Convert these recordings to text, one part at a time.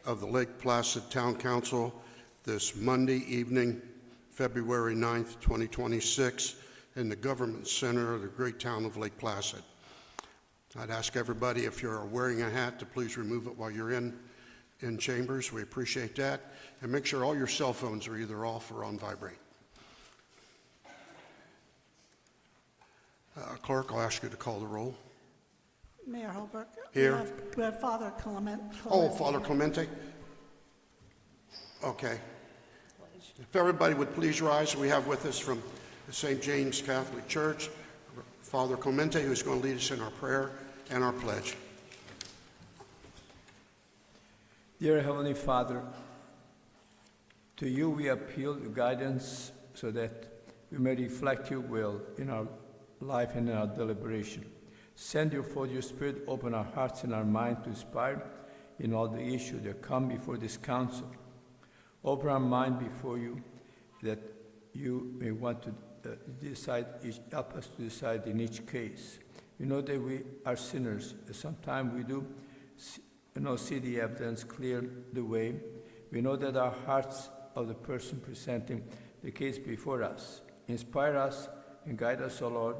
of the Lake Placid Town Council this Monday evening, February 9th, 2026, in the Government Center of the great town of Lake Placid. I'd ask everybody, if you're wearing a hat, to please remove it while you're in chambers. We appreciate that. And make sure all your cell phones are either off or on vibrate. Clerk, I'll ask you to call the roll. Mayor Holbrook. Here. We have Father Clemente. Oh, Father Clemente? Okay. If everybody would please rise, we have with us from the St. James Catholic Church, Father Clemente, who's going to lead us in our prayer and our pledge. Dear Heavenly Father, to you we appeal to guidance so that we may reflect your will in our life and in our deliberation. Send your forth your Spirit, open our hearts and our mind to inspire in all the issues that come before this council. Open our mind before you that you may want to decide, help us to decide in each case. We know that we are sinners. Sometimes we do see the evidence clear the way. We know that our hearts of the person presenting the case before us. Inspire us and guide us, O Lord.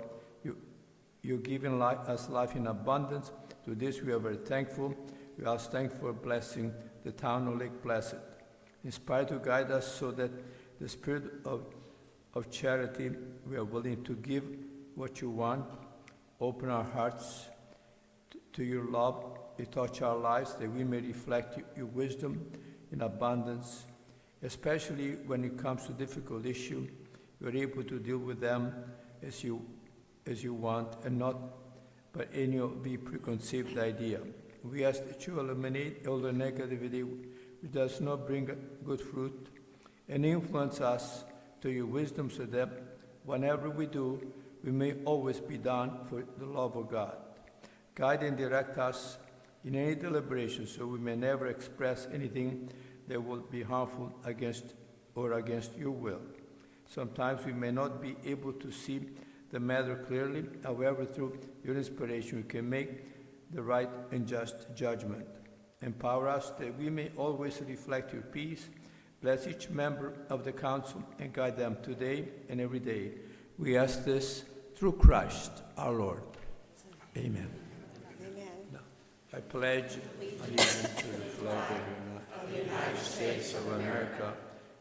You've given us life in abundance. To this we are very thankful. We are thankful for blessing the town of Lake Placid. Inspire to guide us so that the spirit of charity, we are willing to give what you want. Open our hearts to your love. You touch our lives that we may reflect your wisdom in abundance, especially when it comes to difficult issues. You're able to deal with them as you want and not by any of the preconceived idea. We ask that you eliminate all the negativity which does not bring good fruit and influence us to your wisdom so that whenever we do, we may always be done for the love of God. Guide and direct us in any deliberation so we may never express anything that will be harmful against your will. Sometimes we may not be able to see the matter clearly. However, through your inspiration, we can make the right and just judgment. Empower us that we may always reflect your peace. Bless each member of the council and guide them today and every day. We ask this through Christ our Lord. Amen. Amen. Now, I pledge allegiance to the flag of the United States of America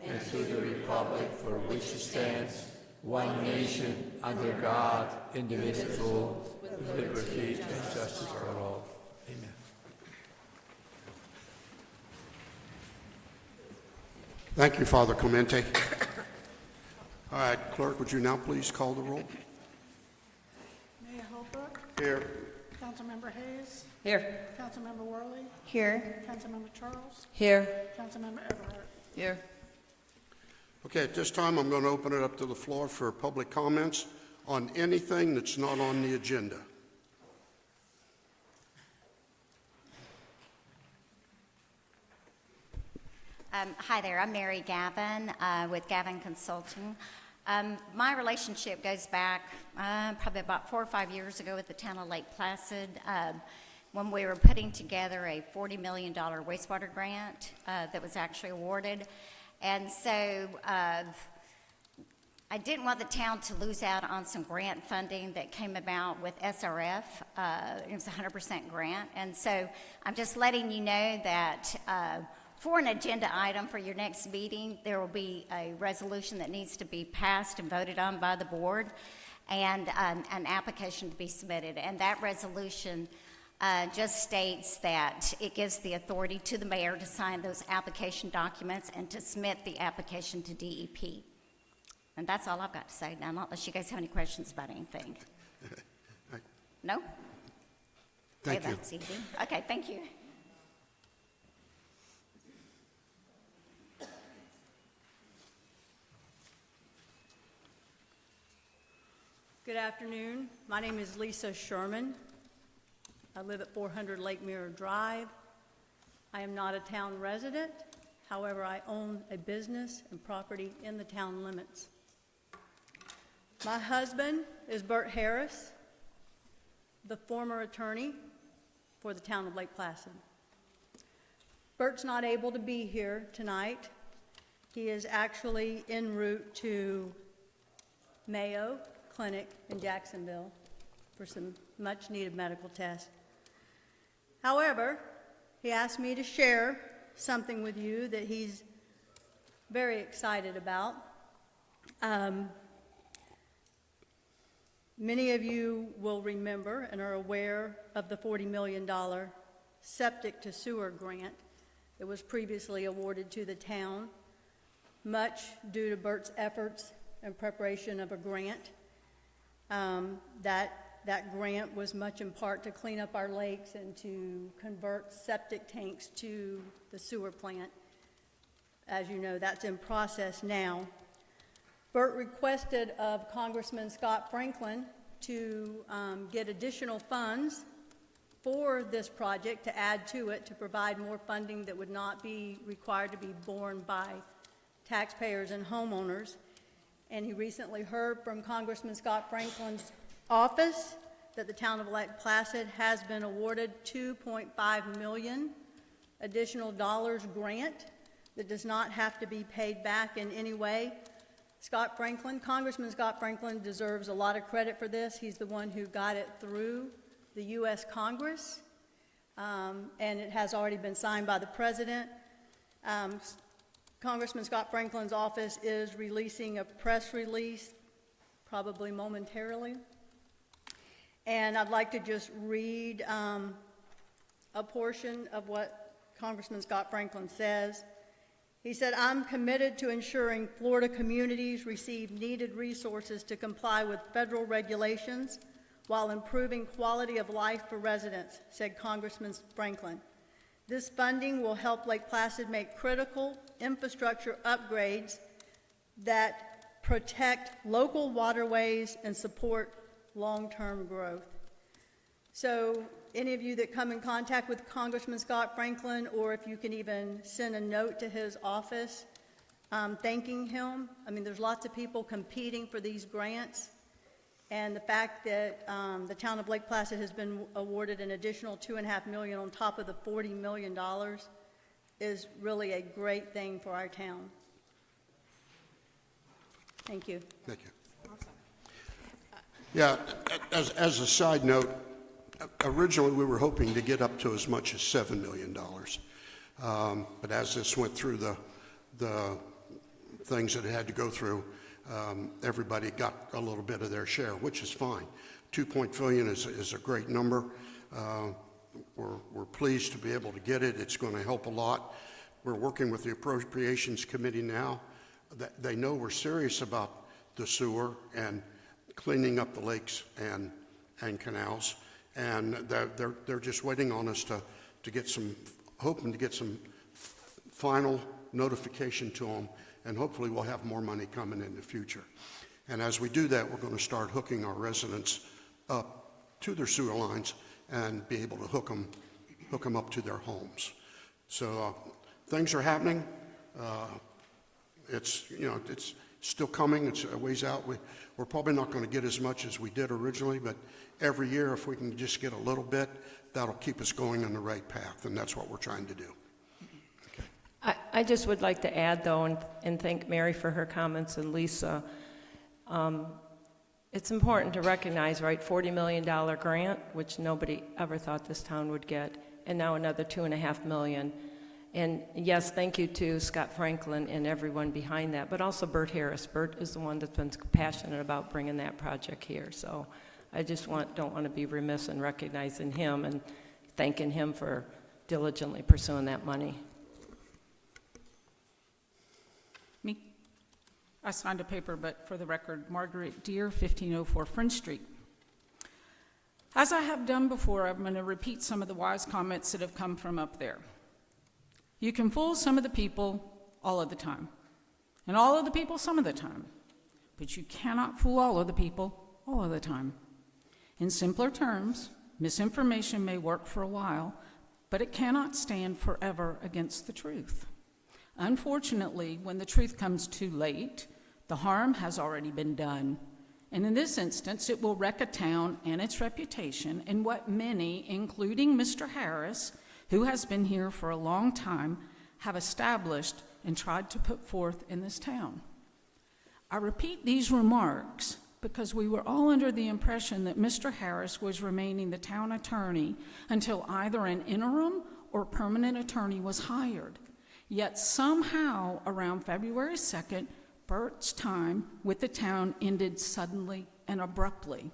and to the republic for which it stands, one nation, under God, indivisible, with liberty and justice for all. Amen. Thank you, Father Clemente. All right, Clerk, would you now please call the roll? Mayor Holbrook. Here. Councilmember Hayes. Here. Councilmember Worley. Here. Councilmember Charles. Here. Councilmember Eberhardt. Here. Okay, at this time, I'm going to open it up to the floor for public comments on anything that's not on the agenda. Hi there, I'm Mary Gavin with Gavin Consulting. My relationship goes back probably about 4 or 5 years ago with the town of Lake Placid when we were putting together a $40 million wastewater grant that was actually awarded. And so I didn't want the town to lose out on some grant funding that came about with SRF. It was a 100% grant. And so I'm just letting you know that for an agenda item for your next meeting, there will be a resolution that needs to be passed and voted on by the board and an application to be submitted. And that resolution just states that it gives the authority to the mayor to sign those application documents and to submit the application to DEP. And that's all I've got to say now, unless you guys have any questions about anything. No? Thank you. That's easy. Okay, thank you. Good afternoon. My name is Lisa Sherman. I live at 400 Lake Mirror Drive. I am not a town resident. However, I own a business and property in the town limits. My husband is Bert Harris, the former attorney for the town of Lake Placid. Bert's not able to be here tonight. He is actually en route to Mayo Clinic in Jacksonville for some much-needed medical tests. However, he asked me to share something with you that he's very excited about. Many of you will remember and are aware of the $40 million septic to sewer grant that was previously awarded to the town, much due to Bert's efforts and preparation of a grant. That grant was much in part to clean up our lakes and to convert septic tanks to the sewer plant. As you know, that's in process now. Bert requested of Congressman Scott Franklin to get additional funds for this project to add to it, to provide more funding that would not be required to be borne by taxpayers and homeowners. And he recently heard from Congressman Scott Franklin's office that the town of Lake Placid has been awarded $2.5 million additional dollars grant that does not have to be paid back in any way. Congressman Scott Franklin deserves a lot of credit for this. He's the one who got it through the U.S. Congress, and it has already been signed by the President. Congressman Scott Franklin's office is releasing a press release, probably momentarily. And I'd like to just read a portion of what Congressman Scott Franklin says. He said, "I'm committed to ensuring Florida communities receive needed resources to comply with federal regulations while improving quality of life for residents," said Congressman Franklin. "This funding will help Lake Placid make critical infrastructure upgrades that protect local waterways and support long-term growth." So any of you that come in contact with Congressman Scott Franklin, or if you can even send a note to his office thanking him. I mean, there's lots of people competing for these grants, and the fact that the town of Lake Placid has been awarded an additional $2.5 million on top of the $40 million is really a great thing for our town. Thank you. Thank you. Yeah, as a side note, originally we were hoping to get up to as much as $7 million. But as this went through the things that it had to go through, everybody got a little bit of their share, which is fine. $2.4 million is a great number. We're pleased to be able to get it. It's going to help a lot. We're working with the Appropriations Committee now. They know we're serious about the sewer and cleaning up the lakes and canals, and they're just waiting on us to get some, hoping to get some final notification to them, and hopefully we'll have more money coming in the future. And as we do that, we're going to start hooking our residents up to their sewer lines and be able to hook them up to their homes. So things are happening. It's still coming. It's a ways out. We're probably not going to get as much as we did originally, but every year, if we can just get a little bit, that'll keep us going on the right path, and that's what we're trying to do. Okay. I just would like to add, though, and thank Mary for her comments and Lisa. It's important to recognize, right, $40 million grant, which nobody ever thought this town would get, and now another $2.5 million. And yes, thank you to Scott Franklin and everyone behind that, but also Bert Harris. Bert is the one that's been passionate about bringing that project here. So I just don't want to be remiss in recognizing him and thanking him for diligently pursuing that money. Me? I signed a paper, but for the record, Margaret Deere, 1504 French Street. As I have done before, I'm going to repeat some of the wise comments that have come from up there. You can fool some of the people all of the time, and all of the people some of the time, but you cannot fool all of the people all of the time. In simpler terms, misinformation may work for a while, but it cannot stand forever against the truth. Unfortunately, when the truth comes too late, the harm has already been done. And in this instance, it will wreck a town and its reputation, and what many, including Mr. Harris, who has been here for a long time, have established and tried to put forth in this town. I repeat these remarks because we were all under the impression that Mr. Harris was remaining the town attorney until either an interim or permanent attorney was hired. Yet somehow around February 2nd, Bert's time with the town ended suddenly and abruptly.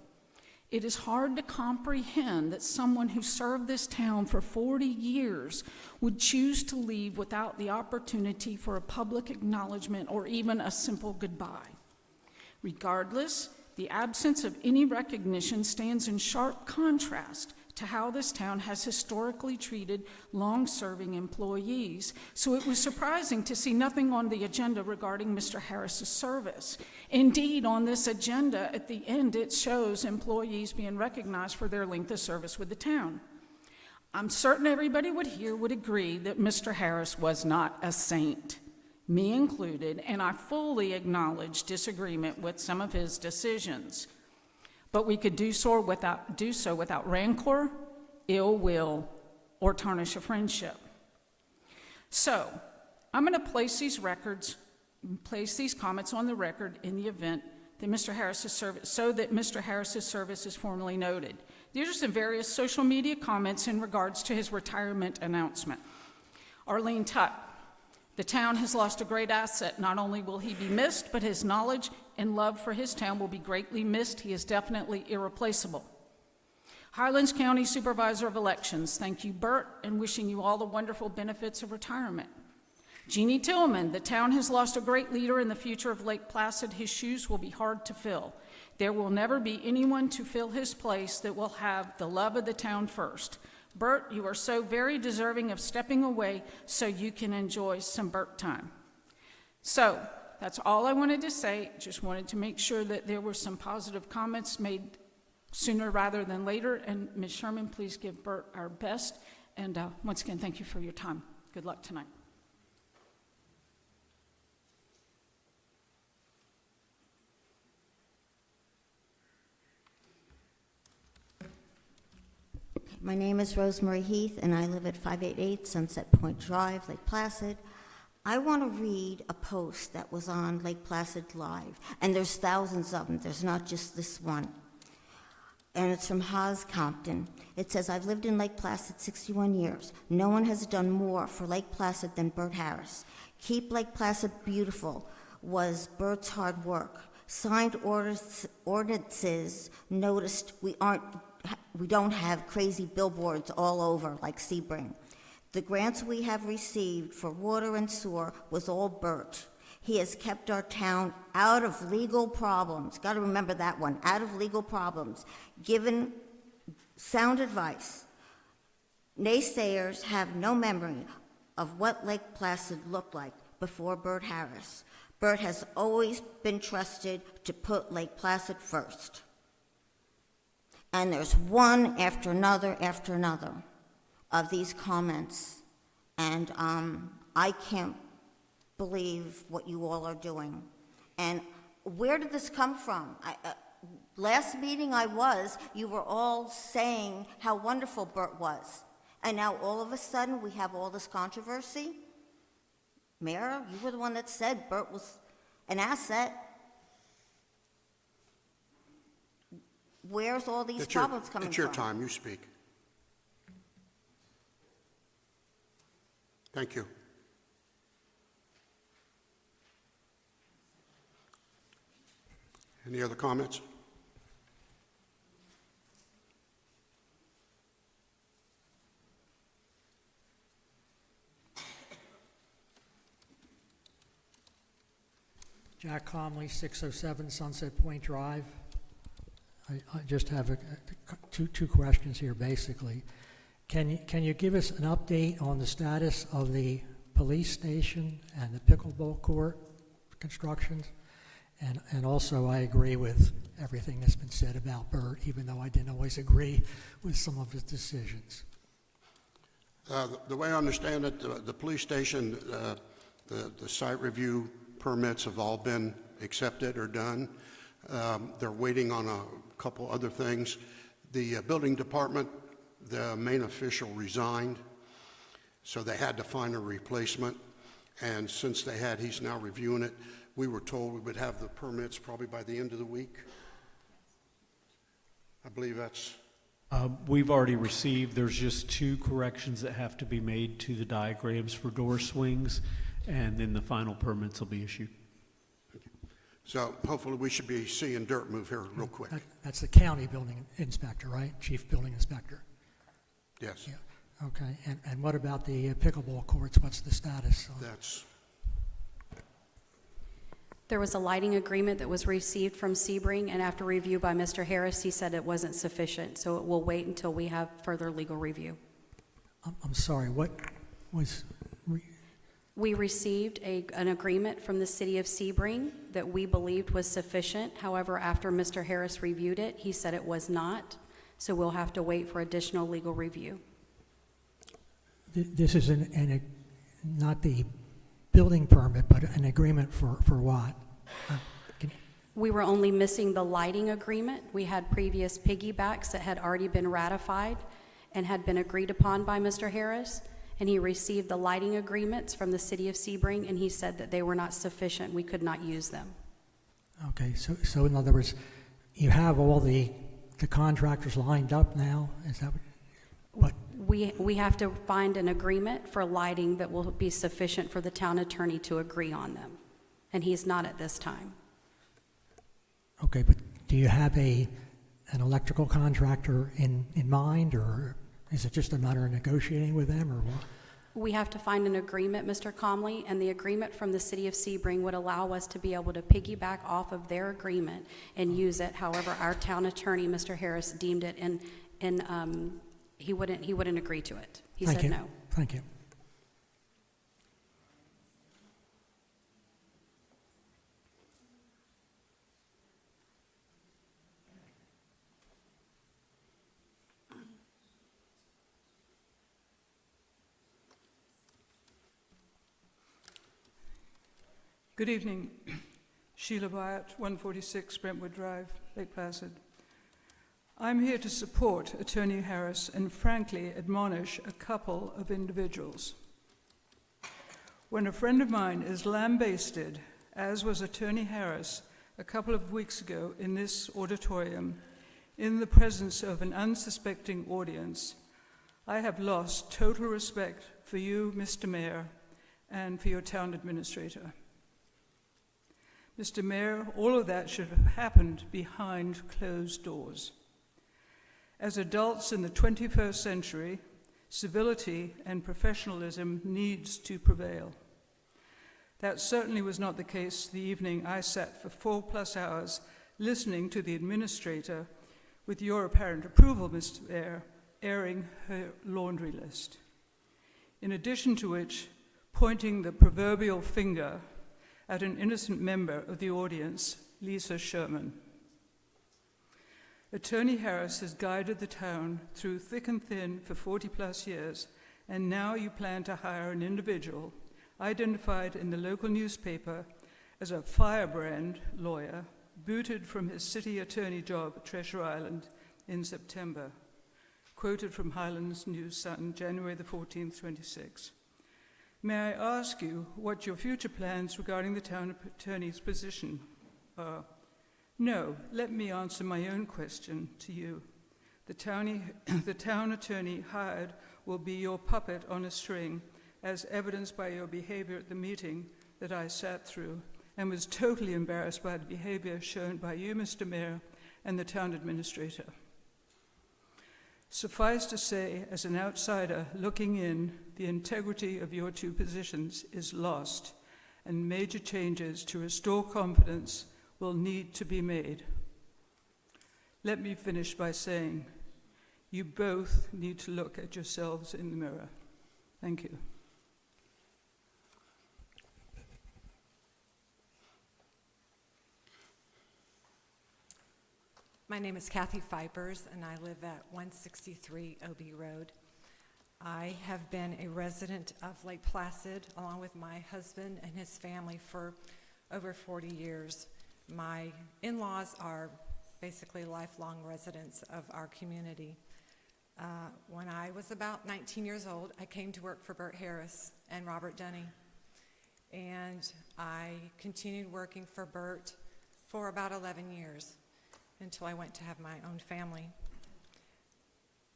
It is hard to comprehend that someone who served this town for 40 years would choose to leave without the opportunity for a public acknowledgement or even a simple goodbye. Regardless, the absence of any recognition stands in sharp contrast to how this town has historically treated long-serving employees, so it was surprising to see nothing on the agenda regarding Mr. Harris's service. Indeed, on this agenda, at the end, it shows employees being recognized for their length of service with the town. I'm certain everybody here would agree that Mr. Harris was not a saint, me included, and I fully acknowledge disagreement with some of his decisions. But we could do so without rancor, ill will, or tarnish a friendship. So, I'm going to place these comments on the record in the event that Mr. Harris's service is formally noted. These are some various social media comments in regards to his retirement announcement. Arlene Tutt, the town has lost a great asset. Not only will he be missed, but his knowledge and love for his town will be greatly missed. He is definitely irreplaceable. Highlands County Supervisor of Elections, thank you, Bert, and wishing you all the wonderful benefits of retirement. Jeannie Tillman, the town has lost a great leader in the future of Lake Placid. His shoes will be hard to fill. There will never be anyone to fill his place that will have the love of the town first. Bert, you are so very deserving of stepping away so you can enjoy some Bert time. So, that's all I wanted to say. Just wanted to make sure that there were some positive comments made sooner rather than later. And Ms. Sherman, please give Bert our best. And once again, thank you for your time. Good luck tonight. My name is Rosemary Heath, and I live at 588 Sunset Point Drive, Lake Placid. I want to read a post that was on Lake Placid Live, and there's thousands of them. There's not just this one. And it's from Haas Compton. It says, I've lived in Lake Placid 61 years. No one has done more for Lake Placid than Bert Harris. Keep Lake Placid beautiful was Bert's hard work. Signed ordinances noticed we don't have crazy billboards all over like Sebring. The grants we have received for water and sewer was all Bert. He has kept our town out of legal problems. Got to remember that one, out of legal problems. Given sound advice. Naysayers have no memory of what Lake Placid looked like before Bert Harris. Bert has always been trusted to put Lake Placid first. And there's one after another of these comments. And I can't believe what you all are doing. And where did this come from? Last meeting you were all saying how wonderful Bert was. And now all of a sudden we have all this controversy? Mayor, you were the one that said Bert was an asset. Where's all these problems coming from? It's your time. You speak. Thank you. Any other comments? Jack Comley, 607 Sunset Point Drive. I just have two questions here, basically. Can you give us an update on the status of the police station and the pickleball court constructions? And also, I agree with everything that's been said about Bert, even though I didn't always agree with some of his decisions. The way I understand it, the police station, the site review permits have all been accepted or done. They're waiting on a couple other things. The building department, the main official resigned, So they had to find a replacement, and since he's now reviewing it, we were told we would have the permits probably by the end of the week. I believe that's, We've already received, there's just 2 corrections that have to be made to the diagrams for door swings, and then the final permits will be issued. so hopefully we should be seeing dirt move here real quick. That's the county building inspector, right? Chief building inspector. Yes, Yeah. Okay. And what about the pickleball courts? What's the status? that's, There was a lighting agreement that was received from Sebring, and after review by Mr. Harris, he said it wasn't sufficient, so it will wait until we have further legal review. I'm sorry, what was, We received an agreement from the city of Sebring that we believed was sufficient. However, after Mr. Harris reviewed it, he said it was not, so we'll have to wait for additional legal review. this is not the building permit, but an agreement for what? We were only missing the lighting agreement. We had previous piggybacks that had already been ratified and had been agreed upon by Mr. Harris, and he received the lighting agreements from the city of Sebring, and he said that they were not sufficient. We could not use them. Okay, so in other words, you have all the contractors lined up now? Is that what? We have to find an agreement for lighting that will be sufficient for the town attorney to agree on them, and he's not at this time. Okay, but do you have an electrical contractor in mind, or is it just a matter of negotiating with them, or what? We have to find an agreement, Mr. Comley, and the agreement from the city of Sebring would allow us to be able to piggyback off of their agreement and use it. However, our town attorney, Mr. Harris, deemed it, and he wouldn't agree to it. He Thank said you. no. Thank you. Good evening. Sheila Byatt, 146 Brentwood Drive, Lake Placid. I'm here to support Attorney Harris and frankly admonish a couple of individuals. When a friend of mine is lambasted, as was Attorney Harris a couple of weeks ago in this auditorium, in the presence of an unsuspecting audience, I have lost total respect for you, Mr. Mayor, and for your town administrator. Mr. Mayor, all of that should have happened behind closed doors. As adults in the 21st century, civility and professionalism needs to prevail. That certainly was not the case the evening I sat for 4+ hours listening to the administrator, with your apparent approval, Mr. Mayor, airing her laundry list. In addition to which, pointing the proverbial finger at an innocent member of the audience, Lisa Sherman. Attorney Harris has guided the town through thick and thin for 40+ years, and now you plan to hire an individual identified in the local newspaper as a firebrand lawyer, booted from his city attorney job at Treasure Island in September. Quoted from Highlands News Sun, January the 14th, 26. May I ask you what your future plans regarding the town attorney's position are? No, let me answer my own question to you. The town attorney hired will be your puppet on a string, as evidenced by your behavior at the meeting that I sat through, and was totally embarrassed by the behavior shown by you, Mr. Mayor, and the town administrator. Suffice to say, as an outsider looking in, the integrity of your two positions is lost, and major changes to restore confidence will need to be made. Let me finish by saying, you both need to look at yourselves in the mirror. Thank you. My name is Kathy Fibers, and I live at 163 OB Road. I have been a resident of Lake Placid, along with my husband and his family, for over 40 years. My in-laws are basically lifelong residents of our community. When I was about 19 years old, I came to work for Bert Harris and Robert Dunny. And I continued working for Bert for about 11 years until I went to have my own family.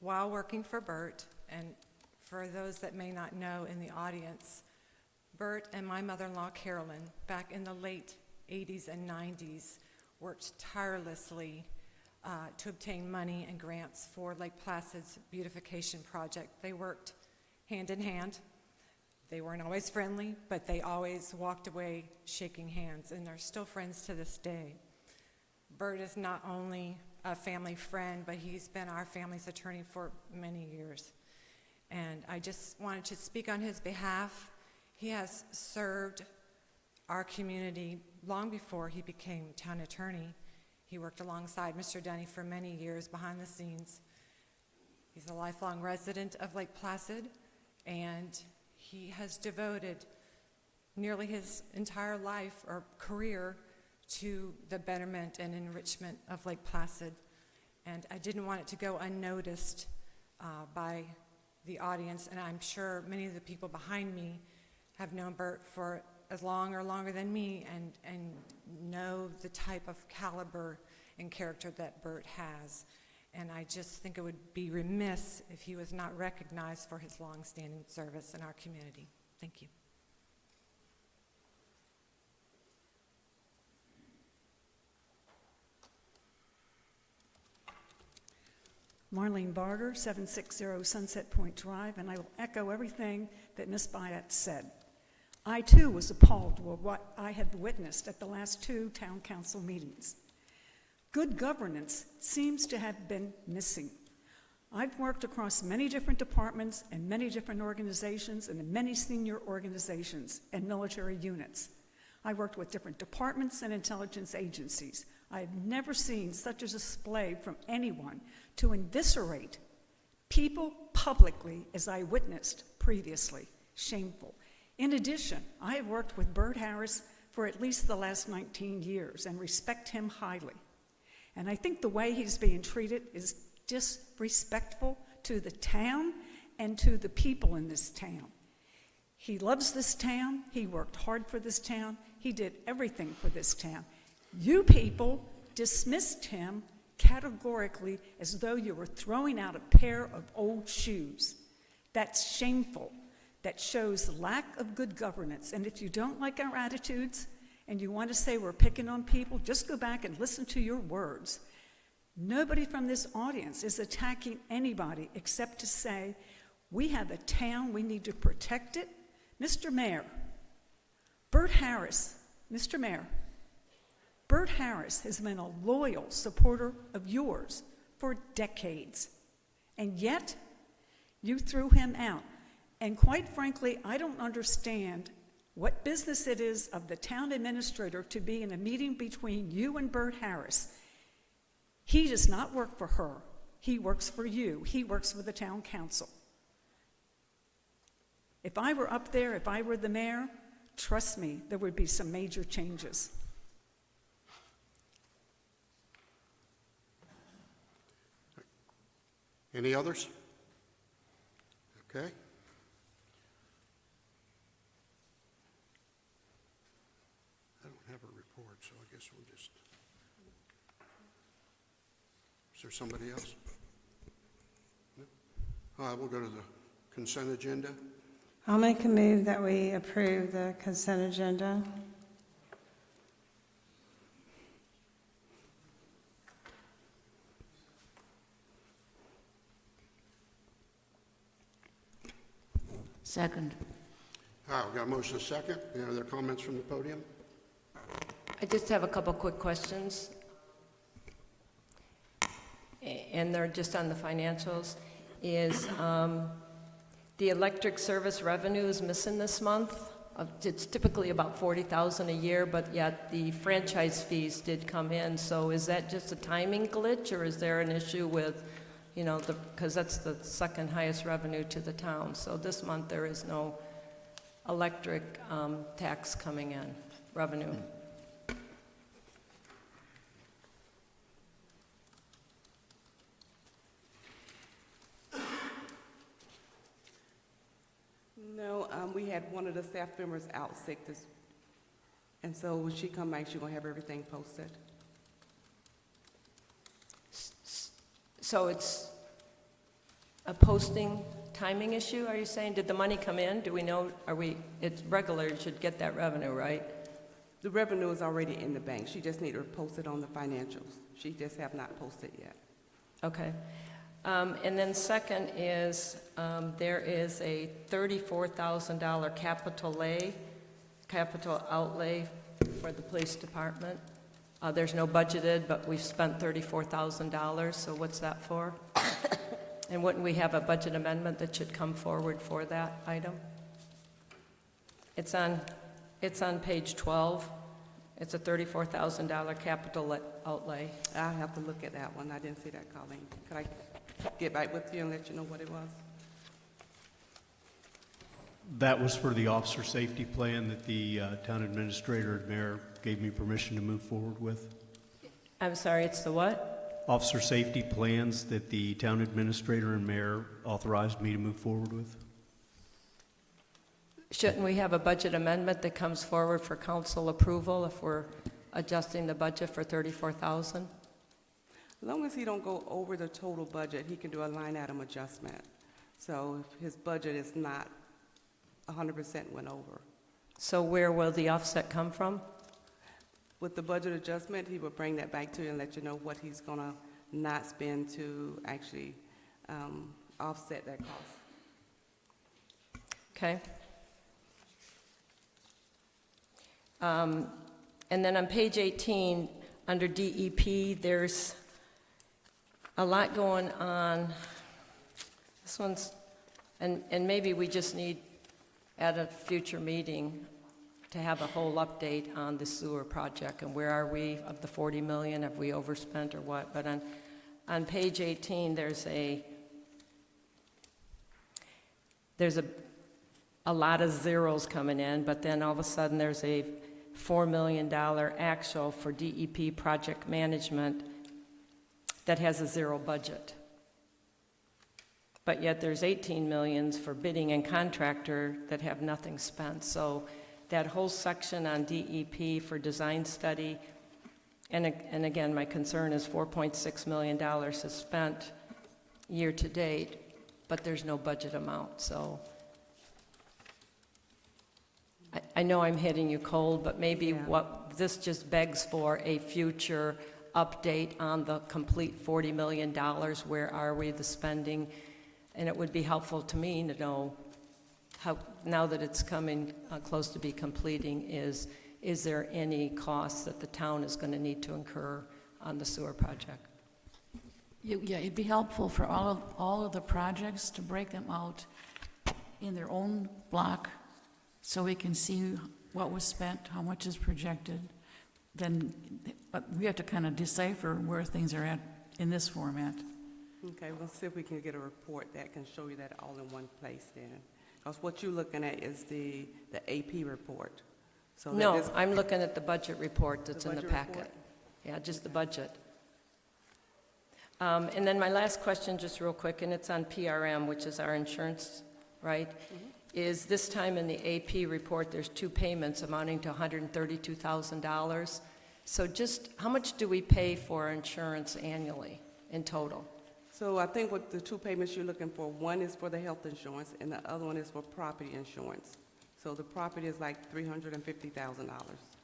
While working for Bert, and for those that may not know in the audience, Bert and my mother-in-law Carolyn, back in the late 80s and 90s, worked tirelessly to obtain money and grants for Lake Placid's beautification project. They worked hand in hand. They weren't always friendly, but they always walked away shaking hands, and they're still friends to this day. Bert is not only a family friend, but he's been our family's attorney for many years. And I just wanted to speak on his behalf. He has served our community long before he became town attorney. He worked alongside Mr. Dunny for many years behind the scenes. He's a lifelong resident of Lake Placid, and he has devoted nearly his entire life or career to the betterment and enrichment of Lake Placid. And I didn't want it to go unnoticed by the audience, and I'm sure many of the people behind me have known Bert for as long or longer than me and know the type of caliber and character that Bert has. And I just think it would be remiss if he was not recognized for his long-standing service in our community. Thank you. Marlene Barger, 760 Sunset Point Drive, and I will echo everything that Ms. Byatt said. I, too, was appalled with what I had witnessed at the last 2 town council meetings. Good governance seems to have been missing. I've worked across many different departments and many different organizations and in many senior organizations and military units. I worked with different departments and intelligence agencies. I have never seen such a display from anyone to eviscerate people publicly as I witnessed previously. Shameful. In addition, I have worked with Bert Harris for at least the last 19 years and respect him highly. And I think the way he's being treated is disrespectful to the town and to the people in this town. He loves this town. He worked hard for this town. He did everything for this town. You people dismissed him categorically as though you were throwing out a pair of old shoes. That's shameful. That shows lack of good governance. And if you don't like our attitudes and you want to say we're picking on people, just go back and listen to your words. Nobody from this audience is attacking anybody except to say we have a town, we need to protect it. Mr. Mayor, Bert Harris, Mr. Mayor, Bert Harris has been a loyal supporter of yours for decades, and yet you threw him out. And quite frankly, I don't understand what business it is of the town administrator to be in a meeting between you and Bert Harris. He does not work for her. He works for you. He works for the town council. If I were up there, if I were the mayor, trust me, there would be some major changes. Any others? Okay. I don't have a report, so I guess we'll just... Is there somebody else? No? All right, we'll go to the consent agenda. I'll make a move that we approve the consent agenda. Second. All right, we got a motion and a second. Any other comments from the podium? I just have a couple quick questions, and they're just on the financials. Is the electric service revenue is missing this month? It's typically about $40,000 a year, but yet the franchise fees did come in. So is that just a timing glitch, or is there an issue with, you know, because that's the second highest revenue to the town? So this month there is no electric tax coming in, revenue. had one of the staff members out sick and so when she come back, she's gonna have everything posted. So it's a posting timing issue, are you saying? Did the money come in? Do we know, it's regular, you should get that revenue, right? The revenue is already in the bank. She just need to post it on the financials. She just have not posted yet. Okay. And then second is, there is a $34,000 capital outlay for the police department. There's no budgeted, but we've spent $34,000, so what's that for? And wouldn't we have a budget amendment that should come forward for that item? It's on page 12. It's a $34,000 capital outlay. I'll have to look at that one. I didn't see that, Colleen. Could I get back with you and let you know what it was? That was for the officer safety plan that the town administrator and mayor gave me permission to move forward with. I'm sorry, it's the what? Officer safety plans that the town administrator and mayor authorized me to move forward with. Shouldn't we have a budget amendment that comes forward for council approval if we're adjusting the budget for $34,000? As long as he don't go over the total budget, he can do a line item adjustment. So if his budget is not 100% went over. So where will the offset come from? With the budget adjustment, he will bring that back to you and let you know what he's gonna not spend to actually offset that cost. Okay. And then on page 18, under DEP, there's a lot going on. This one's, and maybe we just need at a future meeting to have a whole update on the sewer project and where are we of the 40 million, have we overspent or what? But on page 18, there's a lot of zeros coming in, but then all of a sudden there's a $4 million actual for DEP project management that has a zero budget. But yet there's 18 millions for bidding and contractor that have nothing spent. So that whole section on DEP for design study, and again, my concern is $4.6 million is spent year to date, but there's no budget amount. So I know I'm hitting you cold, but maybe what this just begs for a future update on the complete $40 million. Where are we, the spending? And it would be helpful to me to know how, now that it's coming close to be completing, is there any costs that the town is going to need to incur on the sewer project? Yeah, it'd be helpful for all of the projects to break them out in their own block so we can see what was spent, how much is projected. Then we have to kind of decipher where things are at in this format. Okay, we'll see if we can get a report that can show you that all in one place then. Because what you're looking at is the AP report. So No, I'm looking at the budget report that's in the packet. Report? Yeah, just the budget. And then my last question, just real quick, and it's on PRM, which is our insurance, right? Mm-hmm. Is this time in the AP report, there's two payments amounting to $132,000. So just how much do we pay for insurance annually in total? So I think what the two payments you're looking for, one is for the health insurance and the other one is for property insurance. So the property is like $350,000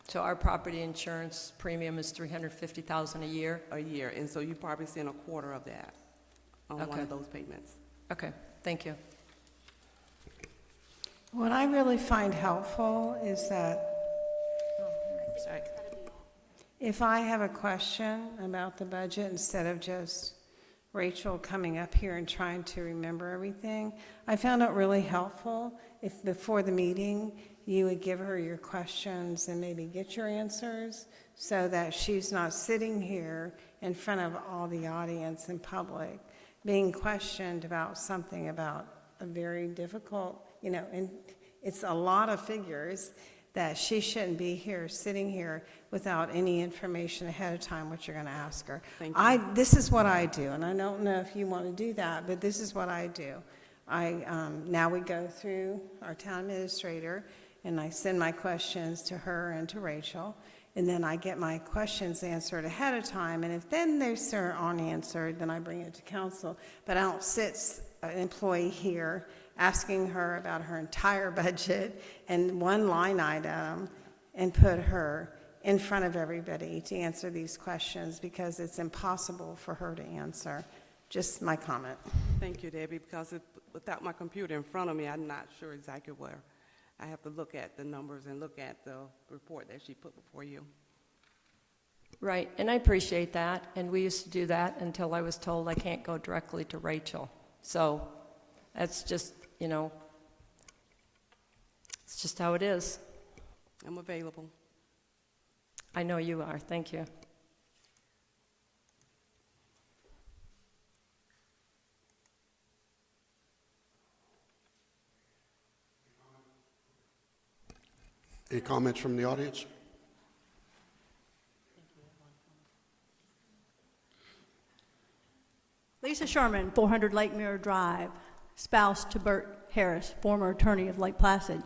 So our property insurance premium is $350,000 a year? a year. And so you probably send a quarter of that on one Okay. of those payments. Okay, thank you. What I really find helpful is that Sorry. if I have a question about the budget, instead of just Rachel coming up here and trying to remember everything, I found it really helpful if before the meeting you would give her your questions and maybe get your answers so that she's not sitting here in front of all the audience in public being questioned about something about a very difficult, and it's a lot of figures that she shouldn't be here, sitting here without any information ahead of time what you're going to ask her. Thank you. This is what I do, and I don't know if you want to do that, but this is what I do. Now we go through our town administrator, and I send my questions to her and to Rachel, and then I get my questions answered ahead of time, and if then they're still unanswered, then I bring it to council. But I don't sit an employee here asking her about her entire budget and one line item and put her in front of everybody to answer these questions, because it's impossible for her to answer. Just my comment. Thank you, Debbie, because without my computer in front of me, I'm not sure exactly where. I have to look at the numbers and look at the report that she put before you. Right, and I appreciate that, and we used to do that until I was told I can't go directly to Rachel. So that's just, you know, it's just how it is. I'm available. I know you are. Thank you. Any comments from the audience? Lisa Sherman, 400 Lake Mirror Drive, spouse to Bert Harris, former attorney of Lake Placid.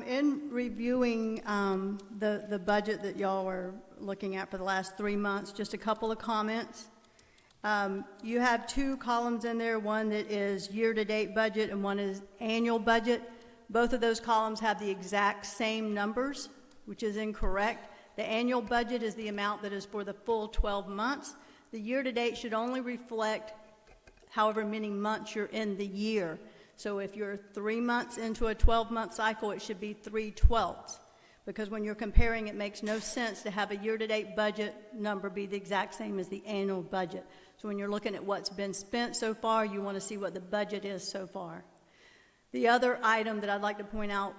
In reviewing the budget that y'all are looking at for the last 3 months, just a couple of comments. You have two columns in there, one that is year-to-date budget and one is annual budget. Both of those columns have the exact same numbers, which is incorrect. The annual budget is the amount that is for the full 12 months. The year-to-date should only reflect however many months you're in the year. So if you're 3 months into a 12-month cycle, it should be 3/12. Because when you're comparing, it makes no sense to have a year-to-date budget number be the exact same as the annual budget. So when you're looking at what's been spent so far, you want to see what the budget is so far. The other item that I'd like to point out,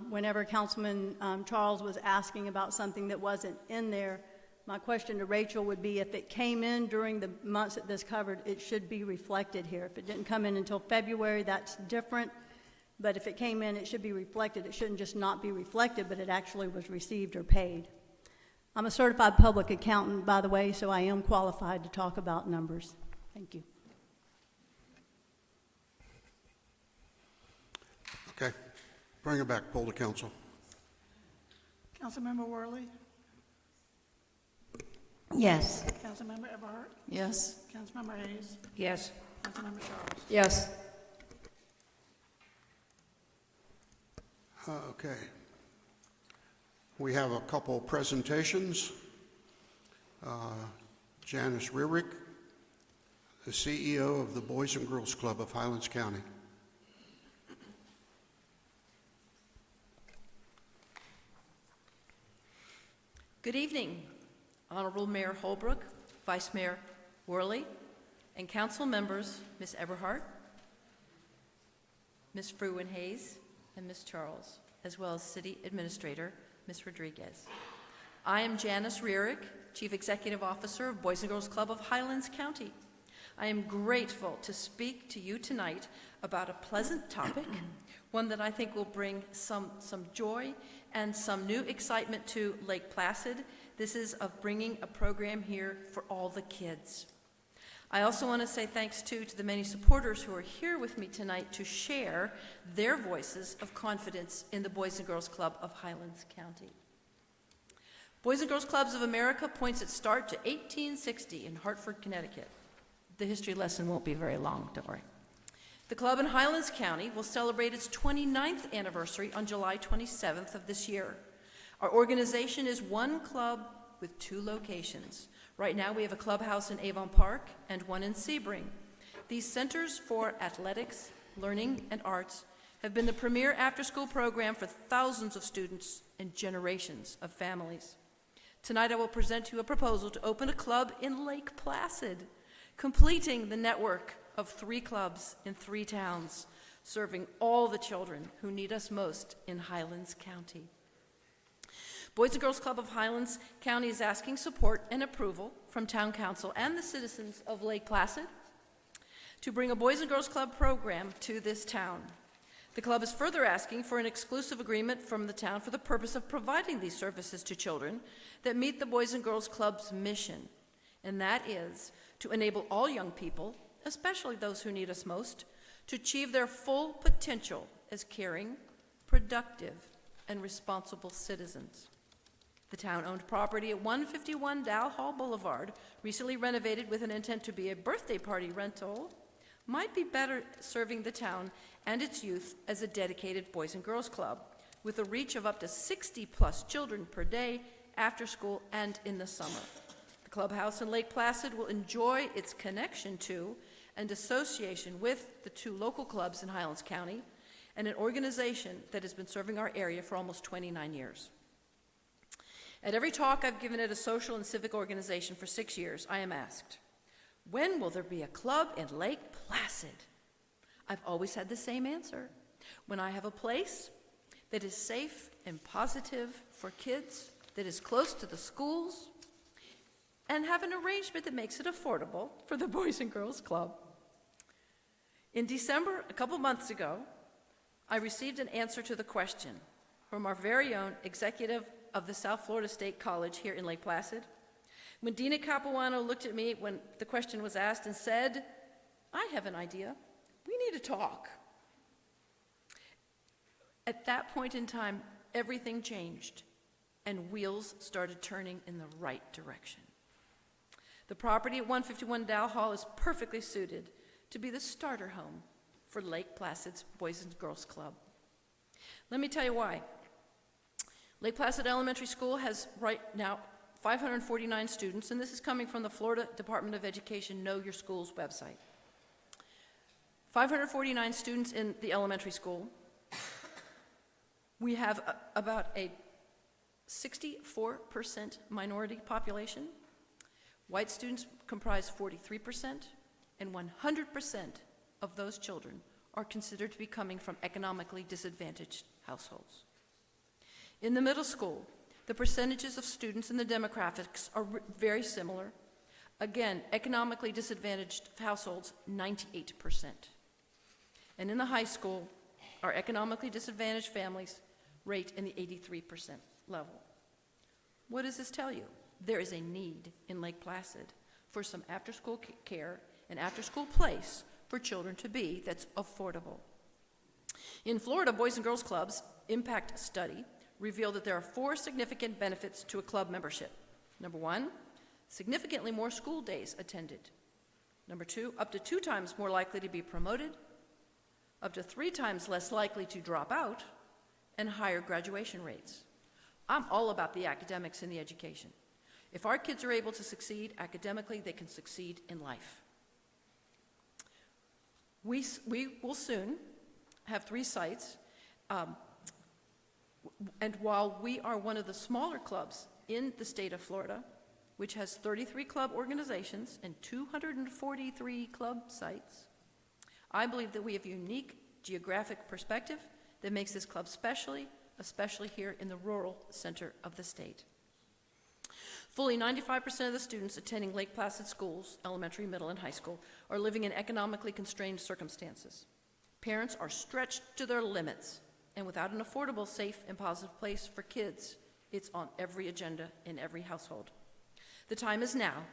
whenever Councilman Charles was asking about something that wasn't in there, my question to Rachel would be, if it came in during the months that this covered, it should be reflected here. If it didn't come in until February, that's different. But if it came in, it should be reflected. It shouldn't just not be reflected, but it actually was received or paid. I'm a certified public accountant, by the way, so I am qualified to talk about numbers. Thank you. Okay. Bring it back. Poll to council. Councilmember Worley? Yes. Councilmember Eberhardt? Yes. Councilmember Hayes? Yes. Councilmember Charles? Yes. Okay. We have a couple presentations. Janice Rearick, the CEO of the Boys and Girls Club of Highlands County. Good evening, Honorable Mayor Holbrook, Vice Mayor Worley, and council members, Ms. Eberhardt, Ms. Frewin-Hays, and Ms. Charles, as well as City Administrator, Ms. Rodriguez. I am Janice Rearick, Chief Executive Officer of Boys and Girls Club of Highlands County. I am grateful to speak to you tonight about a pleasant topic, one that I think will bring some joy and some new excitement to Lake Placid. This is of bringing a program here for all the kids. I also want to say thanks to the many supporters who are here with me tonight to share their voices of confidence in the Boys and Girls Club of Highlands County. Boys and Girls Clubs of America points its start to 1860 in Hartford, Connecticut. The history lesson won't be very long, don't worry. The club in Highlands County will celebrate its 29th anniversary on July 27th of this year. Our organization is one club with two locations. Right now we have a clubhouse in Avon Park and one in Sebring. These centers for athletics, learning, and arts have been the premier after-school program for thousands of students and generations of families. Tonight I will present to you a proposal to open a club in Lake Placid, completing the network of 3 clubs in 3 towns, serving all the children who need us most in Highlands County. Boys and Girls Club of Highlands County is asking support and approval from Town Council and the citizens of Lake Placid to bring a Boys and Girls Club program to this town. The club is further asking for an exclusive agreement from the town for the purpose of providing these services to children that meet the Boys and Girls Club's mission, and that is to enable all young people, especially those who need us most, to achieve their full potential as caring, productive, and responsible citizens. The town-owned property at 151 Dow Hall Boulevard, recently renovated with an intent to be a birthday party rental, might be better serving the town and its youth as a dedicated Boys and Girls Club, with a reach of up to 60-plus children per day, after school, and in the summer. The clubhouse in Lake Placid will enjoy its connection to and association with the two local clubs in Highlands County and an organization that has been serving our area for almost 29 years. At every talk I've given at a social and civic organization for 6 years, I am asked, when will there be a club in Lake Placid? I've always had the same answer. When I have a place that is safe and positive for kids, that is close to the schools, and have an arrangement that makes it affordable for the Boys and Girls Club. In December, a couple months ago, I received an answer to the question from our very own executive of the South Florida State College here in Lake Placid, when Dina Capuano looked at me when the question was asked and said, I have an idea. We need to talk. At that point in time, everything changed, and wheels started turning in the right direction. The property at 151 Dow Hall is perfectly suited to be the starter home for Lake Placid's Boys and Girls Club. Let me tell you why. Lake Placid Elementary School has right now 549 students, and this is coming from the Florida Department of Education Know Your School's website. 549 students in the elementary school. We have about a 64% minority population. White students comprise 43%, and 100% of those children are considered to be coming from economically disadvantaged households. In the middle school, the percentages of students and the demographics are very similar. Again, economically disadvantaged households, 98%. And in the high school, our economically disadvantaged families rate in the 83% level. What does this tell you? There is a need in Lake Placid for some after-school care and after-school place for children to be that's affordable. In Florida, Boys and Girls Clubs impact study revealed that there are 4 significant benefits to a club membership. Number 1, significantly more school days attended. Number 2, up to 2 times more likely to be promoted, up to 3 times less likely to drop out, and higher graduation rates. I'm all about the academics and the education. If our kids are able to succeed academically, they can succeed in life. We will soon have 3 sites, and while we are one of the smaller clubs in the state of Florida, which has 33 club organizations and 243 club sites, I believe that we have a unique geographic perspective that makes this club especially here in the rural center of the state. Fully 95% of the students attending Lake Placid schools, elementary, middle, and high school, are living in economically constrained circumstances. Parents are stretched to their limits, and without an affordable, safe, and positive place for kids, it's on every agenda in every household. The time is now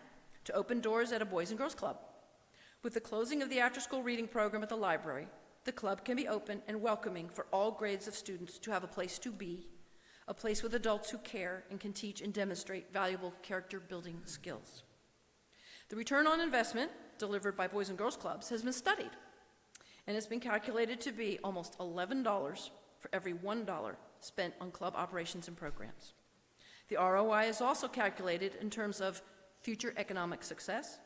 to open doors at a Boys and Girls Club. With the closing of the after-school reading program at the library, the club can be open and welcoming for all grades of students to have a place to be, a place with adults who care and can teach and demonstrate valuable character-building skills. The return on investment delivered by Boys and Girls Clubs has been studied, and it's been calculated to be almost $11 for every $1 spent on club operations and programs. The ROI is also calculated in terms of future economic success,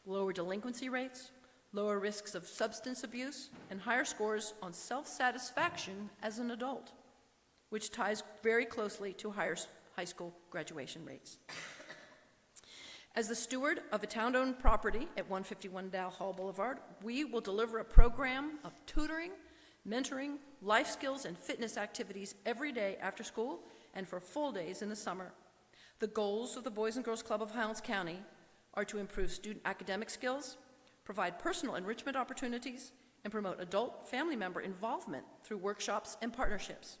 lower delinquency rates, lower risks of substance abuse, and higher scores on self-satisfaction as an adult, which ties very closely to higher high school graduation rates. As the steward of a town-owned property at 151 Dow Hall Boulevard, we will deliver a program of tutoring, mentoring, life skills, and fitness activities every day after school and for full days in the summer. The goals of the Boys and Girls Club of Highlands County are to improve student academic skills, provide personal enrichment opportunities, and promote adult family member involvement through workshops and partnerships.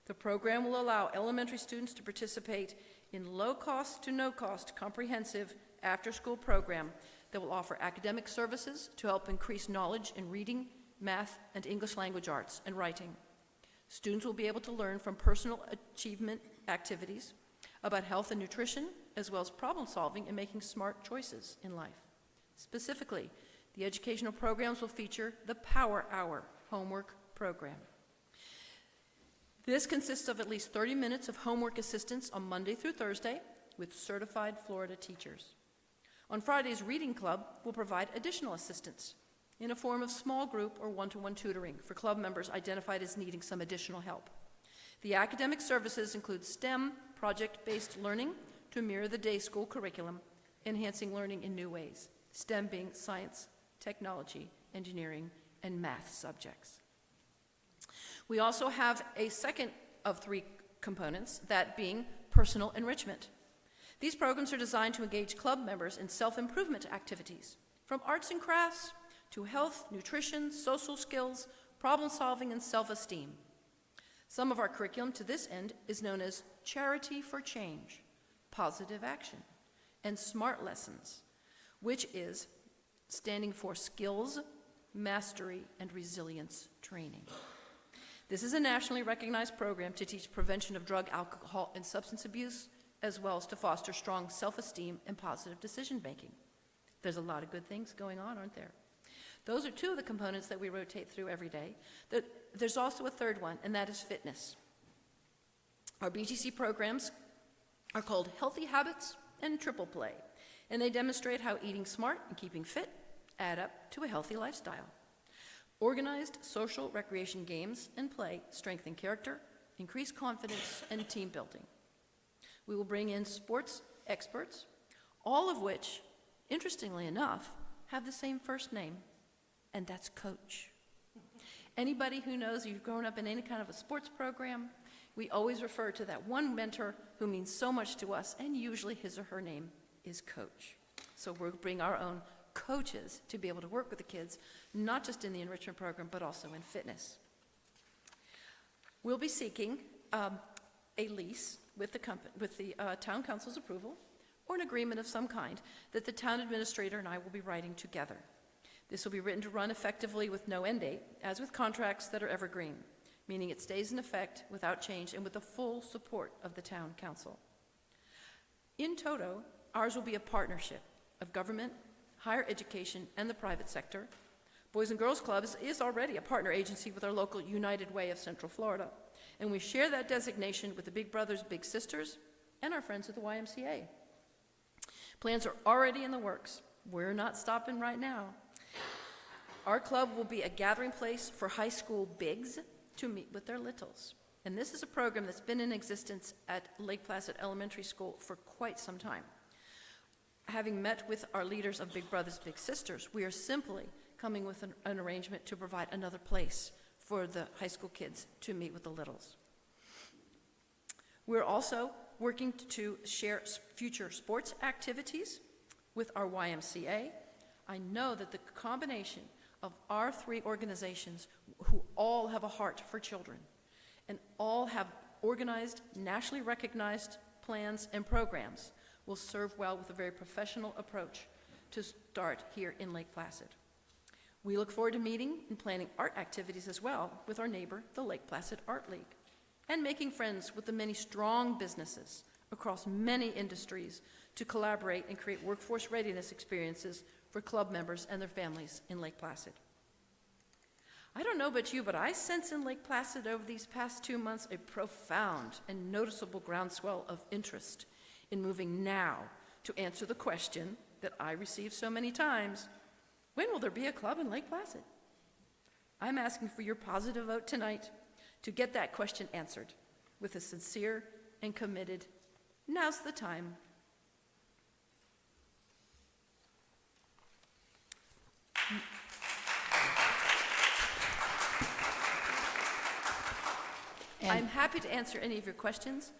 The program will allow elementary students to participate in low-cost to no-cost comprehensive after-school program that will offer academic services to help increase knowledge in reading, math, and English language arts, and writing. Students will be able to learn from personal achievement activities about health and nutrition, as well as problem solving and making smart choices in life. Specifically, the educational programs will feature the Power Hour homework program. This consists of at least 30 minutes of homework assistance on Monday through Thursday with certified Florida teachers. On Fridays, Reading Club will provide additional assistance in a form of small group or one-to-one tutoring for club members identified as needing some additional help. The academic services include STEM project-based learning to mirror the day school curriculum, enhancing learning in new ways, STEM being science, technology, engineering, and math subjects. We also have a second of 3 components, that being personal enrichment. These programs are designed to engage club members in self-improvement activities, from arts and crafts to health, nutrition, social skills, problem solving, and self-esteem. Some of our curriculum to this end is known as Charity for Change, Positive Action, and Smart Lessons, which is standing for Skills, Mastery, and Resilience Training. This is a nationally recognized program to teach prevention of drug, alcohol, and substance abuse, as well as to foster strong self-esteem and positive decision-making. There's a lot of good things going on, aren't there? Those are 2 of the components that we rotate through every day. There's also a third one, and that is fitness. Our BGC programs are called Healthy Habits and Triple Play, and they demonstrate how eating smart and keeping fit add up to a healthy lifestyle. Organized social recreation games and play strengthen character, increase confidence, and team building. We will bring in sports experts, all of which, interestingly enough, have the same first name, and that's Coach. Anybody who knows you've grown up in any kind of a sports program, we always refer to that one mentor who means so much to us, and usually his or her name is Coach. So we'll bring our own coaches to be able to work with the kids, not just in the enrichment program, but also in fitness. We'll be seeking a lease with the town council's approval, or an agreement of some kind that the town administrator and I will be writing together. This will be written to run effectively with no end date, as with contracts that are evergreen, meaning it stays in effect without change and with the full support of the town council. In toto, ours will be a partnership of government, higher education, and the private sector. Boys and Girls Clubs is already a partner agency with our local United Way of Central Florida, and we share that designation with the Big Brothers Big Sisters and our friends at the YMCA. Plans are already in the works. We're not stopping right now. Our club will be a gathering place for high school bigs to meet with their littles. And this is a program that's been in existence at Lake Placid Elementary School for quite some time. Having met with our leaders of Big Brothers Big Sisters, we are simply coming with an arrangement to provide another place for the high school kids to meet with the littles. We're also working to share future sports activities with our YMCA. I know that the combination of our 3 organizations, who all have a heart for children and all have organized, nationally recognized plans and programs, will serve well with a very professional approach to start here in Lake Placid. We look forward to meeting and planning art activities as well with our neighbor, the Lake Placid Art League, and making friends with the many strong businesses across many industries to collaborate and create workforce readiness experiences for club members and their families in Lake Placid. I don't know about you, but I sense in Lake Placid over these past 2 months a profound and noticeable groundswell of interest in moving now to answer the question that I received so many times: when will there be a club in Lake Placid? I'm asking for your positive vote tonight to get that question answered with a sincere and committed, now's the time. I'm happy to answer any of your questions,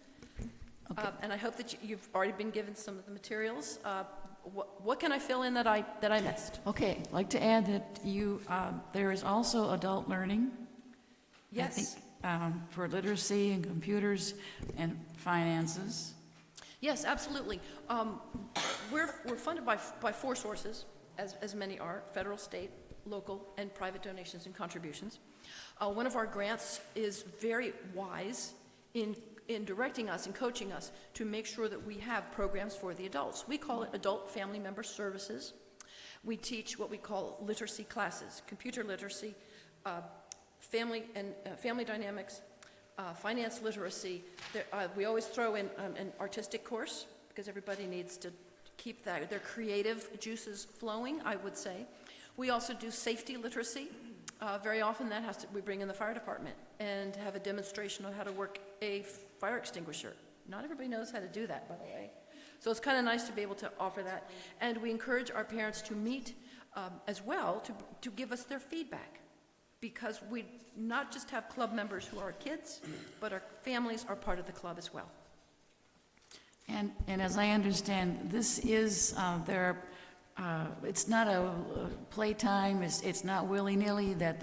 Okay. and I hope that you've already been given some of the materials. What can I fill in that I missed? Okay, I'd like to add that there is also adult learning. Yes. I think, for literacy and computers and finances. Yes, absolutely. We're funded by 4 sources, as many are: federal, state, local and private donations and contributions. One of our grants is very wise in directing us and coaching us to make sure that we have programs for the adults. We call it Adult Family Member Services. We teach what we call literacy classes, computer literacy, family dynamics, finance literacy. We always throw in an artistic course because everybody needs to keep their creative juices flowing, I would say. We also do safety literacy. Very often we bring in the fire department and have a demonstration on how to work a fire extinguisher. Not everybody knows how to do that, by the way. So it's kind of nice to be able to offer that. And we encourage our parents to meet as well to give us their feedback, because we not just have club members who are kids, but our families are part of the club as well. And as I understand, this is it's not a playtime. It's not willy-nilly. That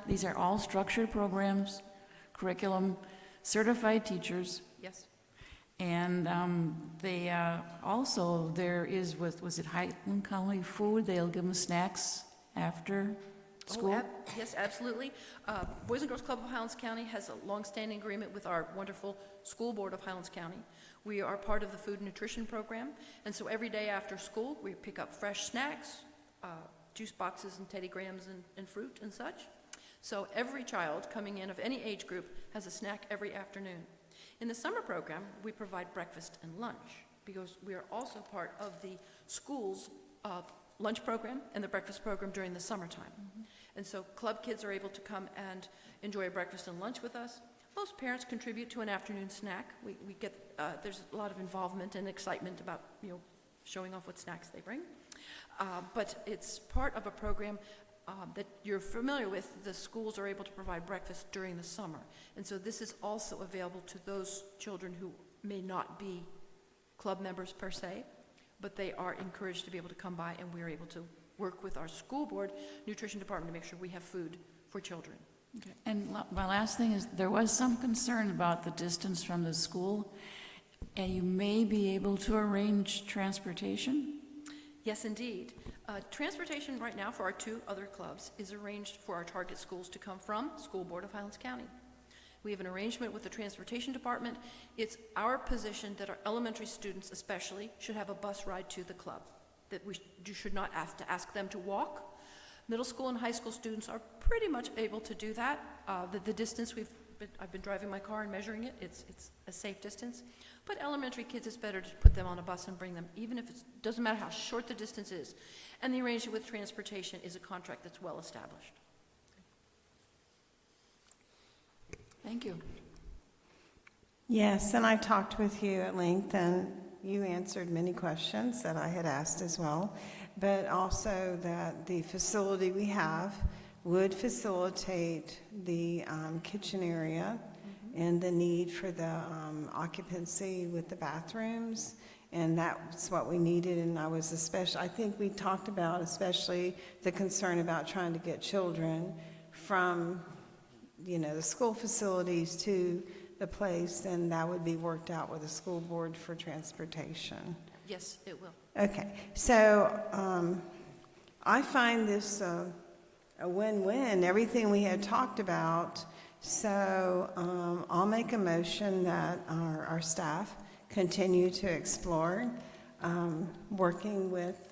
these are all structured programs, curriculum, certified teachers. Yes. And they also, there is, was it Highland County Food? They'll give them snacks after school? Yes, absolutely. Boys and Girls Club of Highlands County has a long-standing agreement with our wonderful school board of Highlands County. We are part of the food and nutrition program, and so every day after school, we pick up fresh snacks, juice boxes and Teddy Grahams and fruit and such. So every child coming in of any age group has a snack every afternoon. In the summer program, we provide breakfast and lunch because we are also part of the school's lunch program and the breakfast program during the summertime. Mm-hmm. And so club kids are able to come and enjoy a breakfast and lunch with us. Most parents contribute to an afternoon snack. We get, there's a lot of involvement and excitement about, showing off what snacks they bring. But it's part of a program that you're familiar with. The schools are able to provide breakfast during the summer. And so this is also available to those children who may not be club members per se, but they are encouraged to be able to come by, and we're able to work with our school board nutrition department to make sure we have food for children. Okay. And my last thing is, there was some concern about the distance from the school, and you may be able to arrange transportation? Yes, indeed. Transportation right now for our two other clubs is arranged for our target schools to come from School Board of Highlands County. We have an arrangement with the transportation department. It's our position that our elementary students especially should have a bus ride to the club, that you should not have to ask them to walk. Middle school and high school students are pretty much able to do that. The distance I've been driving my car and measuring it. It's a safe distance. But elementary kids, it's better to put them on a bus and bring them, even if it doesn't matter how short the distance is. And the arrangement with transportation is a contract that's well established. Thank you. Yes, and I talked with you at length, and you answered many questions that I had asked as well, but also that the facility we have would facilitate the kitchen area and the need for the occupancy with the bathrooms, and that's what we needed. And I think we talked about especially the concern about trying to get children from, the school facilities to the place, and that would be worked out with the school board for transportation. Yes, it will. Okay, so I find this a win-win, everything we had talked about. So I'll make a motion that our staff continue to explore working with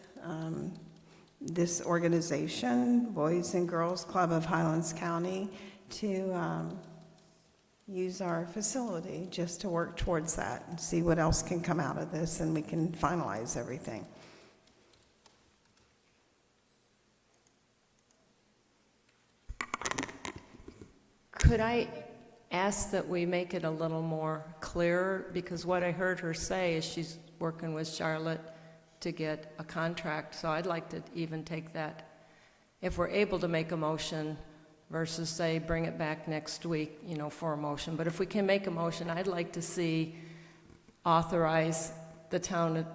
this organization, Boys and Girls Club of Highlands County, to use our facility just to work towards that and see what else can come out of this, and we can finalize everything. Could I ask that we make it a little more clear? Because what I heard her say is she's working with Charlotte to get a contract. So I'd like to even take that, if we're able to make a motion versus say bring it back next week, for a motion. But if we can make a motion, I'd like to see authorize the town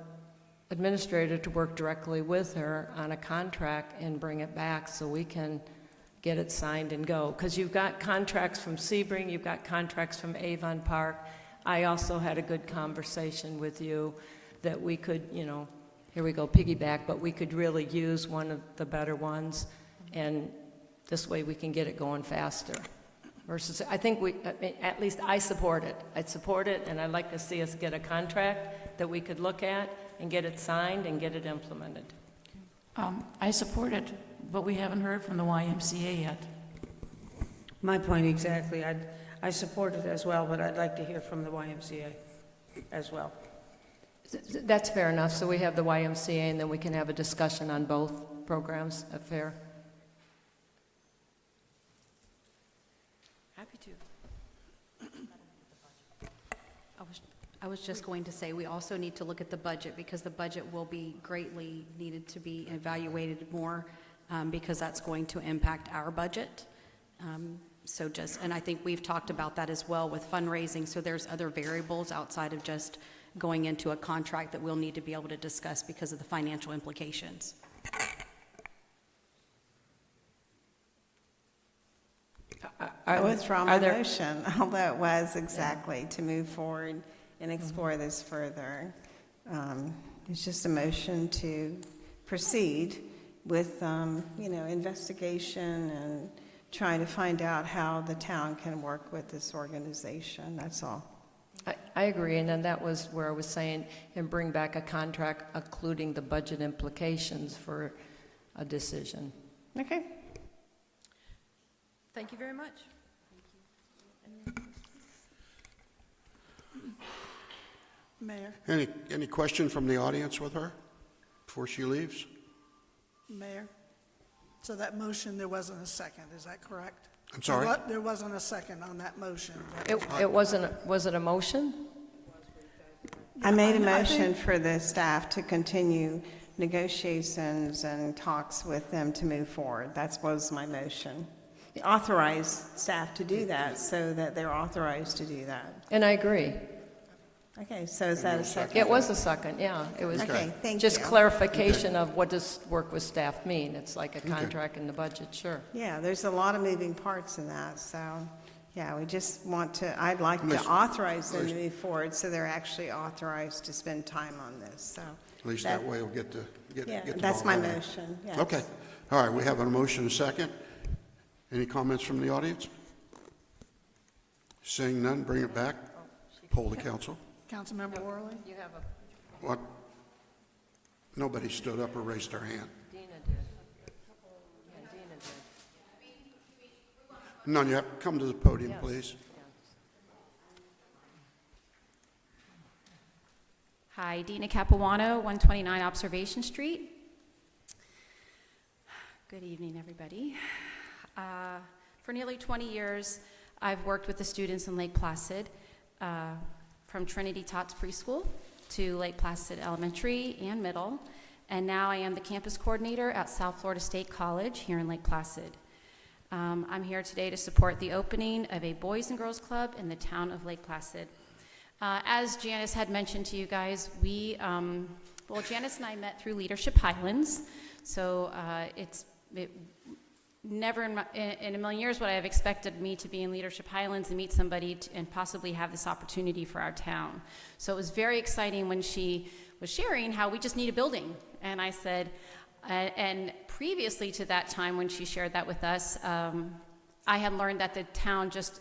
administrator to work directly with her on a contract and bring it back so we can get it signed and go. Because you've got contracts from Sebring, you've got contracts from Avon Park. I also had a good conversation with you that we could, here we go, piggyback, but we could really use one of the better ones. and this way we can get it going faster. Versus, I think at least I support it. I'd support it, and I'd like to see us get a contract that we could look at and get it signed and get it implemented. I support it, but we haven't heard from the YMCA yet. My point exactly. I support it as well, but I'd like to hear from the YMCA as well. That's fair enough. So we have the YMCA, and then we can have a discussion on both programs. Fair? Happy to. I was just going to say, we also need to look at the budget, because the budget will be greatly needed to be evaluated more, because that's going to impact our budget. And I think we've talked about that as well with fundraising, so there's other variables outside of just going into a contract that we'll need to be able to discuss because of the financial implications. I withdraw my motion, although it was exactly to move forward and explore this further. It's just a motion to proceed with, investigation and trying to find out how the town can work with this organization, that's all. I agree, and then that was where I was saying, and bring back a contract including the budget implications for a decision. Okay. Thank you very much. Mayor, Any question from the audience with her before she leaves? Mayor, so that motion, there wasn't a second, is that correct? I'm sorry? There wasn't a second on that motion. Was it a motion? I made a I think- motion for the staff to continue negotiations and talks with them to move forward. That was my motion. Authorize staff to do that so that they're authorized to do that. And I agree. Okay, so is that a second? It was a second, yeah. It was Okay, thank just you. clarification of what does work with staff mean. It's like a contract in the budget, sure. Yeah, there's a lot of moving parts in that, so, yeah, we just want to, I'd like to Listen, authorize them to move forward so they're actually authorized to spend time on this, so. At least that way we'll get the Yeah, get the that's ball my rolling. motion, yes. Okay. All right, we have a motion and a second. Any comments from the audience? Seeing none, bring it back. Poll the council. Councilmember Worley? You have a, What? Nobody stood up or raised their hand. Dina did. Yeah, Dina did. None, you have to come to the podium, Yes. please. Hi, Dina Capuano, 129 Observation Street. Good evening, everybody. For nearly 20 years, I've worked with the students in Lake Placid, from Trinity Tots Preschool to Lake Placid Elementary and Middle, and now I am the campus coordinator at South Florida State College here in Lake Placid. I'm here today to support the opening of a Boys and Girls Club in the town of Lake Placid. As Janice had mentioned to you guys, Janice and I met through Leadership Highlands, so never in a million years would I have expected me to be in Leadership Highlands and meet somebody and possibly have this opportunity for our town. So it was very exciting when she was sharing how we just need a building. And I said, and previously to that time when she shared that with us, I had learned that the town just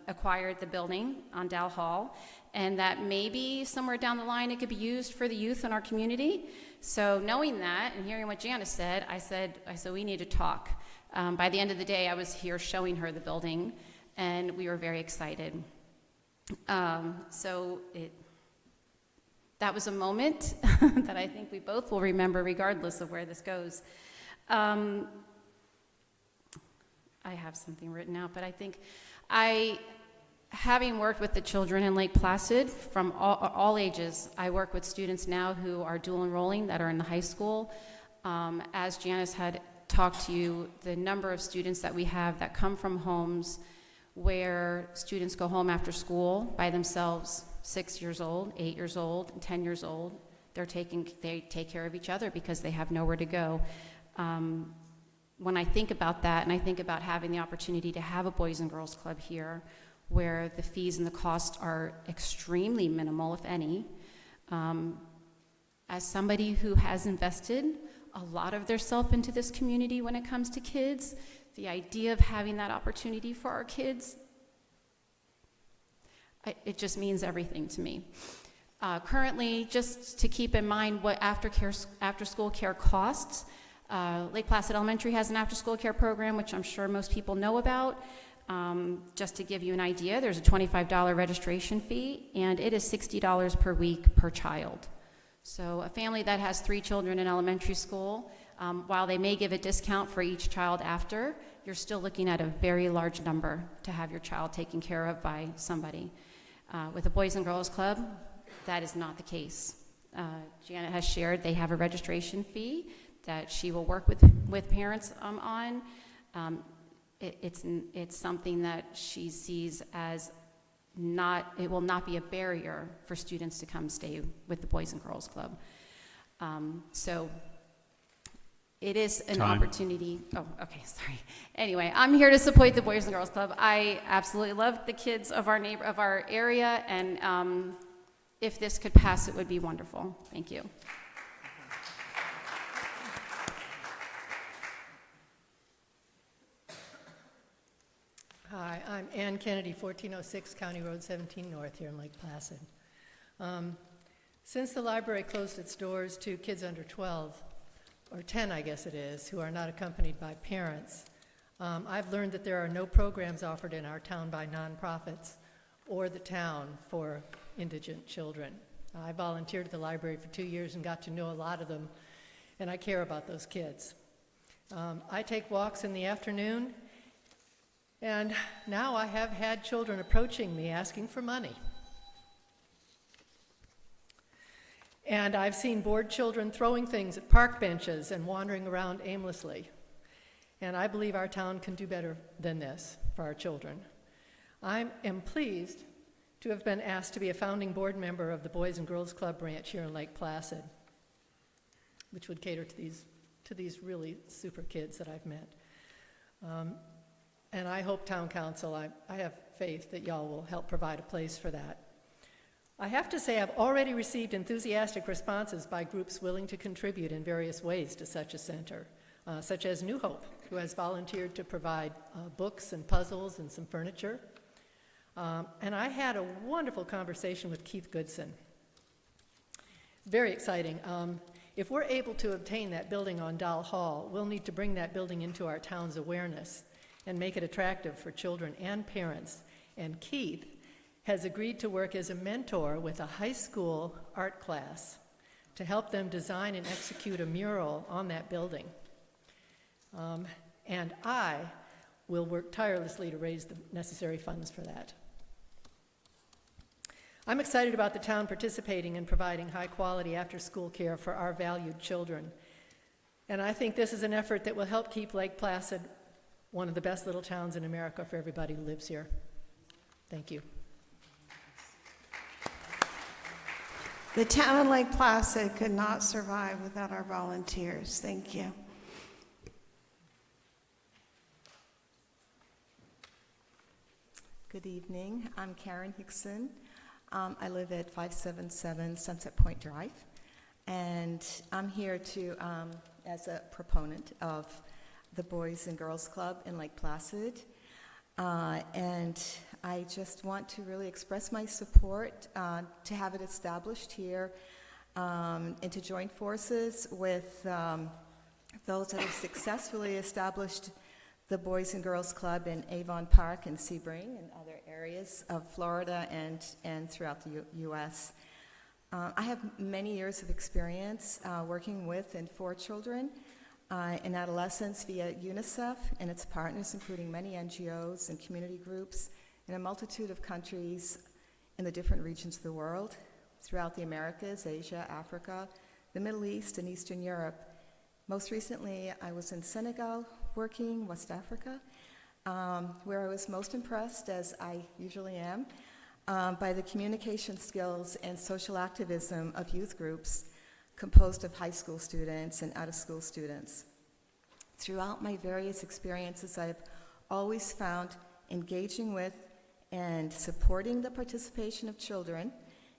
acquired the building on Dow Hall, and that maybe somewhere down the line it could be used for the youth in our community. So knowing that and hearing what Janice said, I said we need to talk. By the end of the day, I was here showing her the building, and we were very excited. That was a moment that I think we both will remember regardless of where this goes. I have something written out, but I think having worked with the children in Lake Placid from all ages, I work with students now who are dual enrolling that are in the high school. As Janice had talked to you, the number of students that we have that come from homes where students go home after school by themselves, 6 years old, 8 years old, and 10 years old. They take care of each other because they have nowhere to go. When I think about that, and I think about having the opportunity to have a Boys and Girls Club here, where the fees and the costs are extremely minimal, if any, as somebody who has invested a lot of their self into this community when it comes to kids. The idea of having that opportunity for our kids, it just means everything to me. Currently, just to keep in mind what after-school care costs, Lake Placid Elementary has an after-school care program, which I'm sure most people know about. Just to give you an idea, there's a $25 registration fee, and it is $60 per week per child. So a family that has 3 children in elementary school, while they may give a discount for each child after, you're still looking at a very large number to have your child taken care of by somebody. With the Boys and Girls Club, that is not the case. Janet has shared they have a registration fee that she will work with parents on. It's something that she sees as it will not be a barrier for students to come stay with the Boys and Girls Club. So it is an opportunity. Oh, okay, sorry. Anyway, I'm here to support the Boys and Girls Club. I absolutely love the kids of our area, and if this could pass, it would be wonderful. Thank you. Hi, I'm Ann Kennedy, 1406 County Road 17 North here in Lake Placid. Since the library closed its doors to kids under 12, or 10 I guess it is, who are not accompanied by parents, I've learned that there are no programs offered in our town by nonprofits or the town for indigent children. I volunteered at the library for 2 years and got to know a lot of them, and I care about those kids. I take walks in the afternoon, and now I have had children approaching me asking for money. And I've seen bored children throwing things at park benches and wandering around aimlessly. And I believe our town can do better than this for our children. I am pleased to have been asked to be a founding board member of the Boys and Girls Club branch here in Lake Placid, which would cater to these really super kids that I've met. And I hope town council, I have faith that y'all will help provide a place for that. I have to say I've already received enthusiastic responses by groups willing to contribute in various ways to such a center, such as New Hope, who has volunteered to provide books and puzzles and some furniture. And I had a wonderful conversation with Keith Goodson. Very exciting. If we're able to obtain that building on Doll Hall, we'll need to bring that building into our town's awareness and make it attractive for children and parents. And Keith has agreed to work as a mentor with a high school art class to help them design and execute a mural on that building. And I will work tirelessly to raise the necessary funds for that. I'm excited about the town participating in providing high-quality after-school care for our valued children. And I think this is an effort that will help keep Lake Placid one of the best little towns in America for everybody who lives here. Thank you. The town of Lake Placid could not survive without our volunteers. Thank you. Good evening. I'm Karen Hickson. I live at 577 Sunset Point Drive, and I'm here to, as a proponent of the Boys and Girls Club in Lake Placid, and I just want to really express my support to have it established here and to join forces with those that have successfully established the Boys and Girls Club in Avon Park and Sebring and other areas of Florida and throughout the U.S. I have many years of experience working with and for children in adolescence via UNICEF and its partners, including many NGOs and community groups in a multitude of countries in the different regions of the world, throughout the Americas, Asia, Africa, the Middle East, and Eastern Europe. Most recently, I was in Senegal working, West Africa, where I was most impressed, as I usually am, by the communication skills and social activism of youth groups composed of high school students and out-of-school students. Throughout my various experiences, I've always found engaging with and supporting the participation of children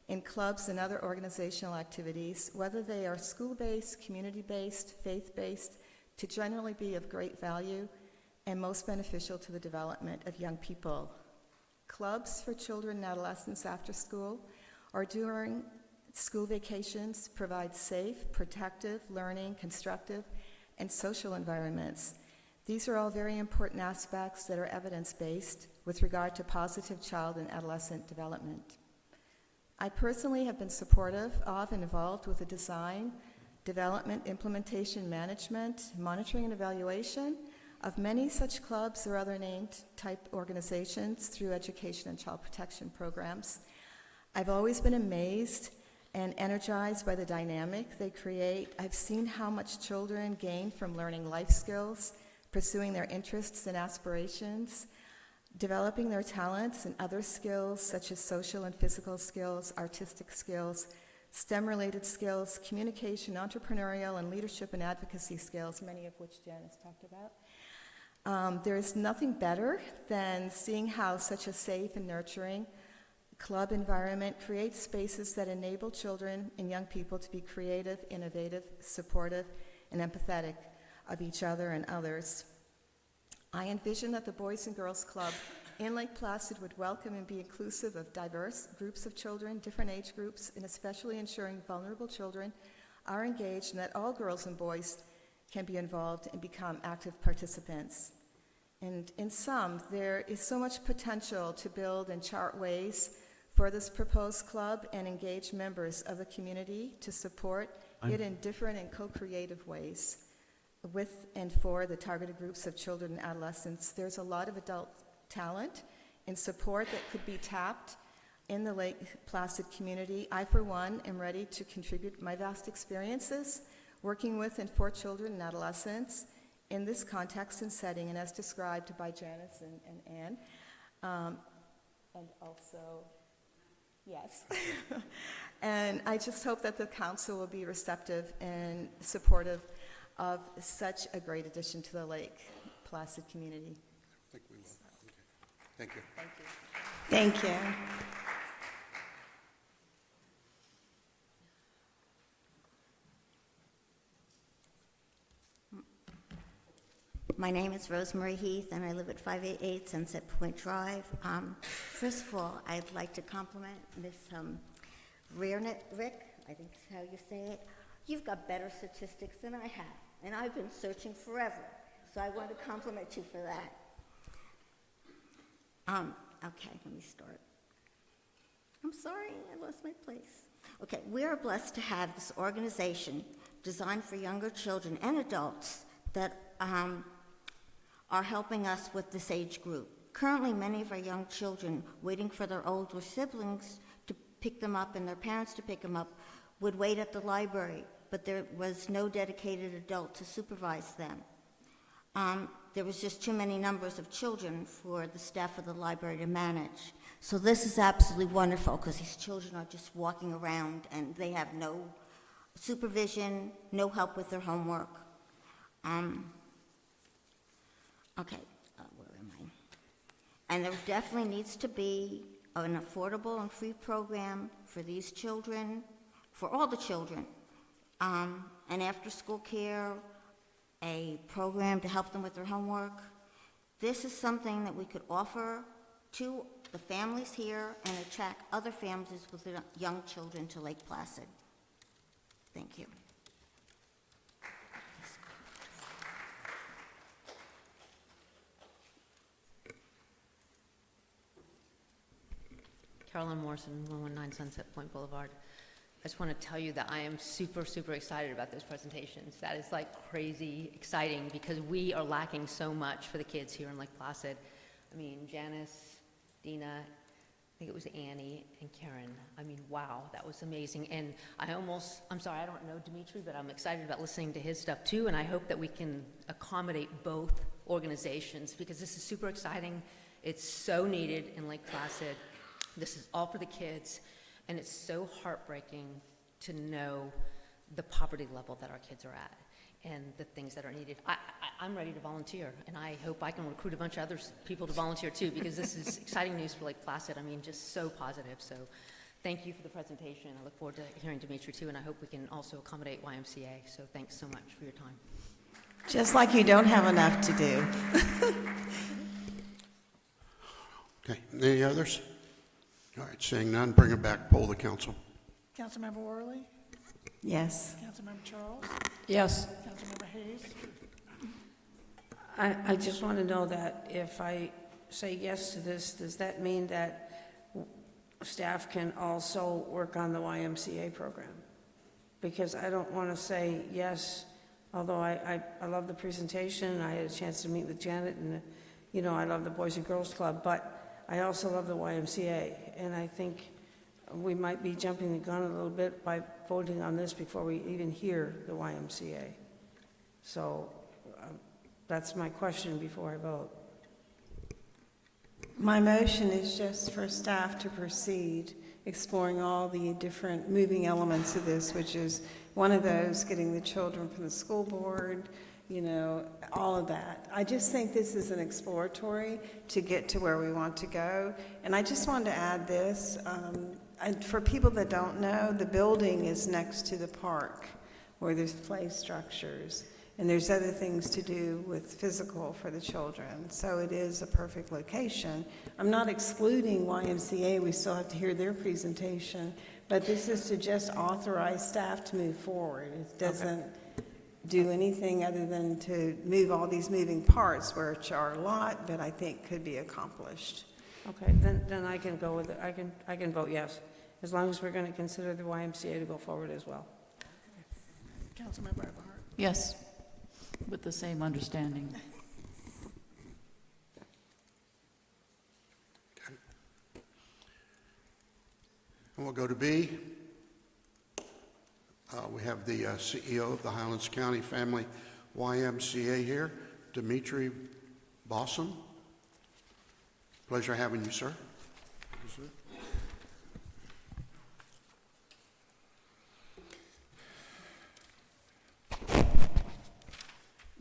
in clubs and other organizational activities, whether they are school-based, community-based, faith-based, to generally be of great value and most beneficial to the development of young people. Clubs for children and adolescents after school or during school vacations provide safe, protective, learning, constructive, and social environments. These are all very important aspects that are evidence-based with regard to positive child and adolescent development. I personally have been supportive of and involved with the design, development, implementation, management, monitoring, and evaluation of many such clubs or other named type organizations through education and child protection programs. I've always been amazed and energized by the dynamic they create. I've seen how much children gain from learning life skills, pursuing their interests and aspirations, developing their talents and other skills such as social and physical skills, artistic skills, STEM-related skills, communication, entrepreneurial, and leadership and advocacy skills, many of which Janice talked about. There is nothing better than seeing how such a safe and nurturing club environment creates spaces that enable children and young people to be creative, innovative, supportive, and empathetic of each other and others. I envision that the Boys and Girls Club in Lake Placid would welcome and be inclusive of diverse groups of children, different age groups, and especially ensuring vulnerable children are engaged and that all girls and boys can be involved and become active participants. And in sum, there is so much potential to build and chart ways for this proposed club and engage members of the community to support it in different and co-creative ways with and for the targeted groups of children and adolescents. There's a lot of adult talent and support that could be tapped in the Lake Placid community. I, for one, am ready to contribute my vast experiences working with and for children and adolescents in this context and setting, and as described by Janice and Ann. And also, yes. And I just hope that the council will be receptive and supportive of such a great addition to the Lake Placid community. I think we will. Okay. Thank you. Thank you. My name is Rosemary Heath, and I live at 588 Sunset Point Drive. First of all, I'd like to compliment Miss Rearick, I think is how you say it. You've got better statistics than I have, and I've been searching forever, so I want to compliment you for that. Okay, let me start. I'm sorry, I lost my place. Okay, we are blessed to have this organization designed for younger children and adults that are helping us with this age group. Currently, many of our young children waiting for their older siblings to pick them up and their parents to pick them up would wait at the library, but there was no dedicated adult to supervise them. There was just too many numbers of children for the staff of the library to manage. So this is absolutely wonderful because these children are just walking around and they have no supervision, no help with their homework. Okay, where am I? And there definitely needs to be an affordable and free program for these children, for all the children, and after-school care, a program to help them with their homework. This is something that we could offer to the families here and attract other families with young children to Lake Placid. Thank you. Carolyn Morrison, 119 Sunset Point Boulevard. I just want to tell you that I am super, super excited about those presentations. That is like crazy exciting because we are lacking so much for the kids here in Lake Placid. I mean, Janice, Dina, I think it was Annie and Karen. I mean, wow, that was amazing. And I'm sorry, I don't know Dimitri, but I'm excited about listening to his stuff too, and I hope that we can accommodate both organizations because this is super exciting. It's so needed in Lake Placid. This is all for the kids, and it's so heartbreaking to know the poverty level that our kids are at and the things that are needed. I'm ready to volunteer, and I hope I can recruit a bunch of other people to volunteer too, because this is exciting news for Lake Placid. I mean, just so positive. So Thank you for the presentation. I look forward to hearing Dimitri too, and I hope we can also accommodate YMCA. So thanks so much for your time. Just like you don't have enough to do. Okay, any others? All right, seeing none, bring it back, poll the council. Councilmember Worley? Yes. Councilmember Charles? Yes. Councilmember Hayes? I just want to know that if I say yes to this, does that mean that staff can also work on the YMCA program? Because I don't want to say yes, although I love the presentation, I had a chance to meet with Janet, and, you know, I love the Boys and Girls Club, but I also love the YMCA, and I think we might be jumping the gun a little bit by voting on this before we even hear the YMCA. So that's my question before I vote. My motion is just for staff to proceed exploring all the different moving elements of this, which is one of those, getting the children from the school board, you know, all of that. I just think this is an exploratory to get to where we want to go. And I just wanted to add this, and for people that don't know, the building is next to the park where there's play structures. And there's other things to do with physical for the children. So it is a perfect location. I'm not excluding YMCA, we still have to hear their presentation, but this is to just authorize staff to move forward. It doesn't do anything other than to move all these moving parts, which are a lot, but I think could be accomplished. Okay, then I can go with it. I can vote yes, as long as we're going to consider the YMCA to go forward as well. Councilmember Eberhardt? Yes, with the same understanding. And we'll go to B. We have the CEO of the Highlands County Family YMCA here, Dimitri Baussan. Pleasure having you, sir.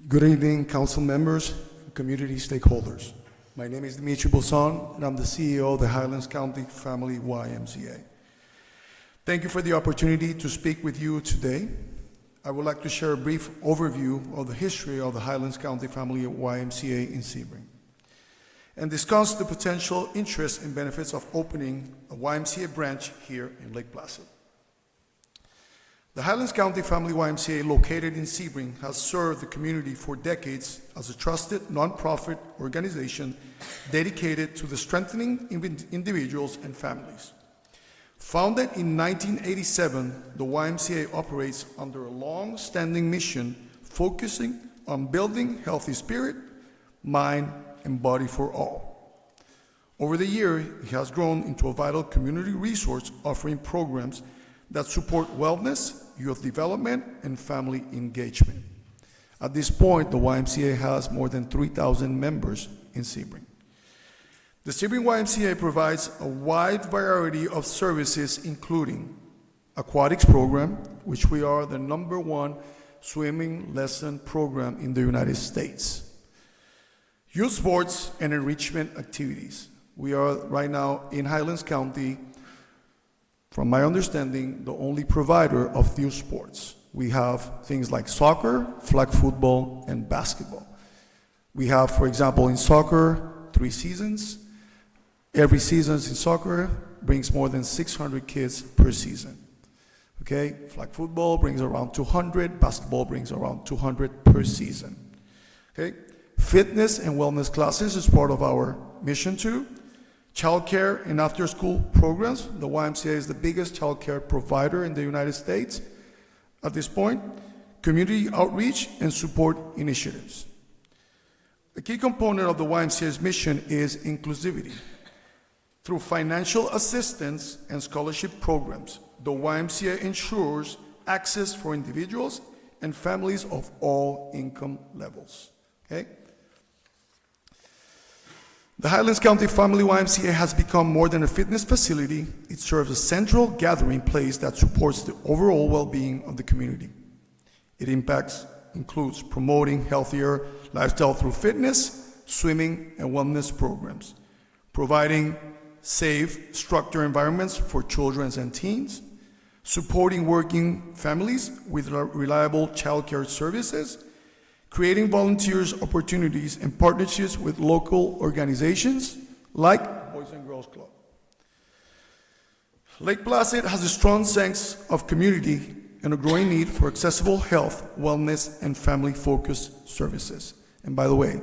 Good evening, council members, community stakeholders. My name is Dimitri Baussan, and I'm the CEO of the Highlands County Family YMCA. Thank you for the opportunity to speak with you today. I would like to share a brief overview of the history of the Highlands County Family YMCA in Sebring, and discuss the potential interests and benefits of opening a YMCA branch here in Lake Placid. The Highlands County Family YMCA, located in Sebring, has served the community for decades as a trusted nonprofit organization dedicated to the strengthening individuals and families. Founded in 1987, the YMCA operates under a long-standing mission focusing on building healthy spirit, mind, and body for all. Over the years, it has grown into a vital community resource offering programs that support wellness, youth development, and family engagement. At this point, the YMCA has more than 3,000 members in Sebring. The Sebring YMCA provides a wide variety of services, including aquatics program, which we are the #1 swimming lesson program in the United States. Youth sports and enrichment activities. We are right now in Highlands County, from my understanding, the only provider of youth sports. We have things like soccer, flag football, and basketball. We have, for example, in soccer, 3 seasons. Every season in soccer brings more than 600 kids per season. Okay, flag football brings around 200, basketball brings around 200 per season. Okay, fitness and wellness classes is part of our mission too. Childcare and after-school programs. The YMCA is the biggest childcare provider in the United States at this point. Community outreach and support initiatives. A key component of the YMCA's mission is inclusivity. Through financial assistance and scholarship programs, the YMCA ensures access for individuals and families of all income levels. Okay? The Highlands County Family YMCA has become more than a fitness facility. It serves a central gathering place that supports the overall well-being of the community. Its impacts includes promoting healthier lifestyle through fitness, swimming, and wellness programs, providing safe, structured environments for children and teens, supporting working families with reliable childcare services, creating volunteers opportunities and partnerships with local organizations like Boys and Girls Club. Lake Placid has a strong sense of community and a growing need for accessible health, wellness, and family-focused services. And by the way,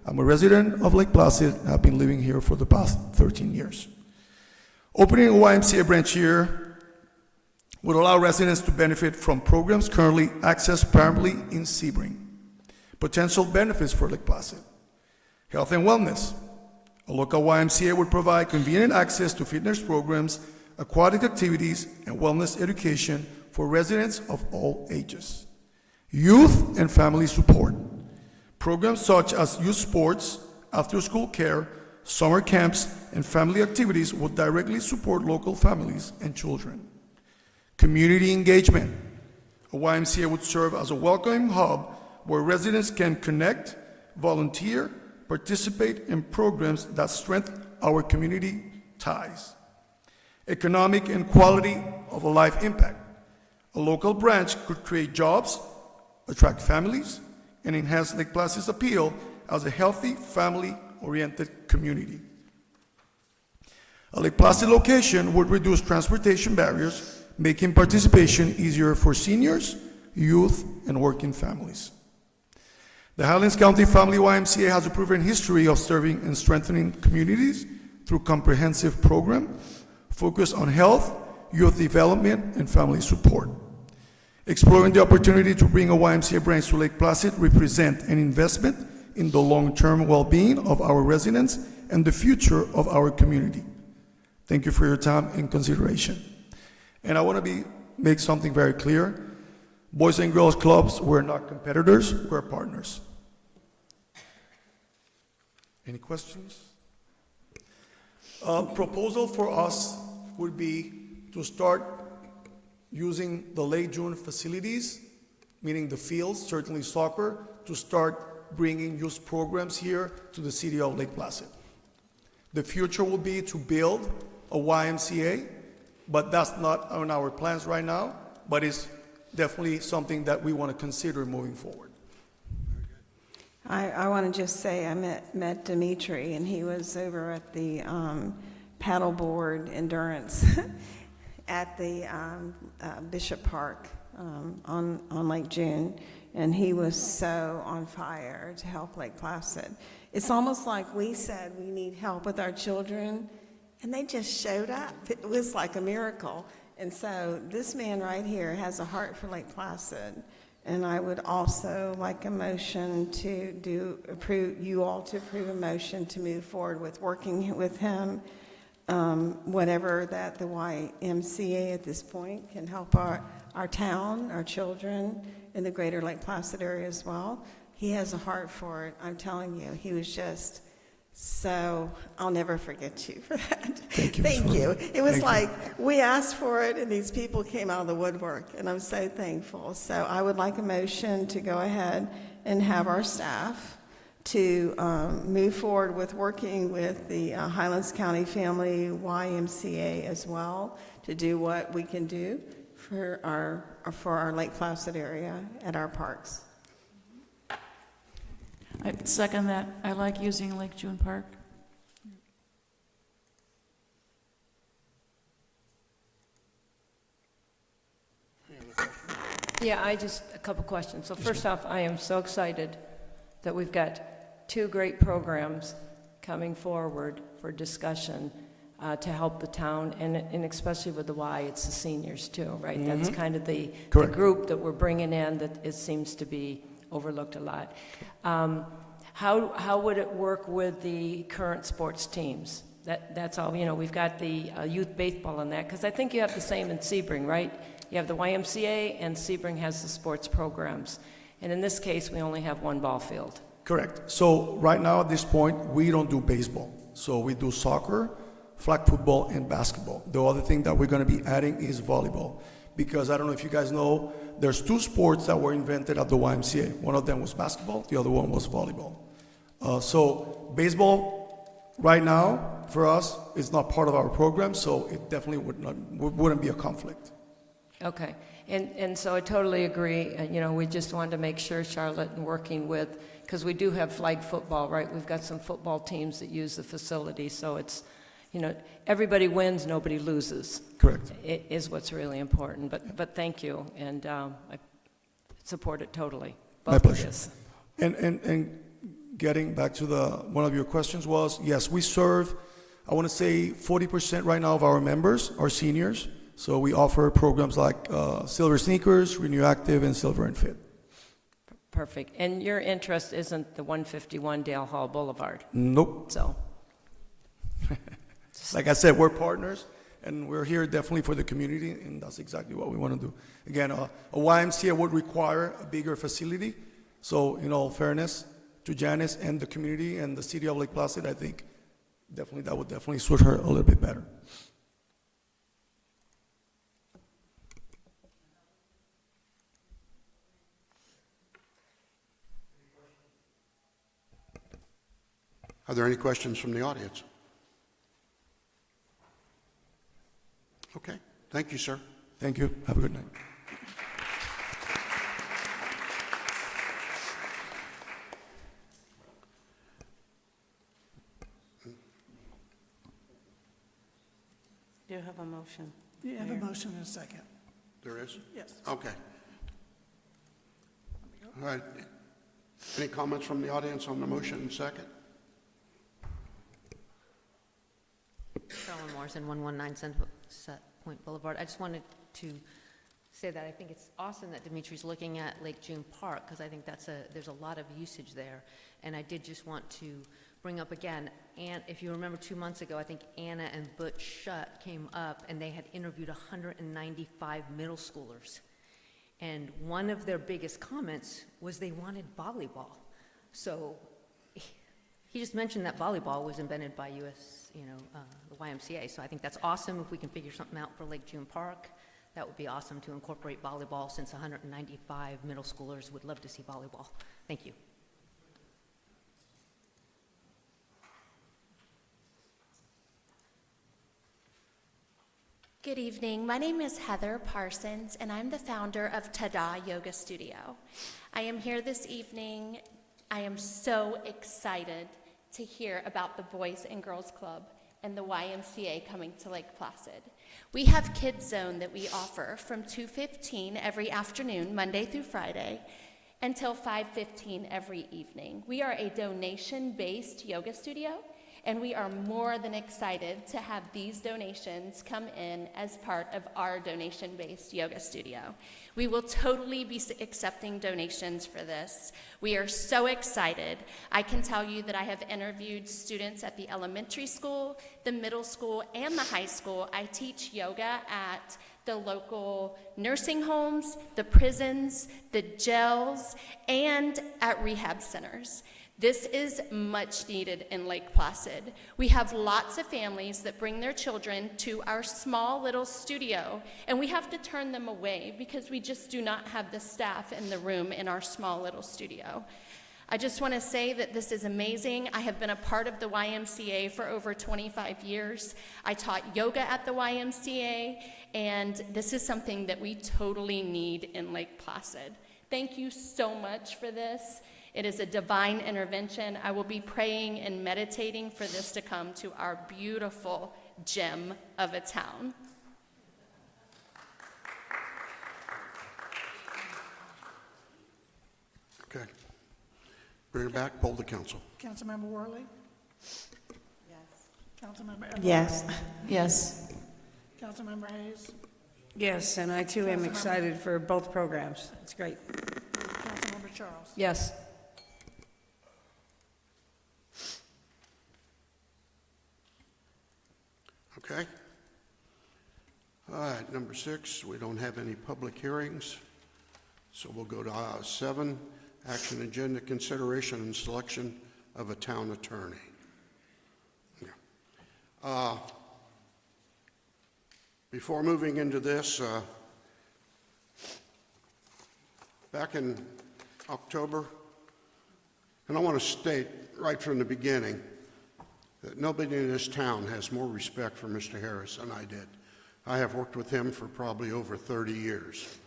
I'm a resident of Lake Placid, and I've been living here for the past 13 years. Opening a YMCA branch here would allow residents to benefit from programs currently accessed primarily in Sebring. Potential benefits for Lake Placid: health and wellness. A local YMCA would provide convenient access to fitness programs, aquatic activities, and wellness education for residents of all ages. Youth and family support. Programs such as youth sports, after-school care, summer camps, and family activities will directly support local families and children. Community engagement. A YMCA would serve as a welcoming hub where residents can connect, volunteer, participate in programs that strengthen our community ties. Economic and quality of a life impact. A local branch could create jobs, attract families, and enhance Lake Placid's appeal as a healthy, family-oriented community. A Lake Placid location would reduce transportation barriers, making participation easier for seniors, youth, and working families. The Highlands County Family YMCA has a proven history of serving and strengthening communities through comprehensive programs focused on health, youth development, and family support. Exploring the opportunity to bring a YMCA branch to Lake Placid represents an investment in the long-term well-being of our residents and the future of our community. Thank you for your time and consideration. And I want to make something very clear. Boys and Girls Clubs, we're not competitors, we're partners. Any questions? Proposal for us would be to start using the late June facilities, meaning the fields, certainly soccer, to start bringing youth programs here to the city of Lake Placid. The future will be to build a YMCA, but that's not on our plans right now, but it's definitely something that we want to consider moving forward. I want to just say I met Dimitri, and he was over at the paddleboard endurance at the Bishop Park on Lake June, and he was so on fire to help Lake Placid. It's almost like we said we need help with our children, and they just showed up. It was like a miracle. And so this man right here has a heart for Lake Placid. And I would also like a motion to approve a motion to move forward with working with him, whatever that the YMCA at this point can help our town, our children in the greater Lake Placid area as well. He has a heart for it. I'm telling you, he was just so, I'll never forget you for that. Thank you. Thank you. It was Thank like, you. we asked for it, and these people came out of the woodwork, and I'm so thankful. So I would like a motion to go ahead and have our staff to move forward with working with the Highlands County Family YMCA as well to do what we can do for our Lake Placid area at our parks. I second that. I like using Lake June Park. Yeah, a couple questions. So first off, I am so excited that we've got two great programs coming forward for discussion to help the town, and especially with the Y, it's the seniors too, right? Mm-hmm. That's kind of the group that we're bringing in that it seems to be overlooked a lot. How would it work with the current sports teams? That's all, we've got the youth baseball and that, because I think you have the same in Sebring, right? You have the YMCA, and Sebring has the sports programs. And in this case, we only have one ball field. Correct. So right now at this point, we don't do baseball. So we do soccer, flag football, and basketball. The other thing that we're going to be adding is volleyball. Because I don't know if you guys know, there's two sports that were invented at the YMCA. One of them was basketball, the other one was volleyball. So baseball right now, for us, it's not part of our program, so it definitely wouldn't be a conflict. Okay, and so I totally agree. You know, we just wanted to make sure, Charlotte, and working with, because we do have flag football, right? We've got some football teams that use the facility, so it's, you know, everybody wins, nobody loses. Correct. It is what's really important, but thank you, and I support it totally. My Both of pleasure. this. And getting back to one of your questions was, yes, we serve, I want to say 40% right now of our members are seniors. So we offer programs like Silver Sneakers, Renew Active, and Silver and Fit. Perfect. And your interest isn't the 151 Dale Hall Boulevard? Nope. So, Like I said, we're partners, and we're here definitely for the community, and that's exactly what we want to do. Again, a YMCA would require a bigger facility. So, in all fairness to Janice and the community and the city of Lake Placid, I think definitely that would definitely suit her a little bit better. Are there any questions from the audience? Okay, thank you, sir. Thank you. Have a good night. Do you have a motion? You have a motion and a second. There is? Yes. Okay. All right. Any comments from the audience on the motion and second? Carolyn Morrison, 119 Sunset Point Boulevard. I just wanted to say that I think it's awesome that Dimitri's looking at Lake June Park, because I think there's a lot of usage there. And I did just want to bring up again, and if you remember 2 months ago, I think Anna and Butch Shutt came up and they had interviewed 195 middle schoolers. And one of their biggest comments was they wanted volleyball. So he just mentioned that volleyball was invented by the YMCA. So I think that's awesome. If we can figure something out for Lake June Park, that would be awesome to incorporate volleyball, since 195 middle schoolers would love to see volleyball. Thank you. Good evening. My name is Heather Parsons, and I'm the founder of Tada Yoga Studio. I am here this evening. I am so excited to hear about the Boys and Girls Club and the YMCA coming to Lake Placid. We have Kids Zone that we offer from 2:15 every afternoon, Monday through Friday, until 5:15 every evening. We are a donation-based yoga studio, and we are more than excited to have these donations come in as part of our donation-based yoga studio. We will totally be accepting donations for this. We are so excited. I can tell you that I have interviewed students at the elementary school, the middle school, and the high school. I teach yoga at the local nursing homes, the prisons, the jails, and at rehab centers. This is much needed in Lake Placid. We have lots of families that bring their children to our small little studio, and we have to turn them away because we just do not have the staff in the room in our small little studio. I just want to say that this is amazing. I have been a part of the YMCA for over 25 years. I taught yoga at the YMCA, and this is something that we totally need in Lake Placid. Thank you so much for this. It is a divine intervention. I will be praying and meditating for this to come to our beautiful gem of a town. Okay. Bring it back, poll the council. Councilmember Worley? Yes. Councilmember Eberhardt? Yes. Yes. Councilmember Hayes? Yes, and I too am excited for both programs. It's great. Councilmember Charles? Yes. Okay. All right, number 6, we don't have any public hearings. So we'll go to 7, action agenda consideration and selection of a town attorney. Yeah. Before moving into this, back in October, and I want to state right from the beginning that nobody in this town has more respect for Mr. Harris than I did. I have worked with him for probably over 30 years.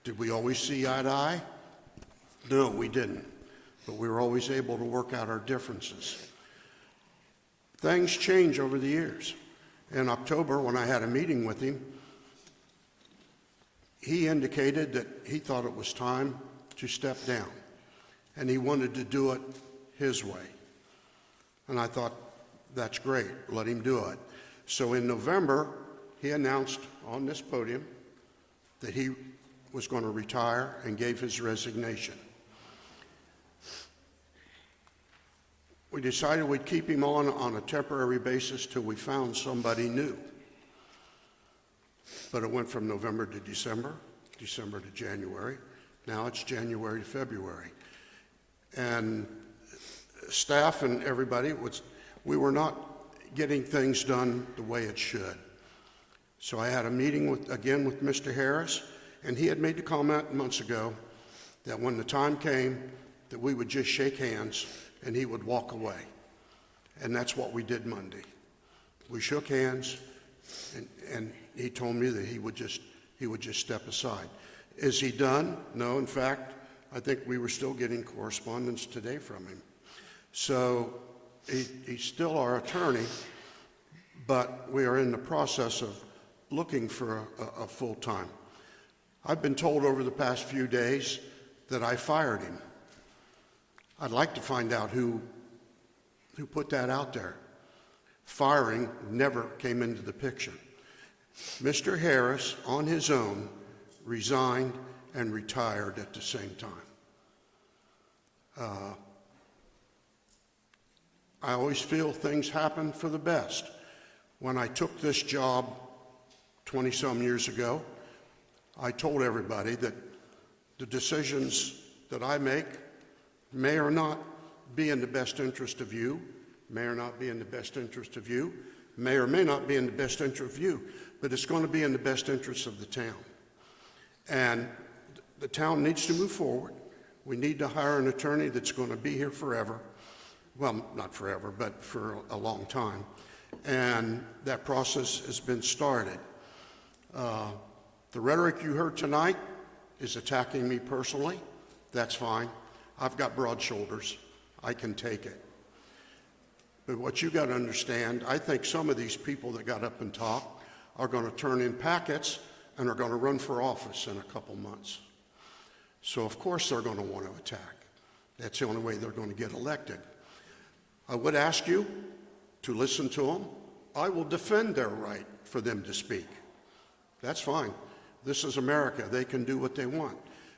Did we always see eye to eye? No, we didn't. But we were always able to work out our differences. Things change over the years. In October, when I had a meeting with him, he indicated that he thought it was time to step down, and he wanted to do it his way. And I thought, that's great, let him do it. So in November, he announced on this podium that he was going to retire and gave his resignation. We decided we'd keep him on a temporary basis till we found somebody new. But it went from November to December, December to January. Now it's January to February. And staff and everybody, we were not getting things done the way it should. So I had a meeting again with Mr. Harris, and he had made the comment months ago that when the time came that we would just shake hands and he would walk away. And that's what we did Monday. We shook hands, and he told me that he would just step aside. Is he done? No, in fact, I think we were still getting correspondence today from him. So he's still our attorney, but we are in the process of looking for a full-time. I've been told over the past few days that I fired him. I'd like to find out who put that out there. Firing never came into the picture. Mr. Harris, on his own, resigned and retired at the same time. I always feel things happen for the best. When I took this job 20-some years ago, I told everybody that the decisions that I make may or not be in the best interest of you, may or not be in the best interest of you, may or may not be in the best interest of you, but it's going to be in the best interest of the town. And the town needs to move forward. We need to hire an attorney that's going to be here forever. Well, not forever, but for a long time. And that process has been started. The rhetoric you heard tonight is attacking me personally. That's fine. I've got broad shoulders. I can take it. But what you got to understand, I think some of these people that got up and talked are going to turn in packets and are going to run for office in a couple months. So of course they're going to want to attack. That's the only way they're going to get elected. I would ask you to listen to them. I will defend their right for them to speak. That's fine. This is America. They can do what they want.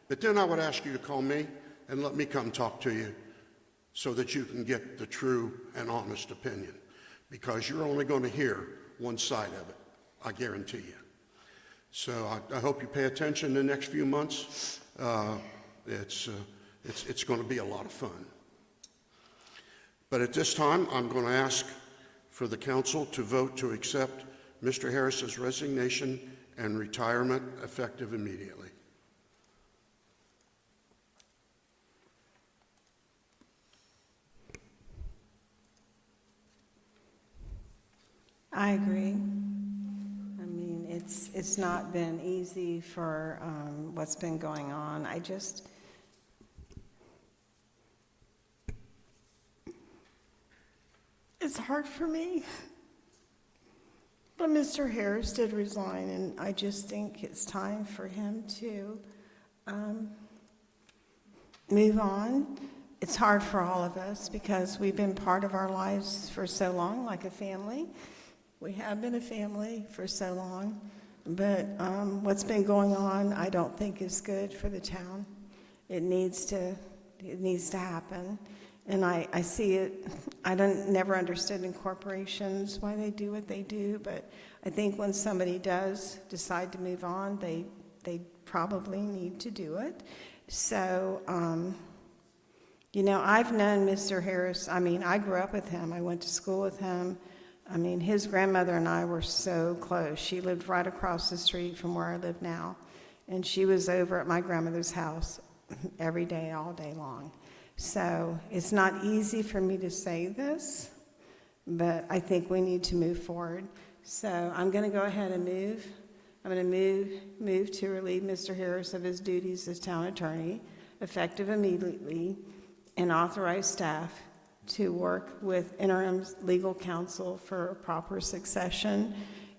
But then I would ask you to call me and let me come talk to you so that you can get the true and honest opinion, because you're only going to hear one side of it, I guarantee you. So I hope you pay attention the next few months. It's going to be a lot of fun. But at this time, I'm going to ask for the council to vote to accept Mr. Harris's resignation and retirement effective immediately. I agree. I mean, it's not been easy for what's been going on. It's hard for me. But Mr. Harris did resign, and I just think it's time for him to move on. It's hard for all of us because we've been part of our lives for so long, like a family. We have been a family for so long, but what's been going on I don't think is good for the town. It needs to happen. And I see it. I never understood in corporations why they do what they do, but I think when somebody does decide to move on, they probably need to do it. So, I've known Mr. Harris. I mean, I grew up with him. I went to school with him. I mean, his grandmother and I were so close. She lived right across the street from where I live now, and she was over at my grandmother's house every day, all day long. So it's not easy for me to say this, but I think we need to move forward. So I'm going to go ahead and move. I'm going to move to relieve Mr. Harris of his duties as town attorney, effective immediately, and authorize staff to work with interim legal counsel for a proper succession.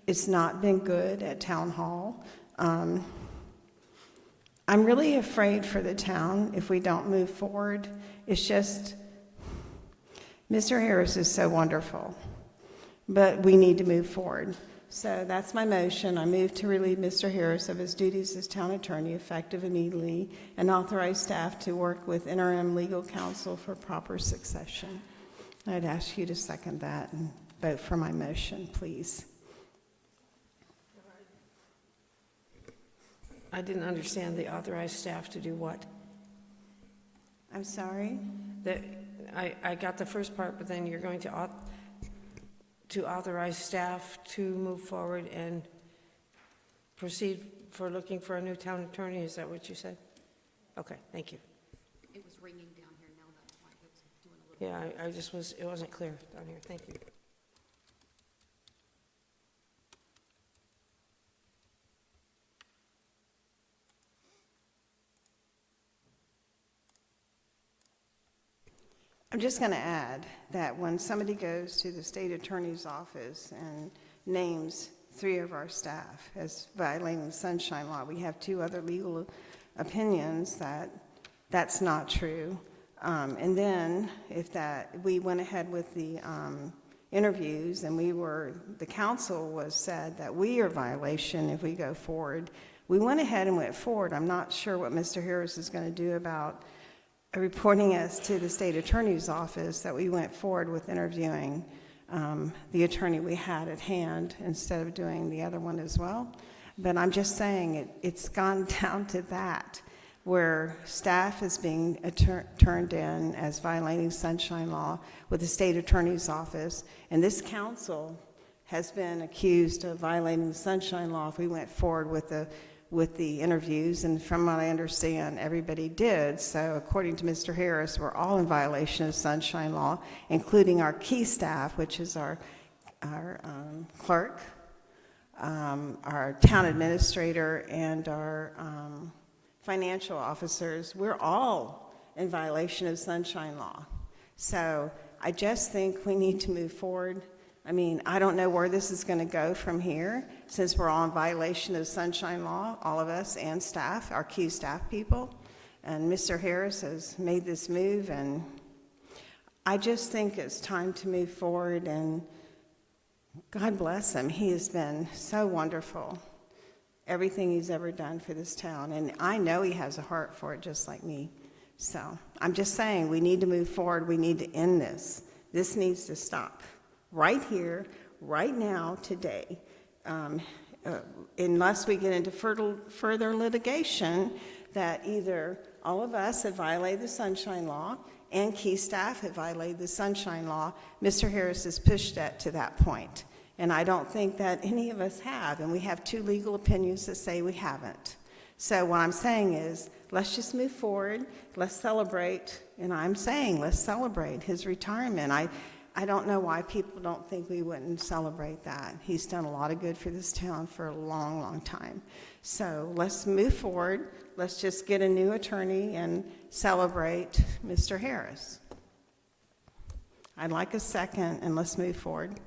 It's not been good at town hall. I'm really afraid for the town if we don't move forward. It's just, Mr. Harris is so wonderful, but we need to move forward. So that's my motion. I move to relieve Mr. Harris of his duties as town attorney, effective immediately, and authorize staff to work with interim legal counsel for proper succession. I'd ask you to second that and vote for my motion, please. I didn't understand the authorized staff to do what? I'm sorry? I got the first part, but then you're going to authorize staff to move forward and proceed for looking for a new town attorney, is that what you said? Okay, thank you. It was ringing down here, Nell, that's why it was doing a little. Yeah, it wasn't clear down here, thank you. I'm just going to add that when somebody goes to the state attorney's office and names 3 of our staff as violating the Sunshine Law, we have 2 other legal opinions that that's not true. And then if we went ahead with the interviews and the council said that we are violation if we go forward, we went ahead and went forward. I'm not sure what Mr. Harris is going to do about reporting us to the state attorney's office that we went forward with interviewing the attorney we had at hand instead of doing the other one as well. But I'm just saying it's gone down to that, where staff is being turned in as violating Sunshine Law with the state attorney's office, and this council has been accused of violating the Sunshine Law if we went forward with the interviews, and from what I understand, everybody did. So according to Mr. Harris, we're all in violation of Sunshine Law, including our key staff, which is our clerk, our town administrator, and our financial officers. We're all in violation of Sunshine Law. So I just think we need to move forward. I mean, I don't know where this is going to go from here, since we're all in violation of Sunshine Law, all of us and staff, our key staff people. And Mr. Harris has made this move, and I just think it's time to move forward, and God bless him. He has been so wonderful, everything he's ever done for this town, and I know he has a heart for it just like me. So I'm just saying we need to move forward. We need to end this. This needs to stop. Right here, right now, today, unless we get into further litigation that either all of us have violated the Sunshine Law and key staff have violated the Sunshine Law. Mr. Harris has pushed that to that point, and I don't think that any of us have, and we have 2 legal opinions that say we haven't. So what I'm saying is, let's just move forward, let's celebrate, and I'm saying let's celebrate his retirement. I don't know why people don't think we wouldn't celebrate that. He's done a lot of good for this town for a long, long time. So let's move forward. Let's just get a new attorney and celebrate Mr. Harris. I'd like a second, and let's move forward.